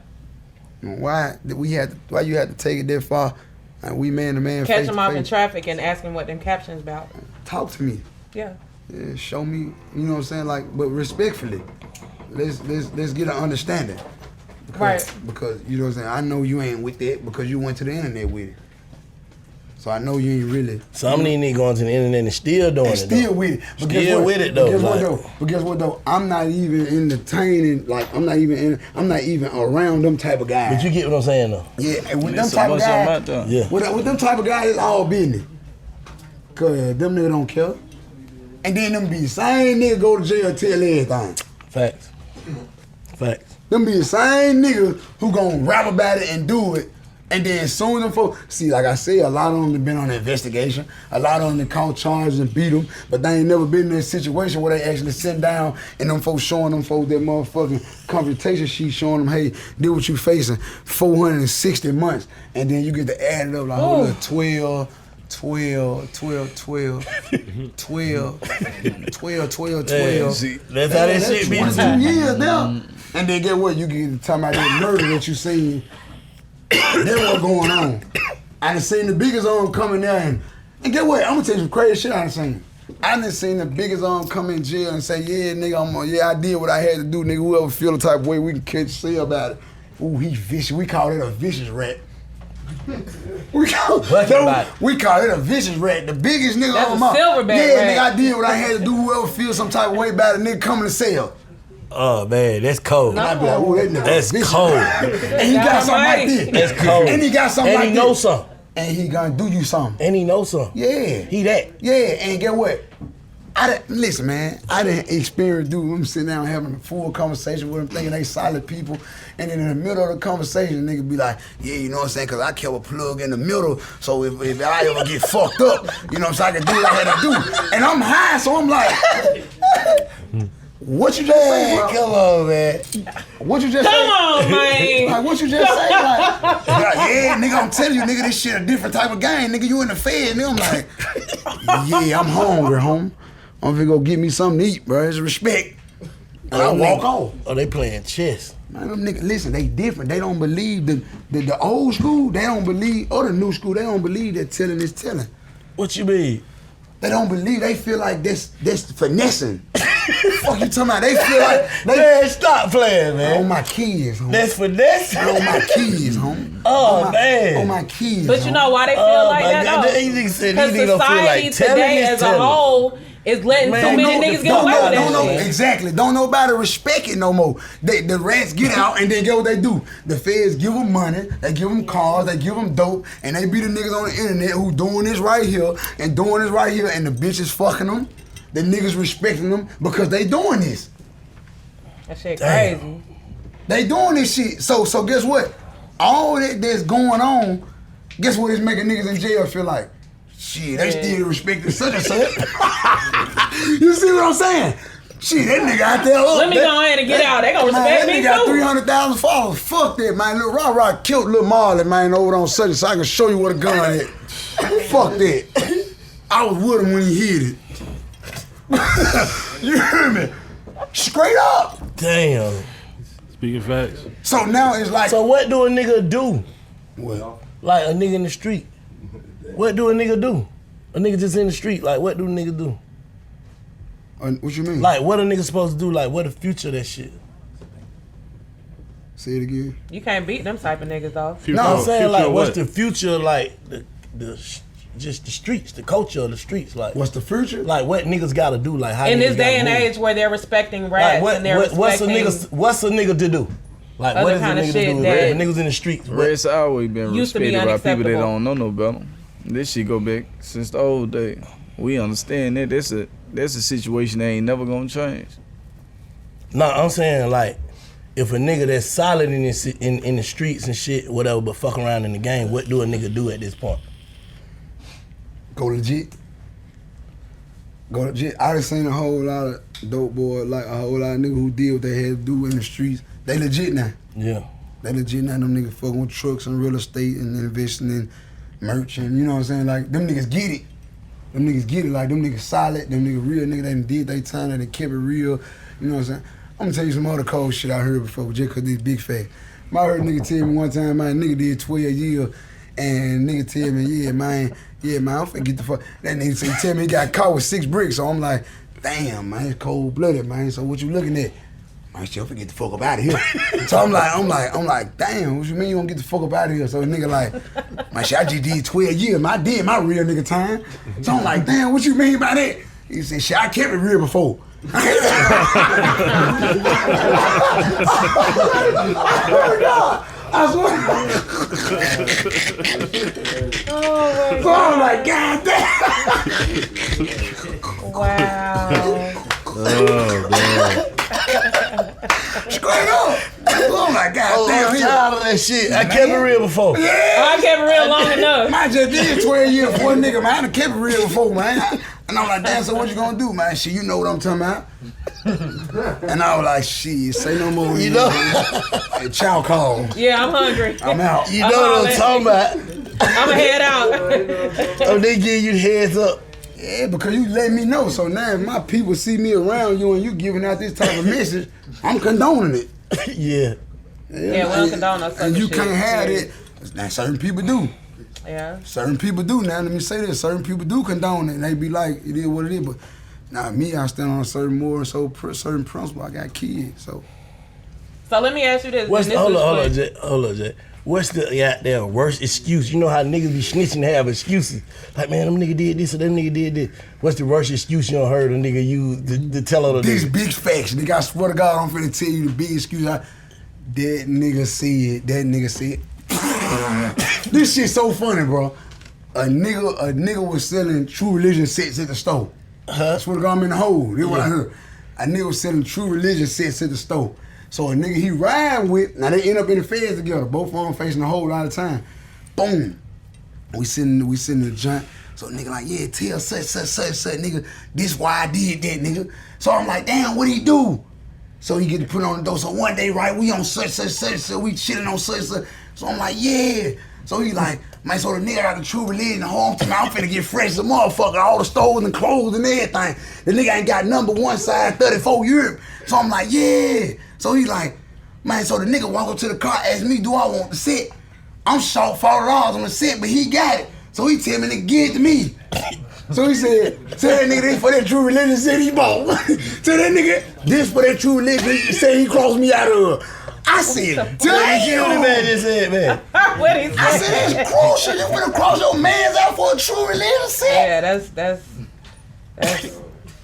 Why you had to take it that far? And we man to man. Catch them off in traffic and ask them what them captions about. Talk to me. Yeah. Yeah, show me. You know what I'm saying? Like, but respectfully, let's get an understanding. Because you know what I'm saying. I know you ain't with that because you went to the internet with it. So I know you ain't really. Some of these niggas going to the internet and still doing it. Still with it. But still with it though. But guess what though? I'm not even entertaining. Like I'm not even around them type of guys. But you get what I'm saying though. Yeah, and with them type of guys. Yeah. With them type of guys, it's all business. Cause them niggas don't care. And then them be the same nigga go to jail tell everything. Facts. Them be the same niggas who gon' rap about it and do it. And then soon them folks, see, like I said, a lot of them have been on an investigation. A lot of them they caught charges and beat them, but they ain't never been in a situation where they actually sit down and them folks showing them folks that motherfucking confrontation sheet showing them, hey, this what you facing, 460 months. And then you get to add it up like, oh, look, 12. See, that's how that shit be. 2 years now. And then get what? You get to talk about that murder that you seen. That's what's going on. I done seen the biggest arm coming there and get what? I'm gonna tell you some crazy shit I done seen. I done seen the biggest arm come in jail and say, yeah, nigga, I did what I had to do, nigga. Whoever feel the type of way, we can catch say about it. Ooh, he vicious. We call it a vicious rat. We call it a vicious rat. The biggest nigga That's on a my silverback nigga, rat. I did what I had to do. Whoever feel some type of way about it, nigga coming to sell. Oh man, that's cold. And I be like, ooh, that nigga that's vicious. Cold. And he got something like this. That's cold. And he got something like this. And he know something. And he gonna do you something. And he know something. Yeah. He that. Yeah, and get what? Listen, man, I didn't experience I'm sitting down having a full conversation with them, thinking they solid people, and then in the middle of the conversation, nigga be like, yeah, you know what I'm saying, because I kept a plug in the middle, so if I ever get fucked up, you know what I'm saying, I can do what I had to do. And I'm high, so I'm like, what you just say, bro? Come on, man. What you just say? Come on, man. Like, what you just say? Like, yeah, nigga, I'm telling you, nigga, this shit a different type of game. Nigga, you in the Fed. Nigga, I'm like, yeah, I'm hungry, home. I'm gonna go get me something to eat, bro. It's respect. And I walk off. Oh, they playing chess. Man, them niggas, listen, they different. They don't believe the old school, they don't believe, or the new school, they don't believe that telling is telling. What you mean? They don't believe, they feel like that's finessing. Fuck you talking about? They feel like man, stop playing, man. On my kids, homie. That's finesse. On my kids, homie. Oh, man. On my kids. But you know why they feel like that though? Because society today as a whole is letting too many niggas get away with that shit. Exactly. Don't nobody respect it no more. The rats get out and then get what they do. The feds give them money, they give them cars, they give them dope, and they be the niggas on the internet who doing this right here and doing this right here, and the bitches fucking them. The niggas respecting them because they doing this. That shit crazy. They doing this shit. So guess what? All that's going on, guess what it's making niggas in jail feel like? Shit, they still respecting such and such. You see what I'm saying? Shit, that nigga out there. Let me go ahead and get out. They gonna respect me too. That nigga got 300,000 followers. Fuck that, man. Lil Rah killed Lil Marley, man, over on such and so I can show you what a gun is. Fuck that. I was with him when he hit it. You hear me? Straight up. Damn. Speaking facts. So now it's like. So what do a nigga do? What? Like a nigga in the street. What do a nigga do? A nigga just in the street. Like what do a nigga do? What you mean? Like what a nigga supposed to do? Like what the future of that shit? Say it again. You can't beat them type of niggas though. No, I'm saying like what's the future like just the streets, the culture of the streets, like what's the future? Like what niggas gotta do, like how in this day and move. age where they're respecting rats like, and they're respecting what's a nigga to do? Like what is a nigga to do? If niggas in the streets. Rats always been respected by people that don't know no better. This shit go back since the old day. We understand that that's a situation that ain't never gonna change. No, I'm saying like, if a nigga that's solid in the streets and shit, whatever, but fuck around in the game, what do a nigga do at this point? Go legit. Go legit. I done seen a whole lot of dope boys, like a whole lot of niggas who did what they had to do in the streets. They legit now. Yeah. They legit now. Them niggas fucking with trucks and real estate and investing in merch and you know what I'm saying? Like, them niggas get it. Them niggas get it. Like, them niggas solid. Them niggas real. Niggas, they done did they time. They done kept it real. You know what I'm saying? I'm gonna tell you some other cold shit I heard before, just cause this big fact. I heard a nigga tell me one time, man, nigga did 12 years, and nigga tell me, yeah, man, I'm finna get the fuck. That nigga say, tell me he got caught with 6 bricks, so I'm like, damn, man, it's cold-blooded, man, so what you looking at? Man, shit, I'm finna get the fuck up out of here. So I'm like, damn, what you mean you gonna get the fuck up out of here? So the nigga like, man, shit, I just did 12 years, I did my real nigga time. So I'm like, damn, what you mean by that? He said, shit, I kept it real before. Oh my God! I swear. Oh my God! So I'm like, God damn! Wow. Oh man. Straight up. Oh my God damn! I'm tired of that shit. I kept it real before. Yeah. I kept it real long enough. I just did 12 years for a nigga, man. I done kept it real before, man. And I'm like, damn, so what you gonna do, man? Shit, you know what I'm talking about. And I was like, shit, say no more. You know? Hey, chow call. Yeah, I'm hungry. I'm out. You know what I'm talking about. I'ma head out. Oh, they give you the heads up. Yeah, because you let me know. So now if my people see me around you and you giving out this type of message, I'm condoning it. Yeah. Yeah, we don't condone that And you shit. can't have it. Now certain people do. Yeah. Certain people do. Now let me say this. Certain people do condone it. And they be like, it is what it is. But now me, I stand on a certain moral, certain principle. I got kids, so. So let me ask you this. Hold on, Jay. What's the goddamn worst excuse? You know how niggas be snitching to have excuses. Like, man, them nigga did this or them nigga did this. What's the worst excuse you done heard a nigga use to tell other niggas? These big facts. Nigga, I swear to God, I'm finna tell you the big excuse. That nigga said, that nigga said. This shit so funny, bro. A nigga was selling True Religion sets at the store. I swear to God, I'm in the hole. This is what I heard. A nigga was selling True Religion sets at the store. So a nigga he riding with, now they end up in the feds together. Both of them facing a whole lot of time. Boom. We sitting in the joint. So nigga like, yeah, tell such, nigga, this why I did that, nigga. So I'm like, damn, what he do? So he get to put on the door. So one day, right, we on such, so we chilling on such. So I'm like, yeah. So he like, man, so the nigga got the True Religion home to me. I'm finna get fresh as a motherfucker. All the stores and clothes and everything. The nigga ain't got number 1 size 34 Europe. So I'm like, yeah. So he like, man, so the nigga walk up to the car, ask me, do I want the set? I'm short $40 on the set, but he got it. So he tell me, nigga, give it to me. So he said, tell that nigga this for that True Religion set he bought. Tell that nigga this for that True Religion he said he crossed me out of. I said, damn. Man just said, man. What he said? I said, that's crucial. You finna cross your man's out for a True Religion set? Yeah, that's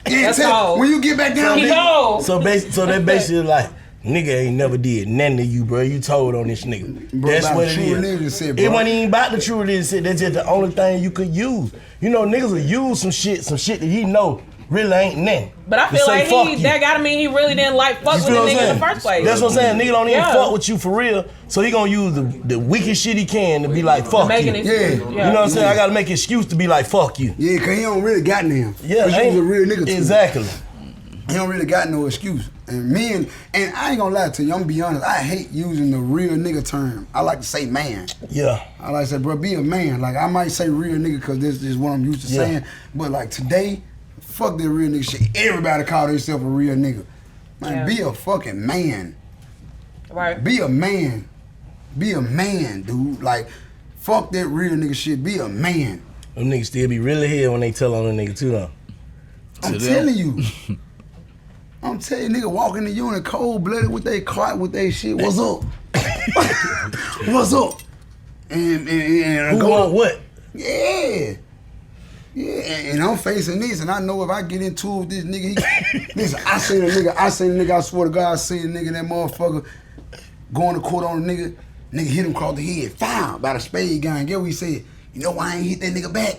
Yeah, cold. when you get back down He there. cold. So that basically like, nigga ain't never did nothing to you, bro. You told on this nigga. Bro, That's about what it True is. Religion set, bro. It wasn't even about the True Religion set. That's just the only thing you could use. You know, niggas will use some shit that he know really ain't nothing. But I To feel say like fuck you. that gotta mean he really didn't fuck with the nigga in the first place. That's what I'm saying. Nigga don't even Yeah. fuck with you for real. So he gonna use the weakest shit he can to be like, fuck Making you. it, Yeah. You know what I'm saying? I gotta make an excuse to be like, fuck you. Yeah, cause he don't really got them. Yeah, he was a real nigga too. Exactly. He don't really got no excuse. And me and I ain't gonna lie to you, I'm gonna be honest, I hate using the real nigga term. I like to say man. Yeah. I like to say, bro, be a man. Like, I might say real nigga because this is what I'm used to saying. But like today, fuck that real nigga shit. Everybody call themselves a real nigga. Man, be a fucking man. Right. Be a man. Be a man, dude. Like, fuck that real nigga shit. Be a man. Them niggas still be really here when they tell on the nigga too, though. I'm telling you. I'm telling you, nigga walking the unit cold-blooded with they clock, with they shit. What's up? What's up? And Who want what? Yeah. Yeah, and I'm facing this, and I know if I get into it with this nigga, listen, I seen a nigga, I swear to God, I seen a nigga, that motherfucker, going to court on a nigga hit him across the head, found by the spade gun. Get what he said? You know why I ain't hit that nigga back?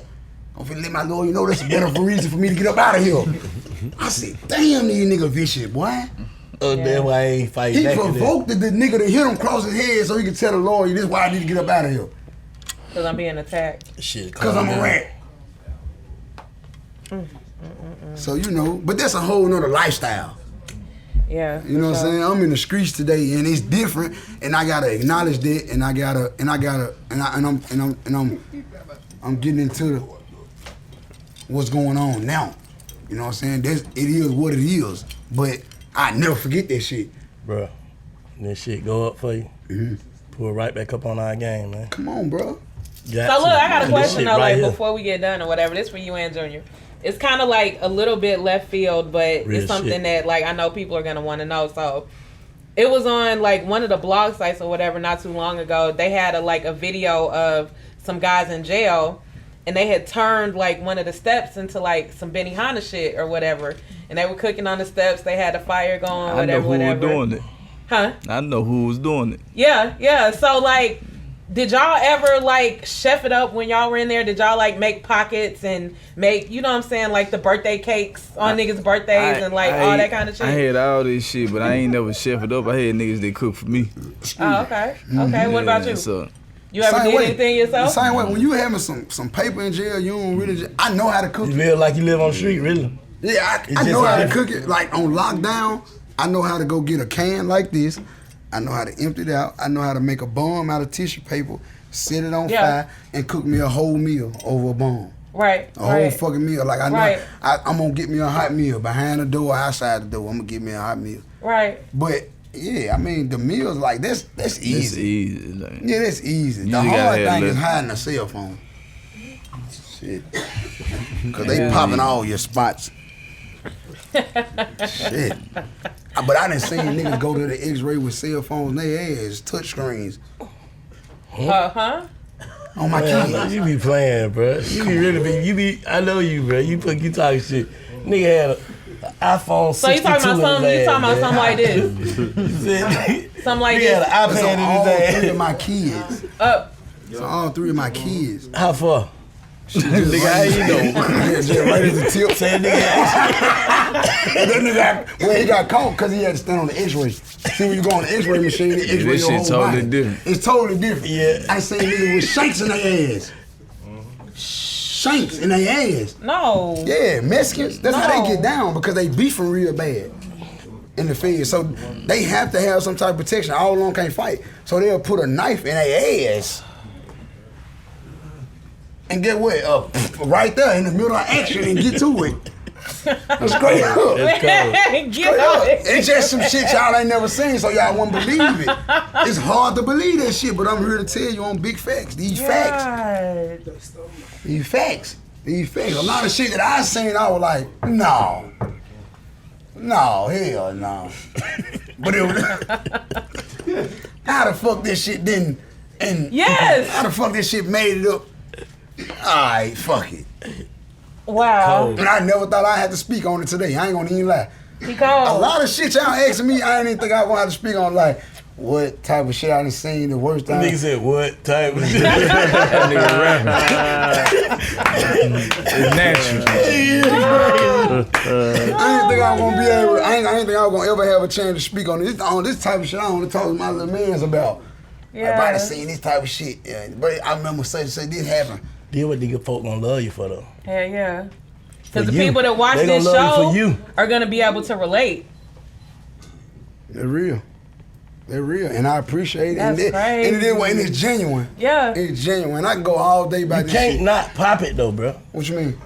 I'm finna let my lawyer know that's a better reason for me to get up out of here. I said, damn, these niggas vicious, boy. That's why I ain't fighting He back. provoked the nigga to hit him across his head so he could tell the lawyer, this is why I need to get up out of here. Because I'm being attacked. Shit, Because I'm a rat. So, you know, but that's a whole nother lifestyle. Yeah. You know what I'm saying? I'm in the streets today and it's different and I gotta acknowledge that I'm getting into what's going on now. You know what I'm saying? It is what it is. But I never forget that shit. Bruh, this shit go up for you. Pull it right back up on our game, man. Come on, bro. So look, I got a question though, like before we get done or whatever. This for you and Junior. It's kind of like a little bit left field, but Real it's something shit. that like I know people are gonna want to know. So it was on like one of the blog sites or whatever not too long ago. They had a video of some guys in jail, and they had turned like one of the steps into like some Benihana shit or whatever, and they were cooking on the steps. They had a fire going, I know whatever, who whatever. was doing it. Huh? I know who was doing it. Yeah. So like, did y'all ever like chef it up when y'all were in there? Did y'all like make pockets and make, you know what I'm saying, like the birthday cakes on niggas' birthdays and like all that kind of shit? I had all this shit, but I ain't never chef it up. I had niggas that cook for me. Oh, okay. Okay, what about you? So, You ever did anything yourself? The same way, when you having some paper in jail, you don't really, I know how to cook You it. feel like you live on the street, really? Yeah, I know how to cook it. Like on lockdown, I know how to go get a can like this. I know how to empty it out. I know how to make a bomb out of tissue paper, set it on fire, and cook me a whole meal over a bomb. Right. A whole fucking meal. Like I know I'm gonna get me a hot meal behind the door, outside the door. I'm gonna get me a hot meal. Right. But yeah, I mean the meals like that's easy. It's easy. Like, Yeah, that's easy. You The just gotta hard have thing is less- hiding a cell phone. Shit. Cause they popping all your spots. Shit. But I done seen niggas go to the X-ray with cell phones in their ass, touch screens. Huh? On my kids. You be playing, bro. You be really be. I know you, bro. You talking shit. Nigga had an iPhone 62. So you talking about something like this? Something like He had this. an iPad That's in on all his three ass. of my kids. Up. So all three of my kids. How far? Nigga, how you know? Just right at the tip. Say nigga. And that nigga, well, he got caught because he had to stand on the X-ray. See, when you go on the X-ray machine, the X-ray this your shit whole totally body. different. It's totally different. Yeah. I seen niggas with shanks in their ass. Shanks in their ass. No. Yeah, Mexicans. That's how No. they get down because they beefing real bad in the field. So they have to have some type of protection. All along can't fight. So they'll put a knife in their ass. And get what? Right there in the middle of action and get to it. That's crazy. Get on it. It's just some shit y'all ain't never seen, so y'all won't believe it. It's hard to believe that shit, but I'm here to tell you on big facts. These facts. These facts. These facts. A lot of shit that I seen, I was like, no. No, hell no. But it was how the fuck this shit didn't and Yes. how the fuck this shit made it up? Alright, fuck it. Wow. And I never thought I had to speak on it today. I ain't gonna even lie. He A cold. lot of shit y'all asking me, I didn't even think I was gonna have to speak on, like, what type of shit I done seen the worst time. Nigga said what type of shit? that nigga rapping. It's natural. I didn't think I was gonna be able. I didn't think I was gonna ever have a chance to speak on this. On this type of shit, I want to talk to my little mans about. Yeah. Everybody seen this type of shit. Yeah. But I remember say this happened. Deal what nigga folk gonna love you for though. Hell yeah. For Because the you. people that watch They this gonna love you show for you. are going to be able to relate. They're real. They're real, and I appreciate it. That's And crazy. and it's genuine. Yeah. It's genuine. I can go all day about You this can't shit. not pop it though, bro. What you mean?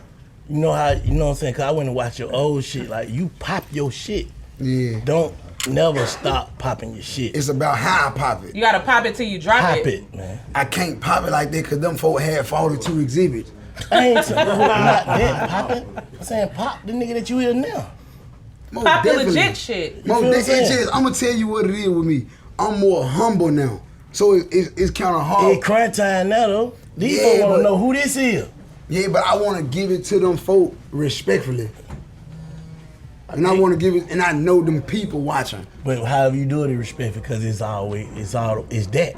You know how, you know what I'm saying? Cause I went and watched your old shit. Like you pop your shit. Yeah. Don't never stop popping your shit. It's about how I pop it. You got to pop it till you drop Pop it. it, man. I can't pop it like that because them folk had 42 exhibits. I ain't saying not that popping. I'm saying pop the nigga that you is now. Most Pop the definitely. legit shit. feel what I'm saying? I'm gonna tell you what it is with me. I'm more humble now, so it's kind of hard. It's crunch time now though. These Yeah, folks wanna but- know who this is. Yeah, but I want to give it to them folk respectfully, and I want to give it, and I know them people watching. But however you do it, respect because it's that.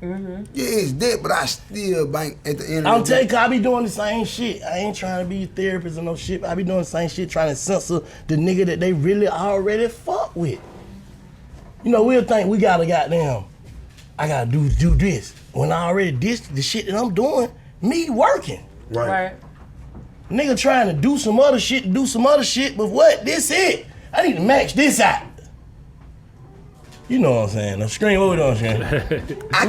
Yeah, it's that, but I still bank at the end I'm of the telling you, I be doing the same shit. I ain't trying to be a therapist or no shit. I be doing the same shit, trying to censor the nigga that they really already fuck with. You know, we'll think we gotta I gotta do this. When I already did the shit that I'm doing, me working. Right. Nigga trying to do some other shit, but what? This it. I need to match this out. You know what I'm saying? Now scream, what we doing, scream? I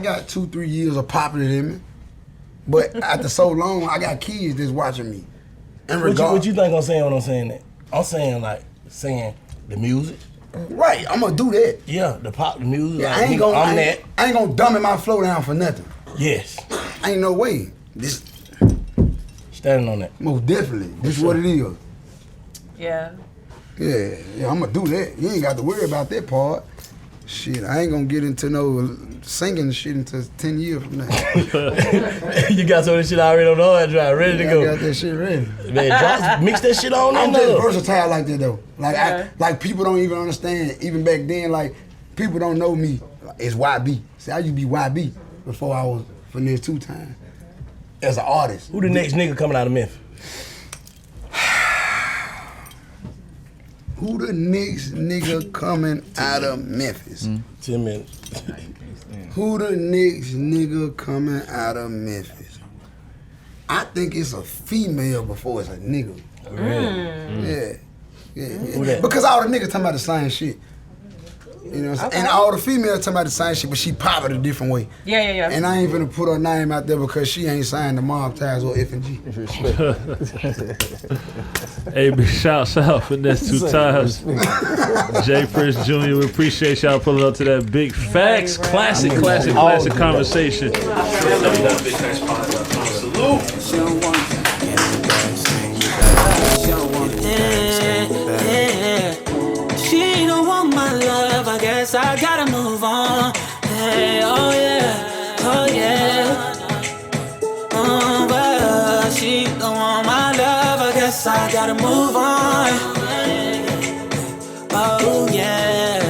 got 2-3 years of popular in me. But after so long, I got kids that's watching me. What you think I'm saying when I'm saying that? I'm saying saying the music. Right, I'm gonna do that. Yeah, the music. Yeah, like, I ain't gonna dumb my flow down for nothing. Yes. Ain't no way. Standing on that. Most definitely. This is what it is. Yeah. Yeah, I'm gonna do that. You ain't got to worry about that part. Shit, I ain't gonna get into no singing shit until 10 years from now. You got some of this shit already on the hard drive, ready to go. I got that shit ready. Man, mix that shit on I'm in there. just versatile like that though. Like like people don't even understand. Even back then, like people don't know me. It's YB. See, I used to be YB before I was Finesse2tymes as an artist. Who the next nigga coming out of Memphis? Who the next nigga coming out of Memphis? 10 minutes. Who the next nigga coming out of Memphis? I think it's a female before it's a nigga. Really? Yeah. Because all the niggas talking about the same shit. You know what I'm saying? And all the females talking about the same shit, but she pop it a different way. Yeah. And I ain't finna put her name out there because she ain't signed the mob ties or F&G. Hey, big shouts out Finesse2tymes. Jay Prince Jr., we appreciate y'all pulling up to that big facts. Classic conversation. She don't want my love, I guess I gotta move on. Hey, oh yeah. But she don't want my love, I guess I gotta move on. Oh yeah.